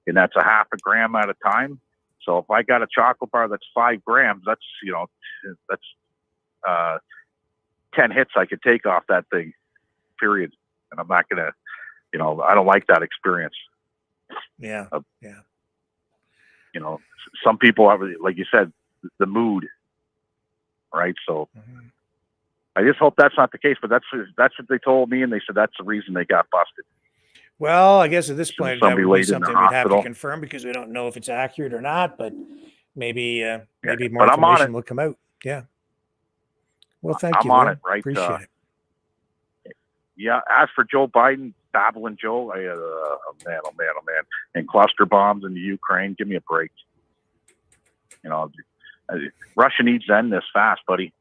and that's a half a gram at a time. So if I got a chocolate bar that's 5 grams, that's, you know, that's 10 hits I could take off that thing, period. And I'm not going to, you know, I don't like that experience. Yeah. Yeah. You know, some people have, like you said, the mood, right? So I just hope that's not the case, but that's what they told me, and they said that's the reason they got busted. Well, I guess at this point, that somebody would be laid in the something we'd have to hospital. confirm, because we don't know if it's accurate or not, but maybe maybe more but I'm on information it. will come out. Yeah. Well, thank I'm you. on Will. it, right? Appreciate it. Yeah. As for Joe Biden, babbling Joe, oh man, and cluster bombs in the Ukraine, give me a break. You know, Russia needs to end this fast, buddy.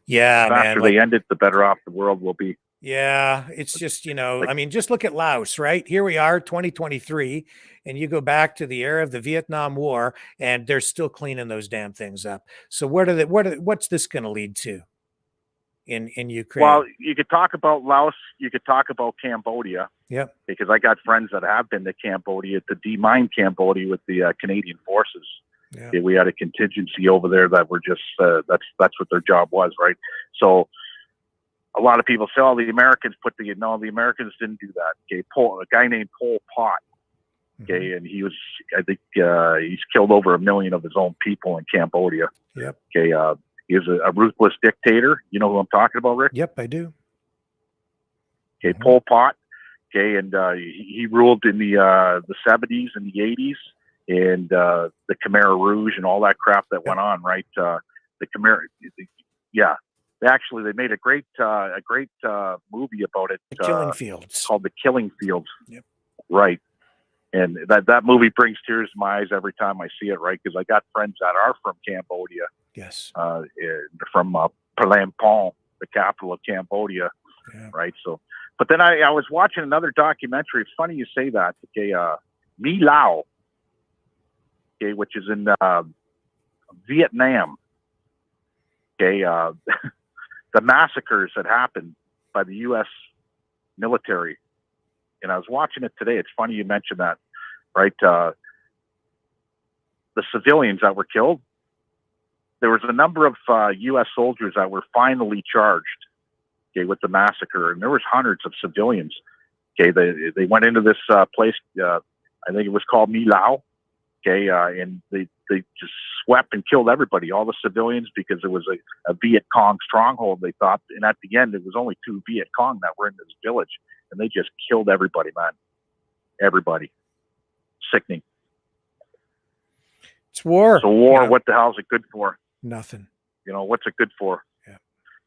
Yeah, the faster man. they end it, the better off the world will be. Yeah, it's just, you know, I mean, just look at Laos, right? Here we are, 2023, and you go back to the era of the Vietnam War, and they're still cleaning those damn things up. So what's this going to lead to in Ukraine? Well, you could talk about Laos, you could talk about Cambodia. Yep. Because I got friends that have been to Cambodia, to demine Cambodia with the Canadian forces. Yeah. We had a contingency over there that were just that's what their job was, right? So a lot of people say, "Oh, the Americans put the." No, the Americans didn't do that. Okay, a guy named Pol Pot. Okay, and he was, I think, he's killed over 1 million of his own people in Cambodia. Yep. Okay, he was a ruthless dictator. You know who I'm talking about, Rick? Yep, I do. Okay, Pol Pot. Okay, and he ruled in the 70s and the 80s, and the Khmer Rouge and all that crap that went on, right? The Khmer, yeah. Actually, they made a great movie about it. The Killing Fields. Called The Killing Fields. Yep. Right. And that movie brings tears to my eyes every time I see it, right? Because I got friends that are from Cambodia. Yes. From Palampong, the capital of Cambodia, right? So, but then I was watching another documentary. It's funny you say that. Okay, My Lao, okay, which is in Vietnam. Okay, the massacres that happened by the U.S. military. And I was watching it today. It's funny you mentioned that, right? The civilians that were killed, there was a number of U.S. soldiers that were finally charged, okay, with the massacre, and there was hundreds of civilians. Okay, they went into this place. I think it was called My Lao. Okay, and they just swept and killed everybody, all the civilians, because it was a Viet Cong stronghold. They thought, and at the end, it was only 2 Viet Cong that were in this village. And they just killed everybody, man. Everybody. Sickening. It's war. So war, what the hell is it good for? Nothing. You know, what's it good for? Yeah.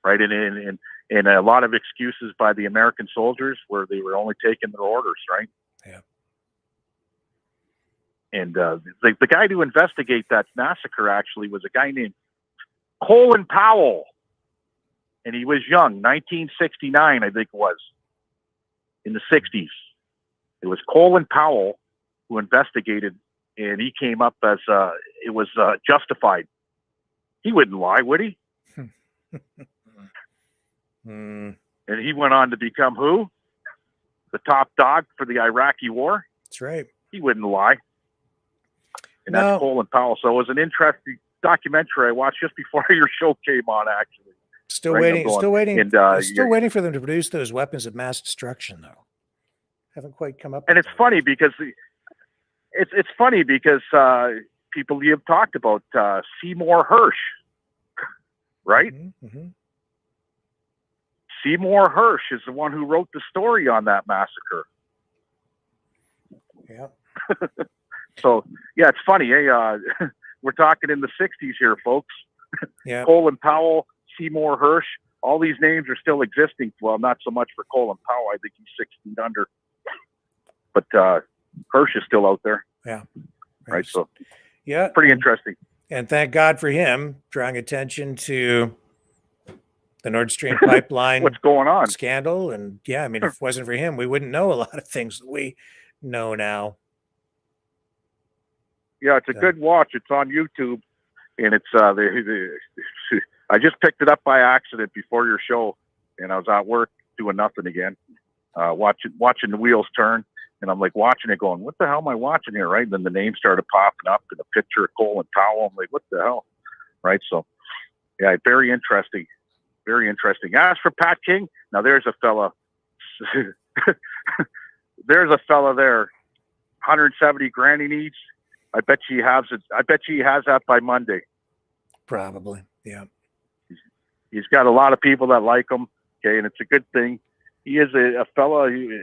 Right? And a lot of excuses by the American soldiers where they were only taking their orders, right? Yeah. And the guy to investigate that massacre actually was a guy named Colin Powell. And he was young, 1969, I think it was. In the 60s, it was Colin Powell who investigated, and he came up as it was justified. He wouldn't lie, would he? And he went on to become who? The top dog for the Iraqi war. That's right. He wouldn't lie. And that's Colin Powell. So it was an interesting documentary I watched just before your show came on, actually. Still Right, waiting. going, Still waiting. and, still waiting for them to produce those weapons of mass destruction, though. Haven't quite come up. And it's funny because it's funny because people you've talked about Seymour Hersh, right? Mm-hmm. Seymour Hersh is the one who wrote the story on that massacre. Yeah. So yeah, it's funny. Hey, we're talking in the 60s here, folks. Yeah. Colin Powell, Seymour Hersh, all these names are still existing. Well, not so much for Colin Powell. I think he's 6 feet under. But Hersh is still out there. Yeah. Right. So yeah, pretty interesting. And thank God for him drawing attention to the Nord Stream pipeline what's going on scandal. And yeah, I mean, if it wasn't for him, we wouldn't know a lot of things that we know now. Yeah, it's a good watch. It's on YouTube, and it's I just picked it up by accident before your show, and I was at work doing nothing again, watching the wheels turn, and I'm like watching it, going, "What the hell am I watching here?" Right? And then the name started popping up, and a picture of Colin Powell. I'm like, "What the hell?" Right? So, yeah, very interesting, very interesting. As for Pat King, now there's a fella, there's a fella there, 170 grand he needs. I bet he has it. I bet he has that by Monday. Probably, yeah. He's got a lot of people that like him. Okay, and it's a good thing. He is a fellow who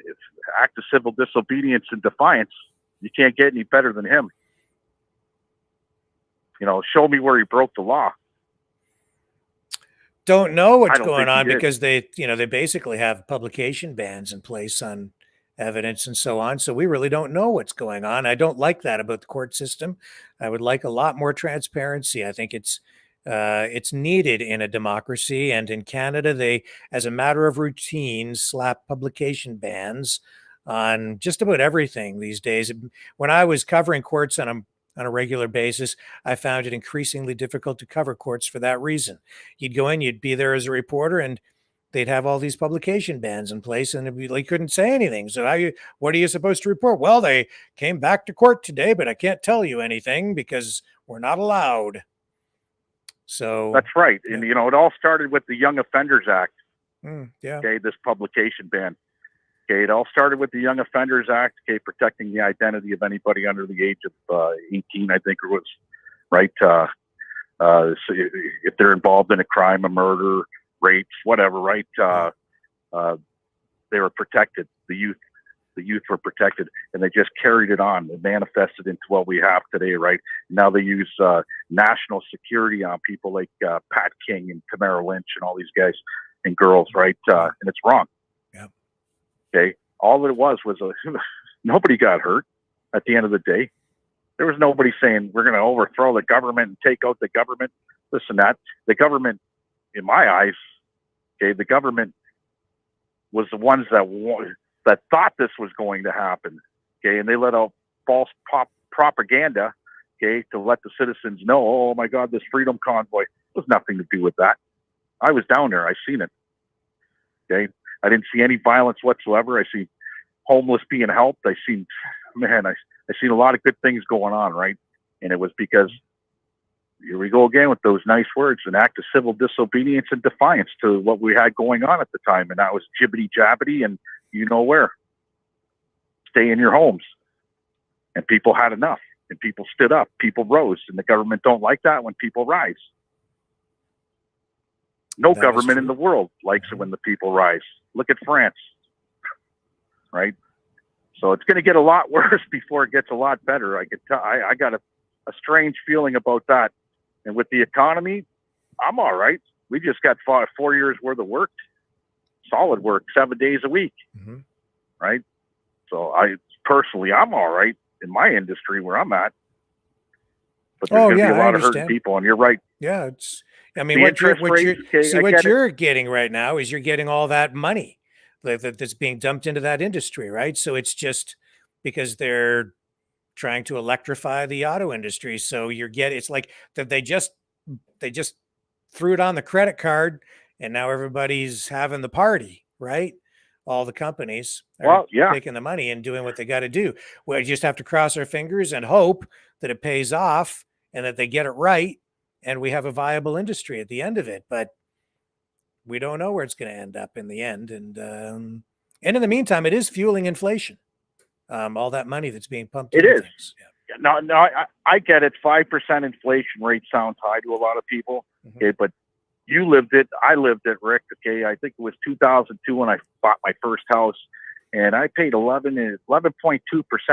acts of civil disobedience and defiance. You can't get any better than him. You know, show me where he broke the law. Don't know what's going on because they basically have publication bans in place on evidence and so on. So we really don't know what's going on. I don't like that about the court system. I would like a lot more transparency. I think it's needed in a democracy. And in Canada, they, as a matter of routine, slap publication bans on just about everything these days. When I was covering courts on a regular basis, I found it increasingly difficult to cover courts for that reason. You'd go in, you'd be there as a reporter, and they'd have all these publication bans in place, and they couldn't say anything. So what are you supposed to report? Well, they came back to court today, but I can't tell you anything because we're not allowed. So that's right. And, you know, it all started with the Young Offenders Act. Yeah. Okay, this publication ban. Okay, it all started with the Young Offenders Act. Okay, protecting the identity of anybody under the age of 18, I think it was, right? So if they're involved in a crime, a murder, rapes, whatever, right? They were protected. The youth were protected, and they just carried it on. It manifested into what we have today, right? Now they use national security on people like Pat King and Tamara Lynch and all these guys and girls, right? And it's wrong. Yeah. Okay. All it was nobody got hurt at the end of the day. There was nobody saying we're going to overthrow the government and take out the government, this and that. The government, in my eyes, okay, the government was the ones that thought this was going to happen, okay, and they let out false propaganda, okay, to let the citizens know, oh my God, this freedom convoy. It was nothing to do with that. I was down there. I seen it. Okay, I didn't see any violence whatsoever. I see homeless being helped. I seen a lot of good things going on, right? And it was because, here we go again with those nice words, an act of civil disobedience and defiance to what we had going on at the time. And that was jibbity jabbity and you know where. Stay in your homes. And people had enough. And people stood up. People rose. And the government don't like that when people rise. No government in the world likes it when the people rise. Look at France. Right? So it's going to get a lot worse before it gets a lot better. I could tell. I got a strange feeling about that. And with the economy, I'm all right. We just got 4 years worth of work, solid work, 7 days a week, right? So I'm all right in my industry where I'm at. But there's going to be a lot of hurting people, and you're right. Yeah, what you're getting right now is you're getting all that money that's being dumped into that industry, right? So it's just because they're trying to electrify the auto industry. So it's like that they just threw it on the credit card and now everybody's having the party, right? All the companies are taking the money and doing what they got to do. We just have to cross our fingers and hope that it pays off and that they get it right and we have a viable industry at the end of it. But we don't know where it's going to end up in the end. And in the meantime, it is fueling inflation. All that money that's being pumped into things. Yeah. No, I get it. 5% inflation rate sounds high to a lot of people. Okay, but you lived it. I lived it, Rick. Okay, I think it was 2002 when I bought my first house, and I paid 11.2%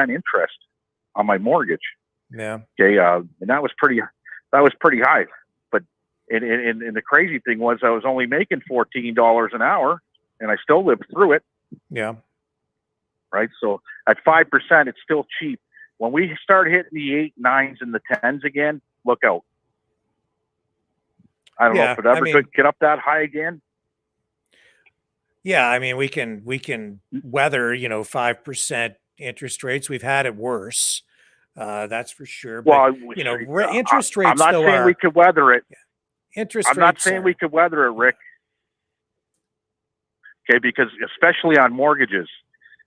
interest on my mortgage. Yeah. Okay, and that was pretty high. But and the crazy thing was I was only making $14 an hour, and I still lived through it. Yeah. Right. So at 5%, it's still cheap. When we start hitting the 8, 9s, and the 10s again, look out. I don't know if it ever could get up that high again. Yeah, I mean, we can weather 5% interest rates. We've had it worse. That's for sure. But, interest rates. I'm not saying we could weather it. Interest. I'm not saying we could weather it, Rick. Okay, because especially on mortgages.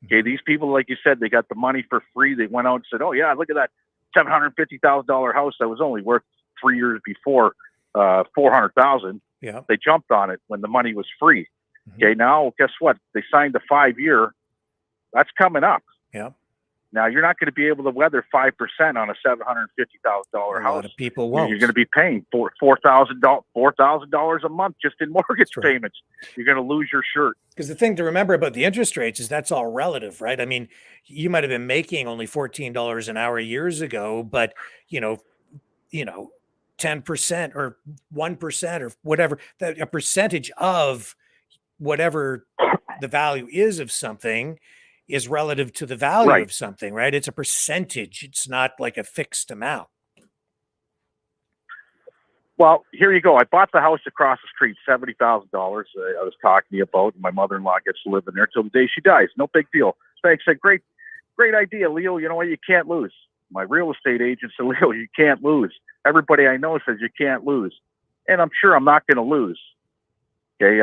Okay, these people, like you said, they got the money for free. They went out and said, "Oh yeah, look at that $750,000 house that was only worth 3 years before $400,000." Yeah, they jumped on it when the money was free. Okay, now guess what? They signed a 5-year. That's coming up. Yeah. Now you're not going to be able to weather 5% on a $750,000 house. A lot of people won't. You're going to be paying $4,000 a month just in mortgage payments. You're going to lose your shirt. Because the thing to remember about the interest rates is that's all relative, right? I mean, you might have been making only $14 an hour years ago, but 10% or 1% or whatever, that a percentage of whatever the value is of something is relative to the value of something, right? It's a percentage. It's not like a fixed amount. Well, here you go. I bought the house across the street, $70,000. I was talking to you about. My mother-in-law gets to live in there till the day she dies. No big deal. So I said, great idea, Leo. You know what? You can't lose. My real estate agent said, Leo, you can't lose. Everybody I know says you can't lose. And I'm sure I'm not going to lose. Okay.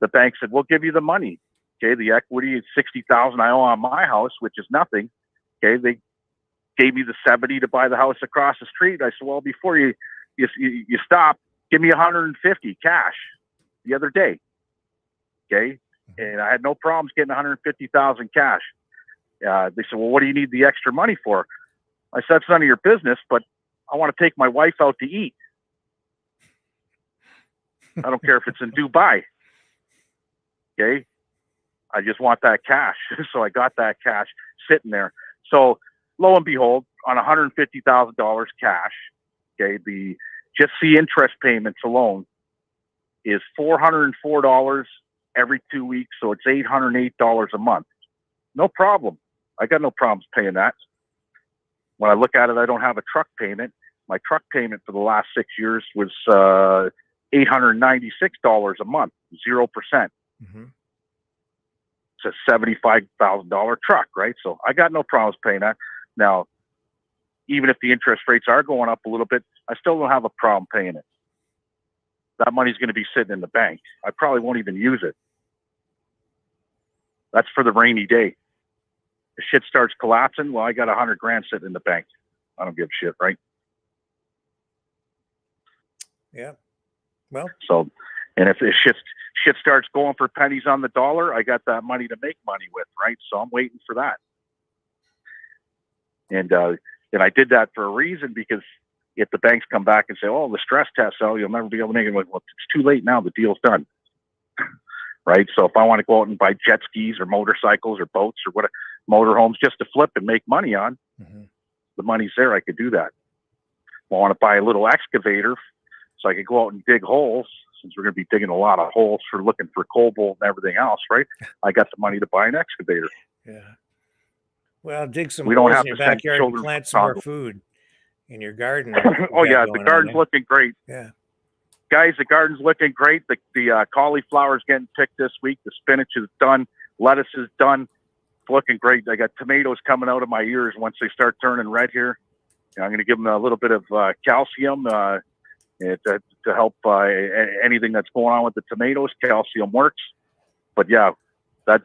The bank said, we'll give you the money. Okay. The equity is $60,000 I owe on my house, which is nothing. Okay. They gave me the 70 to buy the house across the street. I said, well, before you stop, give me 150 cash the other day. Okay. And I had no problems getting 150,000 cash. They said, well, what do you need the extra money for? I said, it's none of your business, but I want to take my wife out to eat. I don't care if it's in Dubai. Okay. I just want that cash. So I got that cash sitting there. So lo and behold, on $150,000 cash, okay, just the interest payments alone is $404 every 2 weeks. So it's $808 a month. No problem. I got no problems paying that. When I look at it, I don't have a truck payment. My truck payment for the last 6 years was $896 a month, 0%. Mm-hmm. It's a $75,000 truck, right? So I got no problems paying that. Now, even if the interest rates are going up a little bit, I still don't have a problem paying it. That money's going to be sitting in the bank. I probably won't even use it. That's for the rainy day. If shit starts collapsing, well, I got $100,000 sitting in the bank. I don't give a shit, right? Yeah. Well. So, and if shit starts going for pennies on the dollar, I got that money to make money with, right? So I'm waiting for that. And I did that for a reason, because if the banks come back and say, oh, the stress test, oh, you'll never be able to make it. Well, it's too late now. The deal's done. Right? So if I want to go out and buy jet skis or motorcycles or boats or what, motorhomes just to flip and make money on, the money's there. I could do that. If I want to buy a little excavator so I could go out and dig holes, since we're going to be digging a lot of holes for looking for cobalt and everything else, right? I got the money to buy an excavator. Yeah. Well, dig some We don't holes have in your to send backyard and children plant from some more Congo. food in your garden. Oh yeah, the garden's looking great. Yeah. Guys, the garden's looking great. The cauliflower's getting picked this week. The spinach is done. Lettuce is done. It's looking great. I got tomatoes coming out of my ears once they start turning red here. I'm going to give them a little bit of calcium to help anything that's going on with the tomatoes. Calcium works. But yeah, that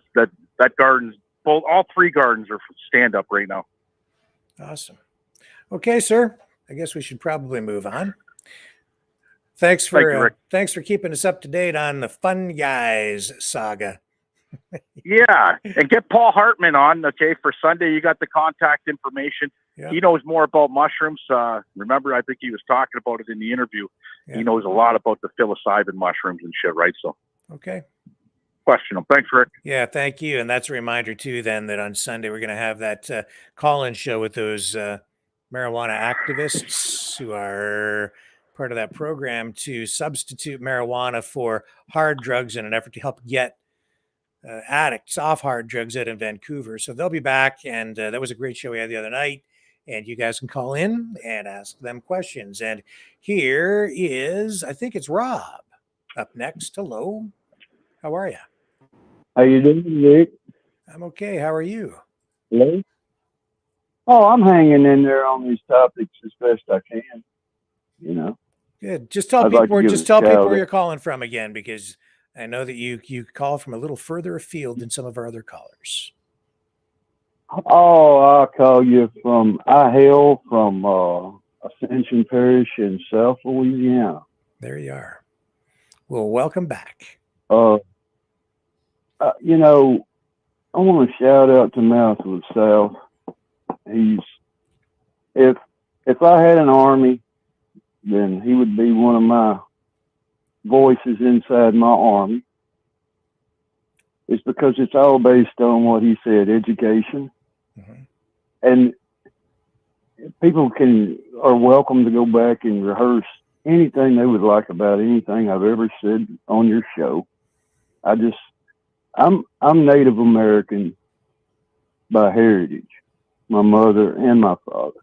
garden's all three gardens are stand up right now. Awesome. Okay, sir. I guess we should probably move on. Thanks for keeping us up to date on the Fun Guys saga. Yeah, and get Paul Hartman on, okay, for Sunday. You got the contact information. Yeah. He knows more about mushrooms. Remember, I think he was talking about it in the interview. Yeah. He knows a lot about the psilocybin mushrooms and shit, right? So, okay. Question him. Thanks, Rick. Yeah, thank you. And that's a reminder, too, then, that on Sunday we're going to have that call-in show with those marijuana activists who are part of that program to substitute marijuana for hard drugs in an effort to help get addicts off hard drugs out in Vancouver. So they'll be back. And that was a great show we had the other night. And you guys can call in and ask them questions. And here is, I think it's Rob up next. Hello. How are you? How you doing, Rick? I'm okay. How are you? Hello? Oh, I'm hanging in there on these topics as best I can. You know. Good. Just tell people where you're calling from again, because I know that you call from a little further afield than some of our other callers. Oh, I hail from Ascension Parish in South Louisiana. There you are. Well, welcome back. You know, I want to shout out to Mouth of the South. If I had an army, then he would be one of my voices inside my army. It's because it's all based on what he said, education. Mm-hmm. And people are welcome to go back and rehearse anything they would like about anything I've ever said on your show. I'm Native American by heritage, my mother and my father,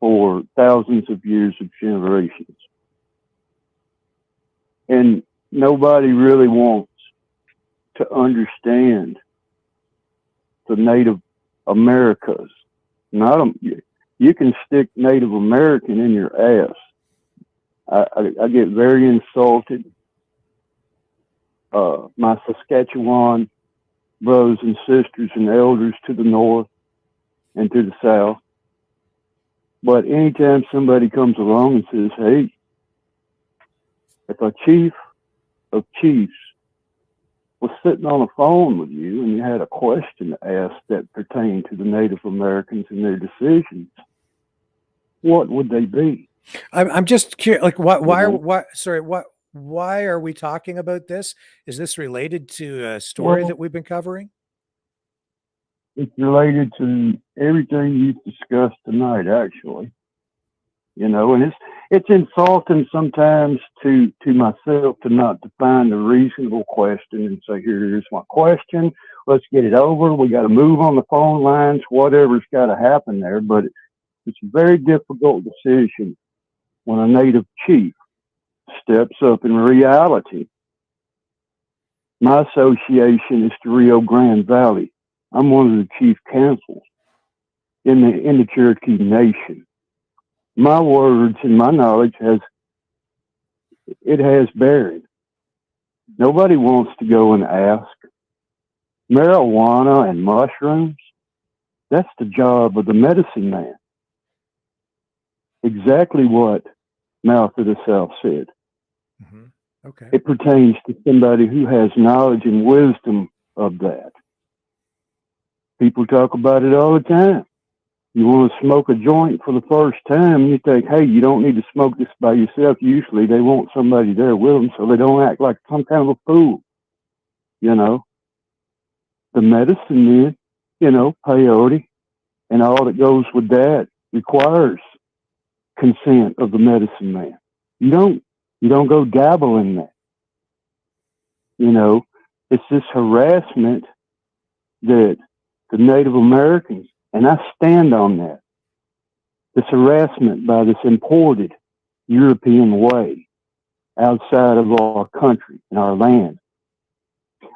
for thousands of years of generations. And nobody really wants to understand the Native Americas. You can stick Native American in your ass. I get very insulted. My Saskatchewan brothers and sisters and elders to the north and to the south. But anytime somebody comes along and says, hey, if a chief of chiefs was sitting on a phone with you and you had a question to ask that pertained to the Native Americans and their decisions, what would they be? I'm just curious, like, why are we talking about this? Is this related to a story Well, that we've been covering? It's related to everything you've discussed tonight, actually. And it's insulting sometimes to myself to not define a reasonable question and say, here's my question. Let's get it over. We got to move on the phone lines, whatever's got to happen there. But it's a very difficult decision when a Native chief steps up in reality. My association is the Rio Grande Valley. I'm one of the chief councils in the Cherokee Nation. My words and my knowledge has bearing. Nobody wants to go and ask. Marijuana and mushrooms, that's the job of the medicine man. Exactly what Mouth of the South said. Okay. It pertains to somebody who has knowledge and wisdom of that. People talk about it all the time. You want to smoke a joint for the first time, you think, hey, you don't need to smoke this by yourself. Usually they want somebody there with them so they don't act like some kind of a fool. The medicine man, peyote and all that goes with that requires consent of the medicine man. You don't go dabble in that. It's this harassment that the Native Americans, and I stand on that, this harassment by this imported European way outside of our country and our land.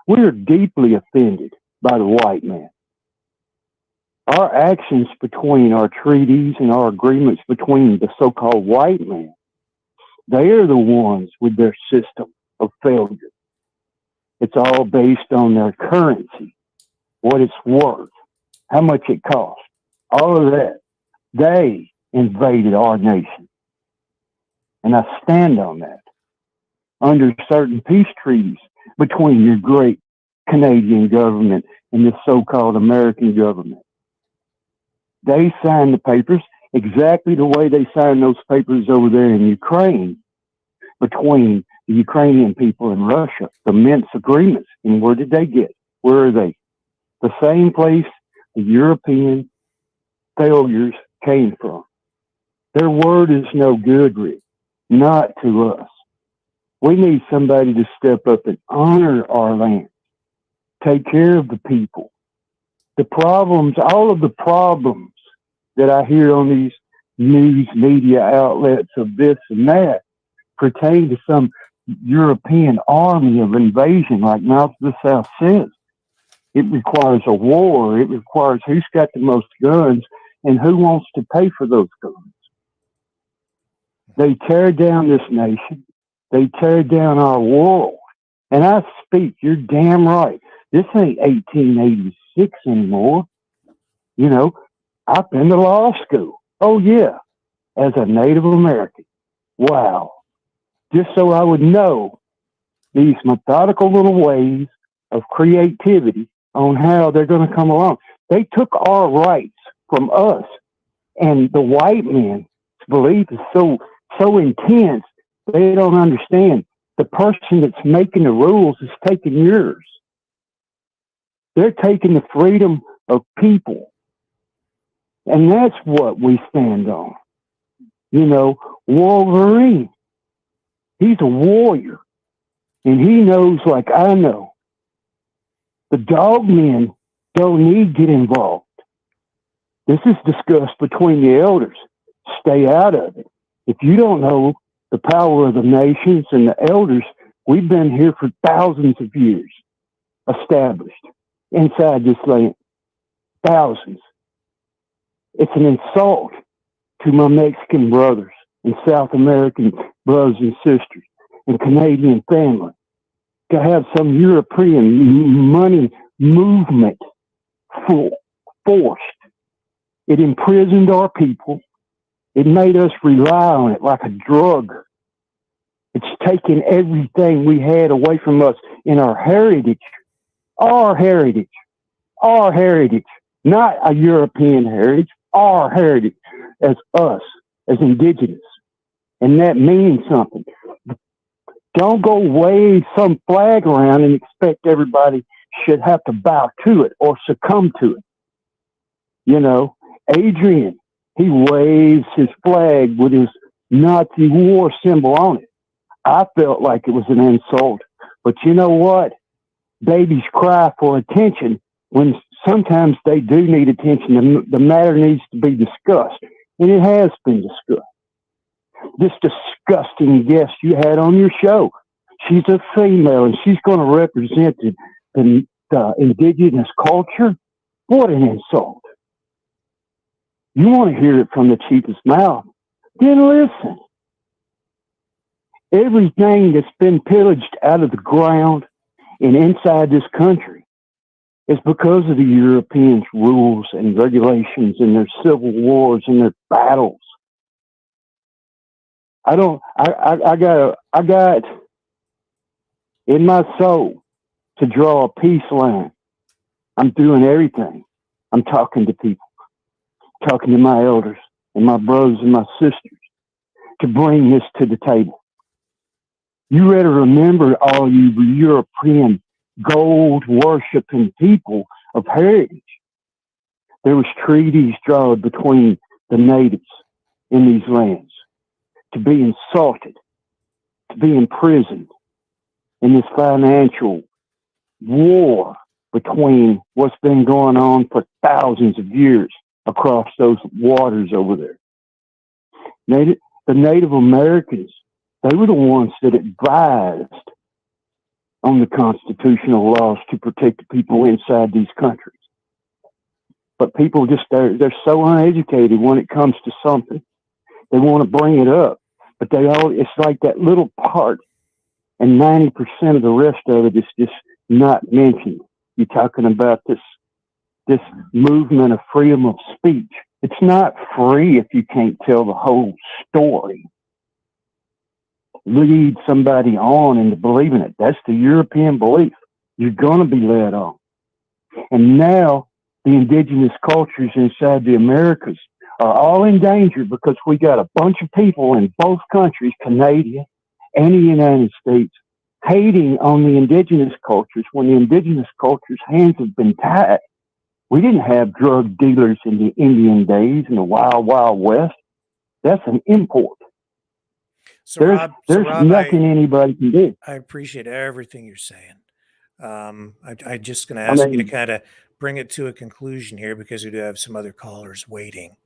We are deeply offended by the white man. Our actions between our treaties and our agreements between the so-called white man, they are the ones with their system of failure. It's all based on their currency, what it's worth, how much it costs, all of that. They invaded our nation. And I stand on that. Under certain peace treaties between your great Canadian government and the so-called American government. They signed the papers exactly the way they signed those papers over there in Ukraine between the Ukrainian people and Russia, the Minsk agreements. And where did they get? Where are they? The same place the European failures came from. Their word is no good, Rick, not to us. We need somebody to step up and honor our land, take care of the people. The problems, all of the problems that I hear on these news media outlets of this and that pertain to some European army of invasion, like Mouth of the South says. It requires a war. It requires who's got the most guns and who wants to pay for those guns. They tear down this nation. They tear down our world. And I speak, you're damn right. This ain't 1886 anymore. I've been to law school. Oh, yeah, as a Native American. Wow. Just so I would know these methodical little ways of creativity on how they're going to come along. They took our rights from us, and the white man's belief is so intense, they don't understand. The person that's making the rules is taking yours. They're taking the freedom of people. And that's what we stand on. Wolverine, he's a warrior. And he knows, like I know, the dog men don't need to get involved. This is discussed between the elders. Stay out of it. If you don't know the power of the nations and the elders, we've been here for thousands of years, established inside this land. Thousands. It's an insult to my Mexican brothers and South American brothers and sisters and Canadian family to have some European money movement forced. It imprisoned our people. It made us rely on it like a drug. It's taken everything we had away from us in our heritage, not a European heritage, our heritage as us, as indigenous. And that means something. Don't go wave some flag around and expect everybody should have to bow to it or succumb to it. You know, Adrian, he waves his flag with his Nazi war symbol on it. I felt like it was an insult. But you know what? Babies cry for attention when sometimes they do need attention. The matter needs to be discussed. And it has been discussed. This disgusting guest you had on your show, she's a female and she's going to represent the indigenous culture. What an insult. You want to hear it from the chief's mouth, then listen. Everything that's been pillaged out of the ground and inside this country is because of the Europeans' rules and regulations and their civil wars and their battles. I got in my soul to draw a peace line. I'm doing everything. I'm talking to people, talking to my elders and my brothers and my sisters to bring this to the table. You better remember, all you European gold worshiping people of heritage. There was treaties drawn between the natives in these lands to be insulted, to be imprisoned in this financial war between what's been going on for thousands of years across those waters over there. The Native Americans, they were the ones that advised on the constitutional laws to protect the people inside these countries. But people just, they're so uneducated when it comes to something. They want to bring it up, but it's like that little part, and 90% of the rest of it is just not mentioned. You're talking about this movement of freedom of speech. It's not free if you can't tell the whole story. Lead somebody on into believing it. That's the European belief. You're going to be led on. And now the indigenous cultures inside the Americas are all in danger because we got a bunch of people in both countries, Canada and the United States, hating on the indigenous cultures when the indigenous cultures' hands have been tied. We didn't have drug dealers in the Indian days in the wild, wild west. That's an import. There's nothing anybody can do. I appreciate everything you're saying. I'm just going to ask you to kind of bring it to a conclusion here because we do have some other callers waiting.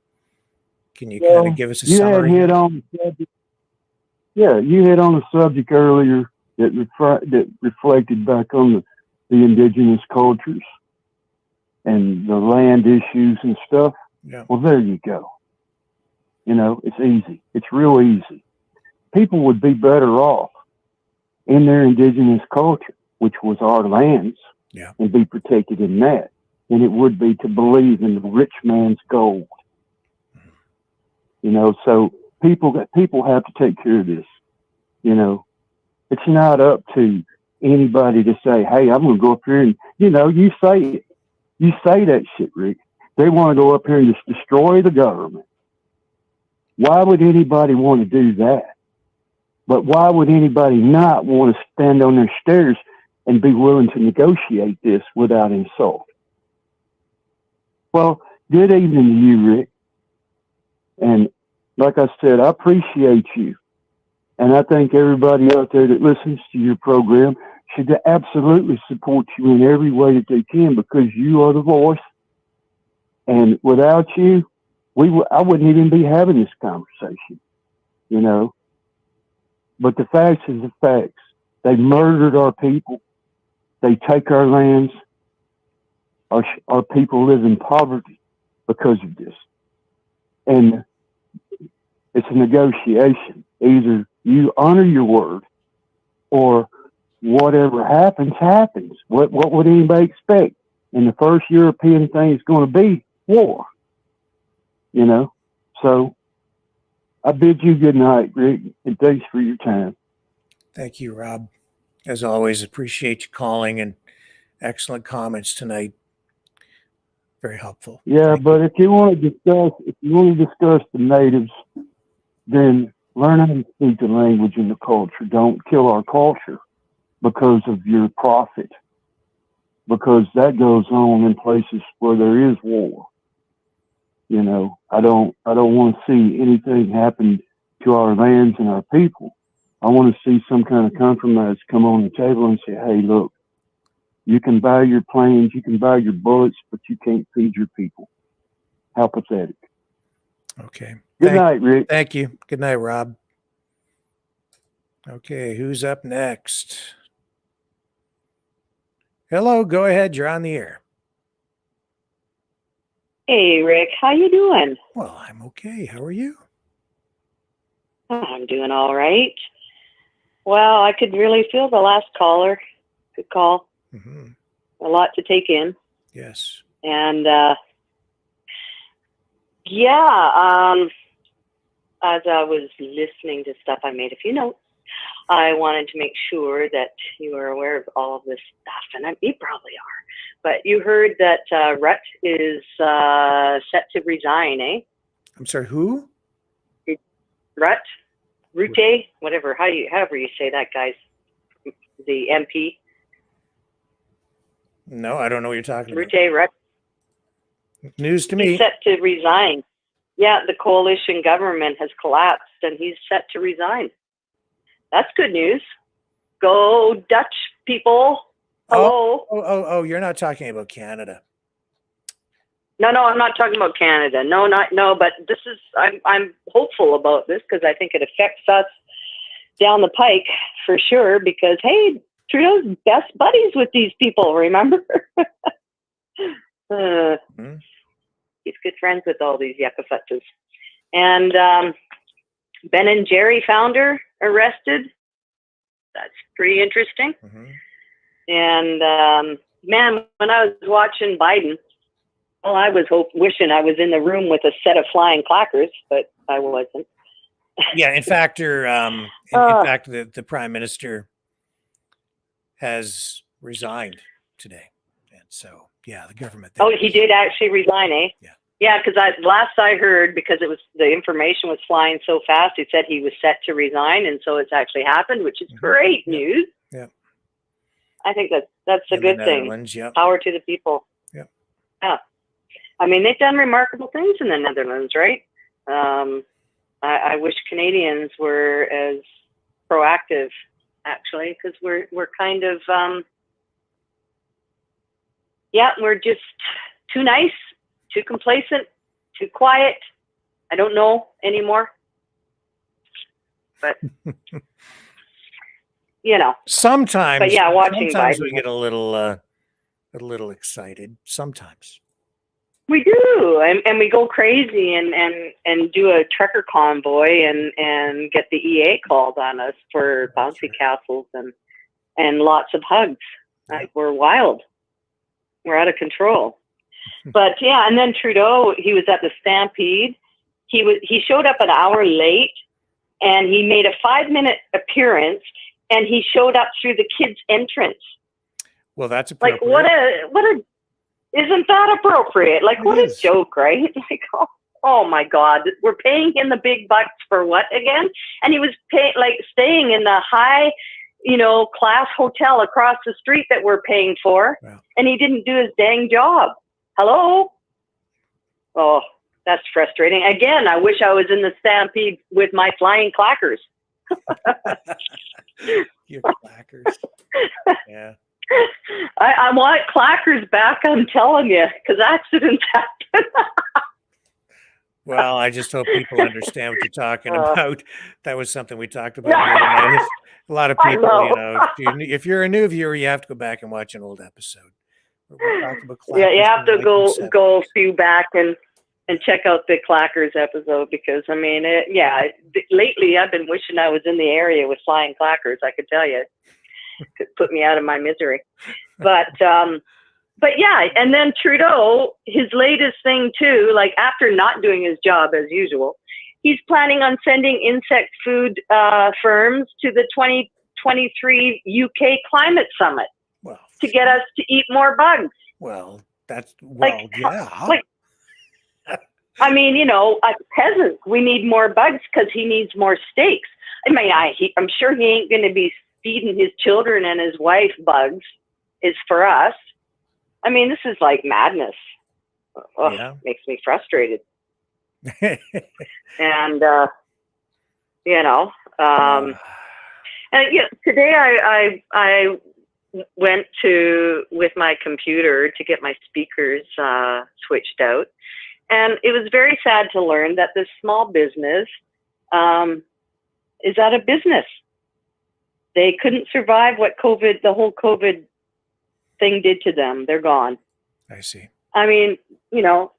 Can you kind of give us a summary? You hit on the subject earlier that reflected back on the indigenous cultures and the land issues and stuff. Yeah. Well, there you go. You know, it's easy. It's real easy. People would be better off in their indigenous culture, which was our lands, and be protected in that, than it would be to believe in the rich man's gold. You know, so people have to take care of this. You know, it's not up to anybody to say, hey, I'm going to go up here and, you know, you say that shit, Rick. They want to go up here and just destroy the government. Why would anybody want to do that? But why would anybody not want to stand on their stairs and be willing to negotiate this without insult? Well, good evening to you, Rick. And like I said, I appreciate you. And I think everybody out there that listens to your program should absolutely support you in every way that they can because you are the voice. And without you, I wouldn't even be having this conversation, you know. But the facts is the facts. They murdered our people. They take our lands. Our people live in poverty because of this. And it's a negotiation. Either you honor your word or whatever happens, happens. What would anybody expect? And the first European thing is going to be war. You know? So I bid you good night, Rick, and thanks for your time. Thank you, Rob. As always, appreciate you calling and excellent comments tonight. Very helpful. Yeah, but if you want to discuss the natives, then learn how to speak the language and the culture. Don't kill our culture because of your profit, because that goes on in places where there is war. You know, I don't want to see anything happen to our lands and our people. I want to see some kind of compromise come on the table and say, hey, look, you can buy your planes, you can buy your bullets, but you can't feed your people. How pathetic. Okay. Good night, Rick. Thank you. Good night, Rob. Okay, who's up next? Hello, go ahead. You're on the air. Hey, Rick. How you doing? Well, I'm okay. How are you? I'm doing all right. Well, I could really feel the last caller. Good call. Mm-hmm. A lot to take in. Yes. And, yeah, as I was listening to stuff, I made a few notes. I wanted to make sure that you are aware of all of this stuff, and you probably are. But you heard that Rutt is set to resign, eh? I'm sorry, who? Rutte, whatever, however you say that, guys. The MP. No, I don't know what you're talking about. Rutte. News to me. He's set to resign. Yeah, the coalition government has collapsed, and he's set to resign. That's good news. Go Dutch people. Hello. Oh, you're not talking about Canada. No, I'm not talking about Canada. No, but this is, I'm hopeful about this because I think it affects us down the pike for sure because, hey, Trudeau's best buddies with these people, remember? He's good friends with all these yucca-futzes. And Ben and Jerry founder arrested. That's pretty interesting. Mm-hmm. And man, when I was watching Biden, well, I was wishing I was in the room with a set of flying clackers, but I wasn't. Yeah, in fact, the prime minister has resigned today, and so yeah, the government. Oh, he did actually resign, eh? Yeah, because last I heard, because it was the information was flying so fast, he said he was set to resign, and so it's actually happened, which is great news. Yeah, I think that's a good thing. Yep. Power to the people. Yep. Yeah, I mean they've done remarkable things in the Netherlands, right? I wish Canadians were as proactive, actually, because we're kind of we're just too nice. Too complacent, too quiet. I don't know anymore. But, you know. Sometimes. But yeah, watching sometimes Biden. We get a little excited. Sometimes. We do. And we go crazy and do a trucker convoy and get the EA called on us for bouncy castles and lots of hugs. Like, we're wild. We're out of control. But yeah, and then Trudeau, he was at the Stampede. He showed up an hour late, and he made a 5-minute appearance, and he showed up through the kids' entrance. Well, that's appropriate. Like isn't that appropriate? Like what a joke, right? Like oh my God, we're paying him the big bucks for what again? And he was staying in the high, class hotel across the street that we're paying for, and he didn't do his dang job. Hello? Oh, that's frustrating. Again, I wish I was in the Stampede with my flying clackers. Your clackers. Yeah. I want clackers back, I'm telling you, because accidents happen. Well, I just hope people understand what you're talking about. That was something we talked about the other night. A lot of people, if you're a new viewer, you have to go back and watch an old episode. Yeah, you have to go a few back and check out the clackers episode because I mean, lately I've been wishing I was in the area with flying clackers. I could tell you, it could put me out of my misery. But yeah, and then Trudeau, his latest thing too, like after not doing his job as usual, he's planning on sending insect food firms to the 2023 UK climate summit Well, to get us to eat more bugs. well, that's Like, yeah. like, I mean, you know, as peasants, we need more bugs because he needs more steaks. I mean, I'm sure he ain't going to be feeding his children and his wife bugs. Is for us. I mean, this is like madness. Ugh, Yeah. Makes me frustrated. And you know, and yeah, today I went with my computer to get my speakers switched out, and it was very sad to learn that this small business is out of business. They couldn't survive what the whole COVID thing did to them. They're gone. I see. I mean, you know,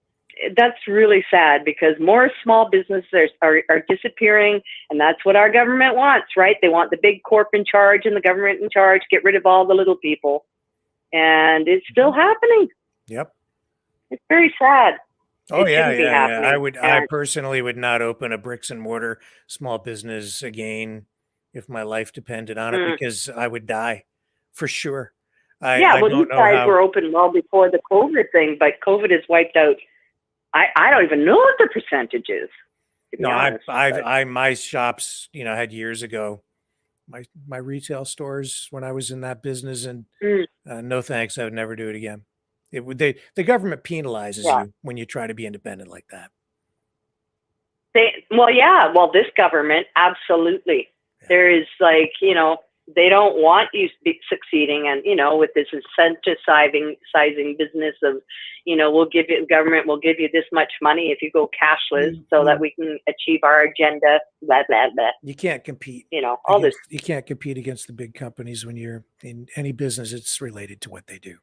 that's really sad because more small businesses are disappearing, and that's what our government wants, right? They want the big corp in charge and the government in charge, get rid of all the little people. And it's still happening. Yep. It's very sad. Oh It yeah, shouldn't be yeah. happening. I personally would not open a bricks and mortar small business again if my life depended on it, because I would die for sure. I well, don't you know guys how. were open well before the COVID thing, but COVID has wiped out. I don't even know what the percentage is. To be No, honest, my shops, you know, had years ago, my retail stores when I was in that business, and no thanks, I would never do it again. It would the government penalizes you when you try to be independent like that. Well, this government, absolutely. There is like, you know, they don't want you succeeding, and you know, with this incentivizing business of, you know, government will give you this much money if you go cashless, so that we can achieve our agenda. Blah blah blah. You can't compete. You know, all this. You can't compete against the big companies when you're in any business. It's related to what they do.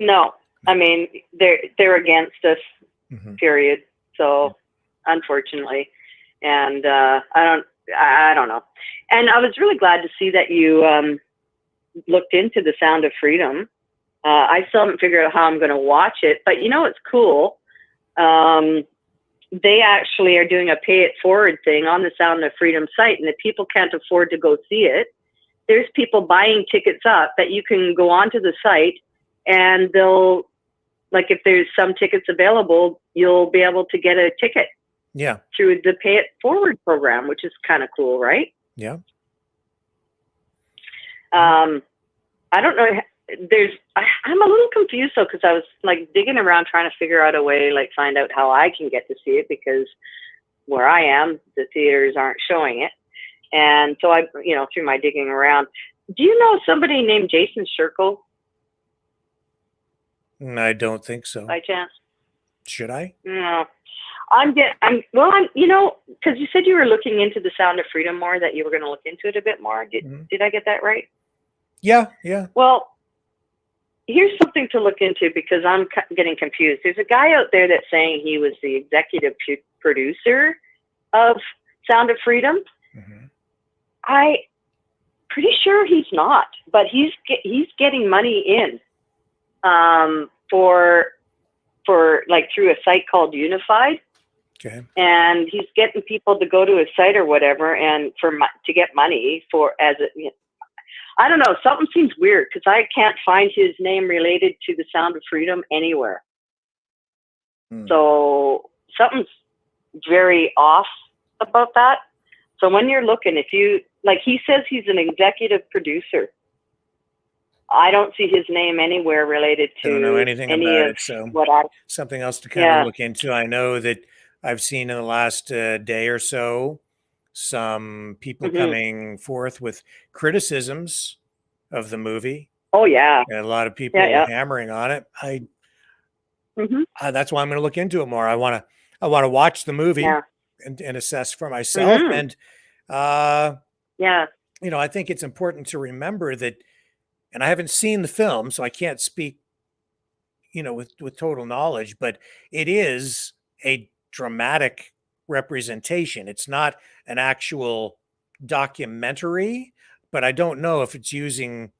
No, I mean they're against us. Period. So, unfortunately, and I don't know. And I was really glad to see that you looked into The Sound of Freedom. I still haven't figured out how I'm going to watch it, but you know, it's cool. They actually are doing a pay it forward thing on the Sound of Freedom site. And if people can't afford to go see it, there's people buying tickets up that you can go onto the site, and they'll, like, if there's some tickets available, you'll be able to get a ticket. Yeah. Through the Pay It Forward program, which is kind of cool, right? Yeah. I don't know. I'm a little confused though, because I was like digging around trying to figure out a way, like find out how I can get to see it, because where I am, the theaters aren't showing it. And so I, you know, through my digging around, do you know somebody named Jason Sherkle? I don't think so. By chance? Should I? No. I'm, you know, because you said you were looking into The Sound of Freedom more, that you were going to look into it a bit more. Did I get that right? Yeah, yeah. Well, here's something to look into, because I'm getting confused. There's a guy out there that's saying he was the executive producer of Sound of Freedom. I'm pretty sure he's not, but he's getting money in for like through a site called Unified. Okay. And he's getting people to go to his site or whatever, and to get money for I don't know. Something seems weird, because I can't find his name related to The Sound of Freedom anywhere. So something's very off about that. So when you're looking, if you like, he says he's an executive producer. I don't see his name anywhere related to don't know anything any about of it, so what something else to kind of look into. I know that I've seen in the last day or so some people coming forth with criticisms of the movie. Oh yeah, and a lot of people hammering on it. That's why I'm going to look into it more. I want to watch the movie and assess for myself. And you know, I think it's important to remember that. And I haven't seen the film, so I can't speak, you know, with total knowledge, but it is a dramatic representation. It's not an actual documentary, but I don't know if it's using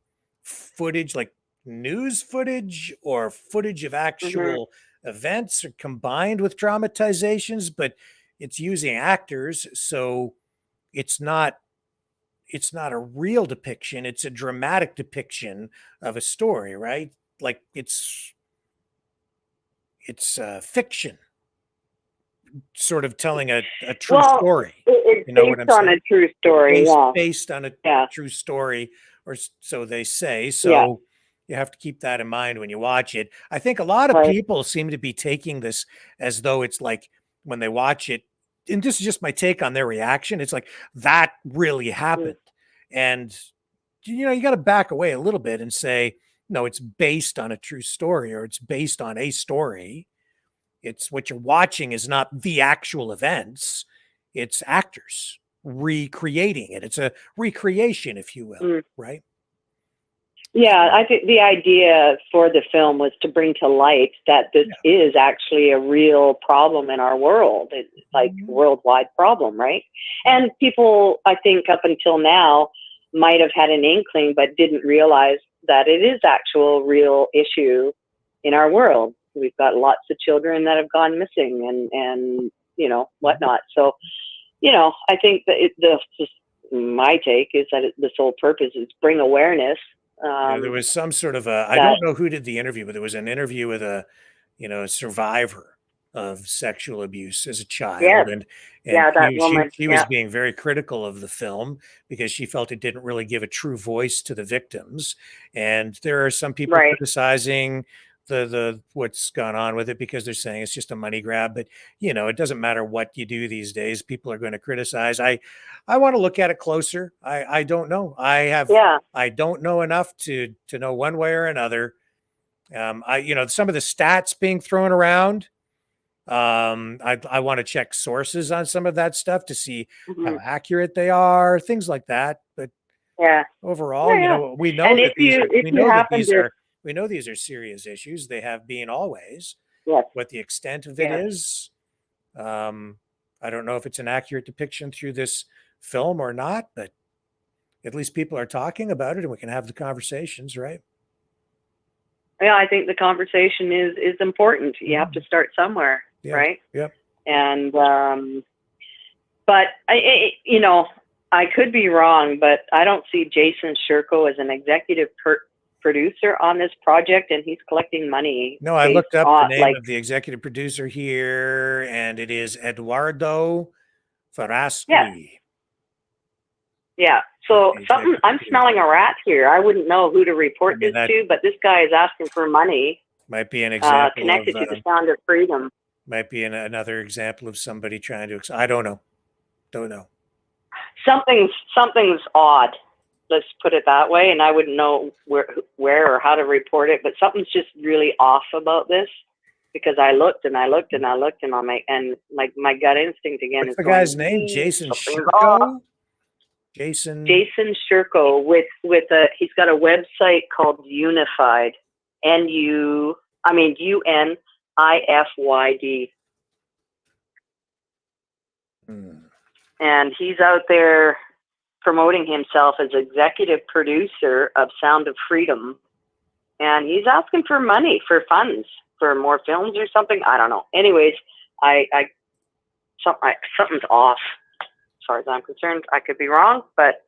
footage like news footage or footage of actual events or combined with dramatizations, but it's using actors. So it's not it's not a real depiction, it's a dramatic depiction of a story, right? Like it's fiction, sort of telling a true Well, story. it's You know what I'm based on saying? a true story. Yeah. Based on a Yeah. true story, or so they say. So Yeah. you have to keep that in mind when you watch it. I think a lot of Right. people seem to be taking this as though it's like when they watch it, and this is just my take on their reaction. It's like that really happened. And you know, you got to back away a little bit and say, no, it's based on a true story, or it's based on a story. It's what you're watching is not the actual events, it's actors recreating it. It's a recreation, if you will, right? Yeah, I think the idea for the film was to bring to light that this is actually a real problem in our world. It's like a worldwide problem, right? And people, I think up until now, might have had an inkling, but didn't realize that it is actual real issue in our world. We've got lots of children that have gone missing and you know, whatnot. So, you know, I think that just my take is that the sole purpose is bring awareness. There was some sort of I don't know who did the interview, but there was an interview with a, you know, a survivor of sexual abuse as a child. Yes. And Yeah, that woman. she was being very critical of the film because she felt it didn't really give a true voice to the victims. And there are some people criticizing the what's gone on with it because they're saying it's just a money grab. But you know, it doesn't matter what you do these days, people are going to criticize. I want to look at it closer. I don't know. I don't know enough to know one way or another. You know, some of the stats being thrown around. I want to check sources on some of that stuff to see how accurate they are, things like that. But overall, you know, we know that we know these are serious issues. They have been always. Yes. What the extent of it is, I don't know if it's an accurate depiction through this film or not, but at least people are talking about it and we can have the conversations, right? Yeah, I think the conversation is important. You have to start somewhere, right? Yep. And but you know, I could be wrong, but I don't see Jason Sherko as an executive producer on this project, and he's collecting money. No, I looked up the name of the executive producer here, and it is Eduardo Farasqui. Yeah. So I'm smelling a rat here. I wouldn't know who to report this to, but this guy is asking for money. Might be an example connected to the Sound of Freedom. Might be another example of somebody trying to. I don't know. Don't know. Something's odd. Let's put it that way. And I wouldn't know where or how to report it, but something's just really off about this because I looked and I'm like, and my gut instinct again What's is the guy's name? Jason Sherko. Jason Sherko with he's got a website called Unified, UNIFYD. And he's out there promoting himself as executive producer of Sound of Freedom, and he's asking for money for funds for more films or something. I don't know. Anyways, something's off. As far as I'm concerned, I could be wrong, but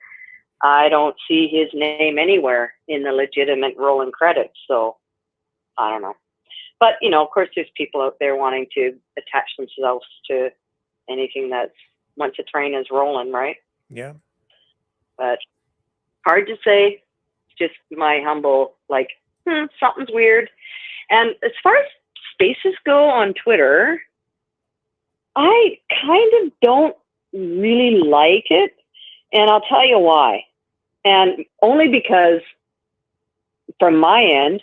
I don't see his name anywhere in the legitimate rolling credits. So I don't know. But, you know, of course, there's people out there wanting to attach themselves to anything that's once a train is rolling, right? Yeah. But hard to say. Just my humble, something's weird. And as far as spaces go on Twitter, I kind of don't really like it, and I'll tell you why. And only because from my end,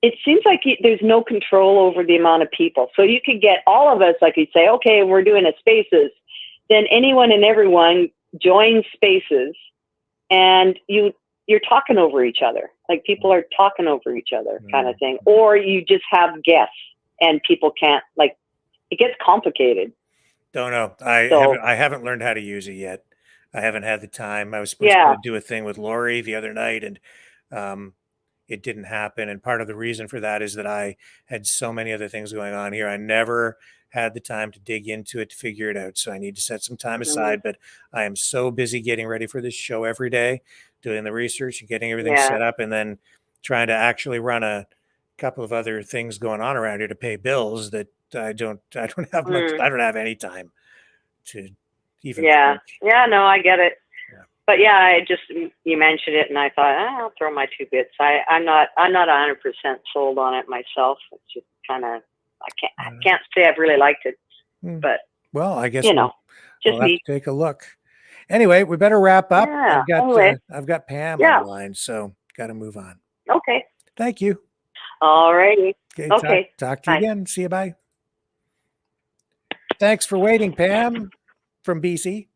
it seems like there's no control over the amount of people. So you could get all of us, like you'd say, okay, we're doing a spaces. Then anyone and everyone joins spaces, and you're talking over each other. Like people are talking over each other kind of thing. Or you just have guests and people can't, it gets complicated. Don't know. I haven't learned how to use it yet. I haven't had the time. I was supposed to do a thing with Lori the other night, and it didn't happen. And part of the reason for that is that I had so many other things going on here. I never had the time to dig into it to figure it out. So I need to set some time aside, but I am so busy getting ready for this show every day, doing the research and getting everything Yeah. set up, and then trying to actually run a couple of other things going on around here to pay bills that I don't have much, I don't have any time to even Yeah. think. Yeah, no, I get it. But yeah, you mentioned it and I thought, I'll throw my 2 bits. I'm not 100% sold on it myself. It's just kind of, I can't say I've really liked it, but well, I guess you know, we'll have to take a look. Anyway, we better wrap up. Yeah, I've got Pam Yeah. online, so got to move on. Okay. Thank you. All righty. Okay. Talk to you Bye. again. See you. Bye. Thanks for waiting, Pam from BC.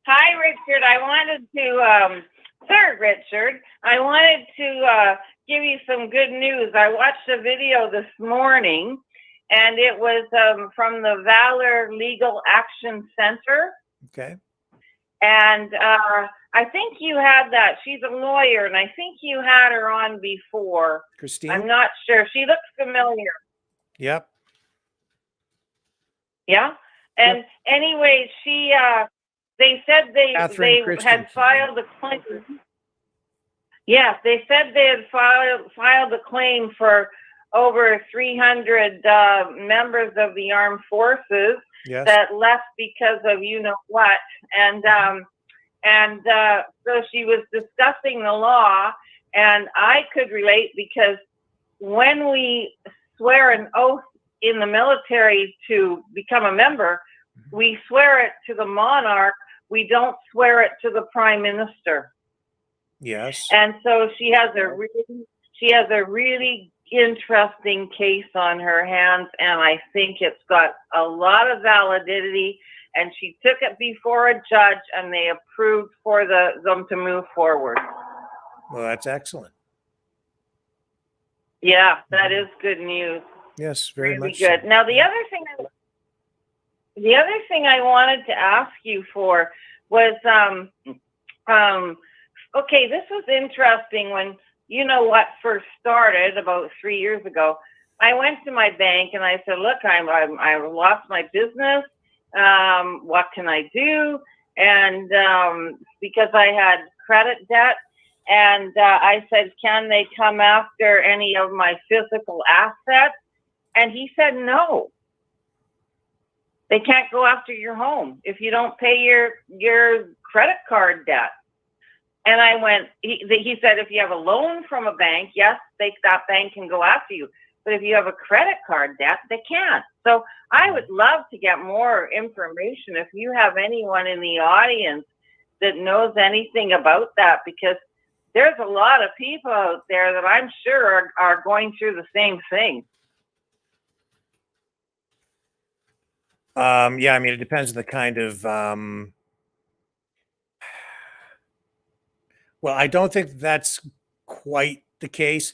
Hi, Richard. I wanted to, Sir Richard, I wanted to give you some good news. I watched a video this morning, and it was from the Valor Legal Action Center. Okay. And I think you had that. She's a lawyer, and I think you had her on before. Christine? I'm not sure. She looks familiar. Yep. Yeah. And anyway, they said they had filed a claim. Yes, they said they had filed a claim for over 300 members of the armed forces that left because of you know what, and so she was discussing the law, and I could relate because when we swear an oath in the military to become a member, we swear it to the monarch. We don't swear it to the prime minister. Yes. And so she has a really interesting case on her hands, and I think it's got a lot of validity. And she took it before a judge, and they approved for them to move forward. Well, that's excellent. Yeah, that is good news. Yes, very Really much. good. Now, the other thing I wanted to ask you for was, okay, this was interesting when you know what first started about 3 years ago. I went to my bank and I said, "Look, I lost my business. What can I do?" And because I had credit debt, and I said, "Can they come after any of my physical assets?" And he said, "No. They can't go after your home if you don't pay your credit card debt." And I went, he said, "If you have a loan from a bank, yes, that bank can go after you. But if you have a credit card debt, they can't." So I would love to get more information if you have anyone in the audience that knows anything about that, because there's a lot of people out there that I'm sure are going through the same thing. Yeah, I mean, it depends on the kind of, well, I don't think that's quite the case.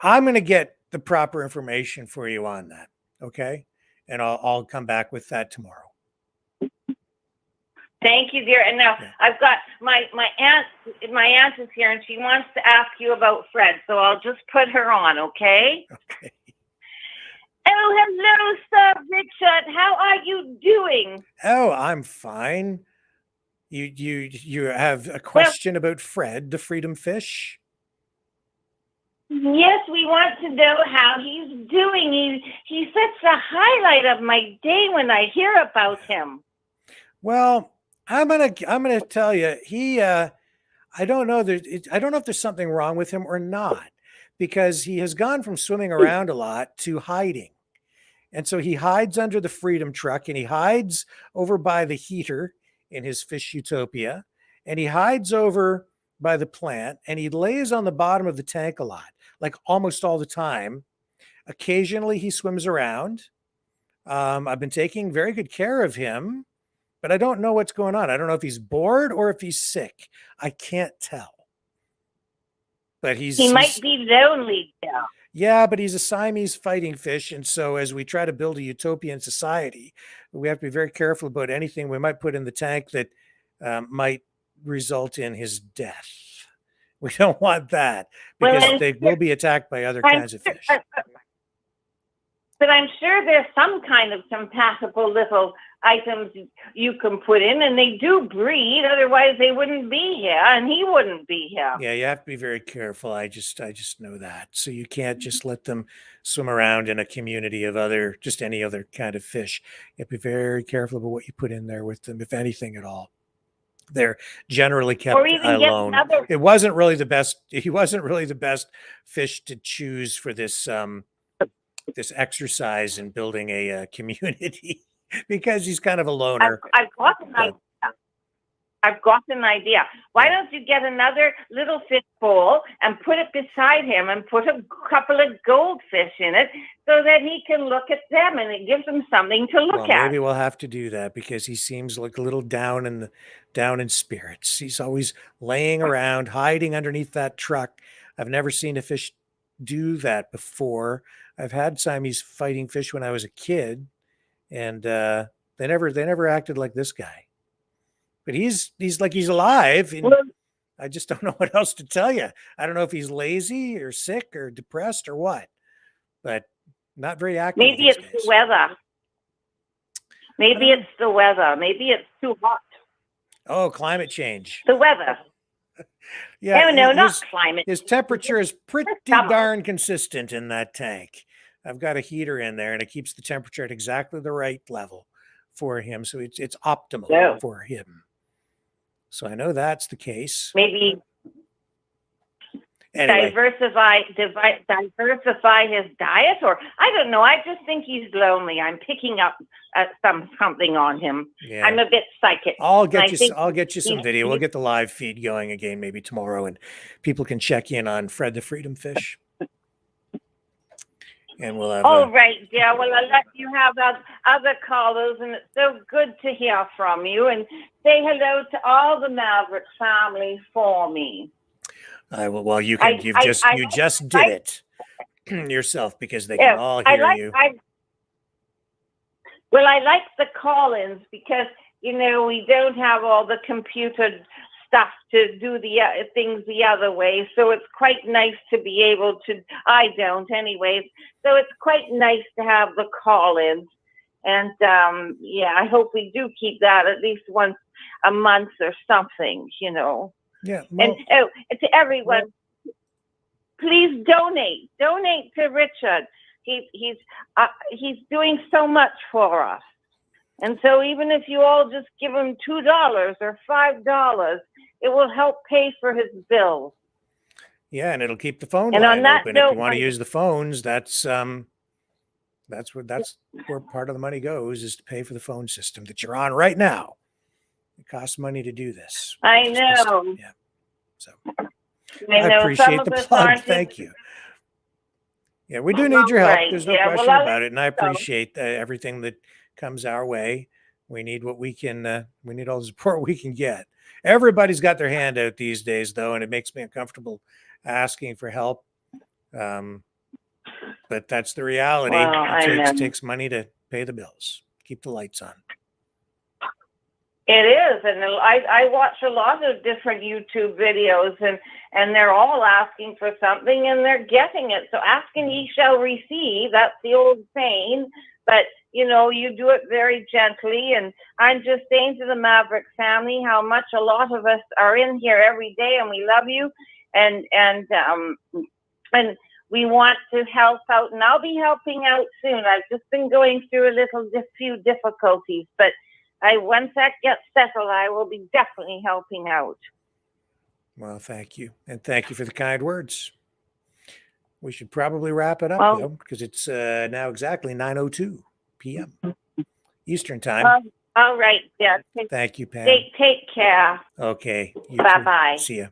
I'm going to get the proper information for you on that. Okay. And I'll come back with that tomorrow. Thank you, dear. And now I've got my aunt. My aunt is here, and she wants to ask you about Fred. So I'll just put her on, okay? Okay. Oh, hello, Sir Richard. How are you doing? Oh, I'm fine. You have a question about Fred, the freedom fish? Yes, we want to know how he's doing. He's such a highlight of my day when I hear about him. Well, I'm gonna tell you, I don't know. I don't know if there's something wrong with him or not, because he has gone from swimming around a lot to hiding. And so he hides under the Freedom truck, and he hides over by the heater in his fish utopia, and he hides over by the plant, and he lays on the bottom of the tank a lot, like almost all the time. Occasionally he swims around. I've been taking very good care of him, but I don't know what's going on. I don't know if he's bored or if he's sick. I can't tell. But he might be lonely now. Yeah, but he's a Siamese fighting fish. And so as we try to build a utopian society, we have to be very careful about anything we might put in the tank that might result in his death. We don't want that Well, because I'm they will be attacked by other I'm kinds of sure- fish. But I'm sure there's some kind of compatible little items you can put in, and they do breed. Otherwise, they wouldn't be here, and he wouldn't be here. Yeah, you have to be very careful. I just know that. So you can't just let them swim around in a community of just any other kind of fish. You have to be very careful about what you put in there with them, if anything at all. They're generally kept Or even get alone. another. It wasn't really the best. He wasn't really the best fish to choose for this this exercise in building a community because he's kind of a loner. I've got an idea. I've got an idea. Why don't you get another little fish bowl and put it beside him and put a couple of goldfish in it so that he can look at them and it gives him something to look Well, at. maybe we'll have to do that because he seems like a little down in spirits. He's always laying around, hiding underneath that truck. I've never seen a fish do that before. I've had Siamese fighting fish when I was a kid, and they never acted like this guy. But he's like he's alive. And I just don't know what else to tell you. I don't know if he's lazy or sick or depressed or what, but not very active. Maybe it's the weather. Maybe it's the weather. Maybe it's too hot. Oh, climate change. The weather. Yeah, No, not climate. His temperature is pretty darn consistent in that tank. I've got a heater in there, and it keeps the temperature at exactly the right level for him. So it's optimal for him. So I know that's the case. Maybe Anyway. diversify his diet, or I don't know. I just think he's lonely. I'm picking up something on him. Yeah. I'm a bit psychic. I'll and I get you some think video. We'll get the live feed going again maybe tomorrow, and people can check in on Fred the Freedom Fish. And we'll have right, yeah. Well, I'll let you have other callers, and it's so good to hear from you. And say hello to all the Maverick family for me. I will. Well, you can. You just did it yourself because they can all hear you. I like the call-ins because we don't have all the computer stuff to do the things the other way. So it's quite nice to be able to. I don't, anyways. So it's quite nice to have the call-ins, and I hope we do keep that at least once a month or something. Yeah. Well, and to everyone, please donate. Donate to Richard. He's doing so much for us. And so even if you all just give him $2 or $5, it will help pay for his bills. Yeah, and it'll keep the phone And line on that open. note, If you want to use the phones, that's where part of the money goes, is to pay for the phone system that you're on right now. It costs money to do this. I know. Yeah. So I appreciate the plug. Thank you. Yeah, we do need your help. There's no question about it. And I appreciate everything that comes our way. We need what we can, we need all the support we can get. Everybody's got their hand out these days, though, and it makes me uncomfortable asking for help. But that's the reality. It takes money to pay the bills, keep the lights on. It is, and I watch a lot of different YouTube videos, and they're all asking for something, and they're getting it. So asking ye shall receive, that's the old saying, but you do it very gently. And I'm just saying to the Maverick family how much a lot of us are in here every day, and we love you, and we want to help out, and I'll be helping out soon. I've just been going through a few difficulties, but once that gets settled, I will be definitely helping out. Well, thank you. And thank you for the kind words. We should probably wrap it up, though, because it's now exactly 9:02 p.m. Eastern time. All right. Yeah. Thank you, Pam. Take care. Okay. Bye-bye. See ya.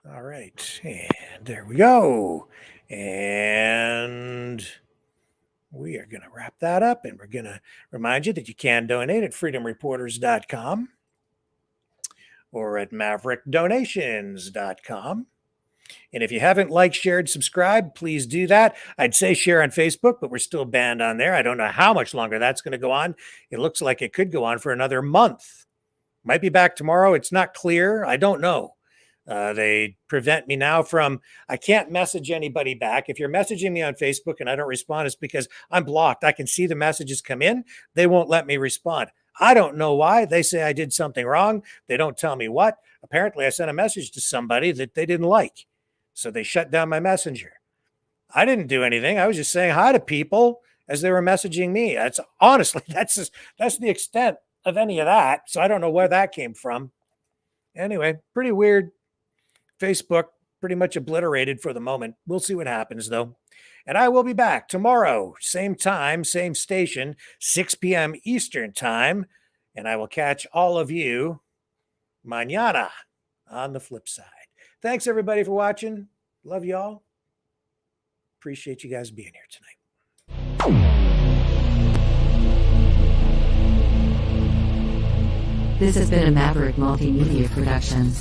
All right. And there we go. And we are going to wrap that up, and we're going to remind you that you can donate at freedomreporters.com or at maverickdonations.com. And if you haven't liked, shared, subscribed, please do that. I'd say share on Facebook, but we're still banned on there. I don't know how much longer that's going to go on. It looks like it could go on for another month. Might be back tomorrow. It's not clear. I don't know. They prevent me now from, I can't message anybody back. If you're messaging me on Facebook and I don't respond, it's because I'm blocked. I can see the messages come in. They won't let me respond. I don't know why. They say I did something wrong. They don't tell me what. Apparently, I sent a message to somebody that they didn't like. So they shut down my messenger. I didn't do anything. I was just saying hi to people as they were messaging me. That's honestly, that's the extent of any of that. So I don't know where that came from. Anyway, pretty weird. Facebook pretty much obliterated for the moment. We'll see what happens though. And I will be back tomorrow, same time, same station, 6 p.m. Eastern time. And I will catch all of you mañana on the flip side. Thanks everybody for watching. Love y'all. Appreciate you guys being here tonight. This has been a Maverick Multimedia production.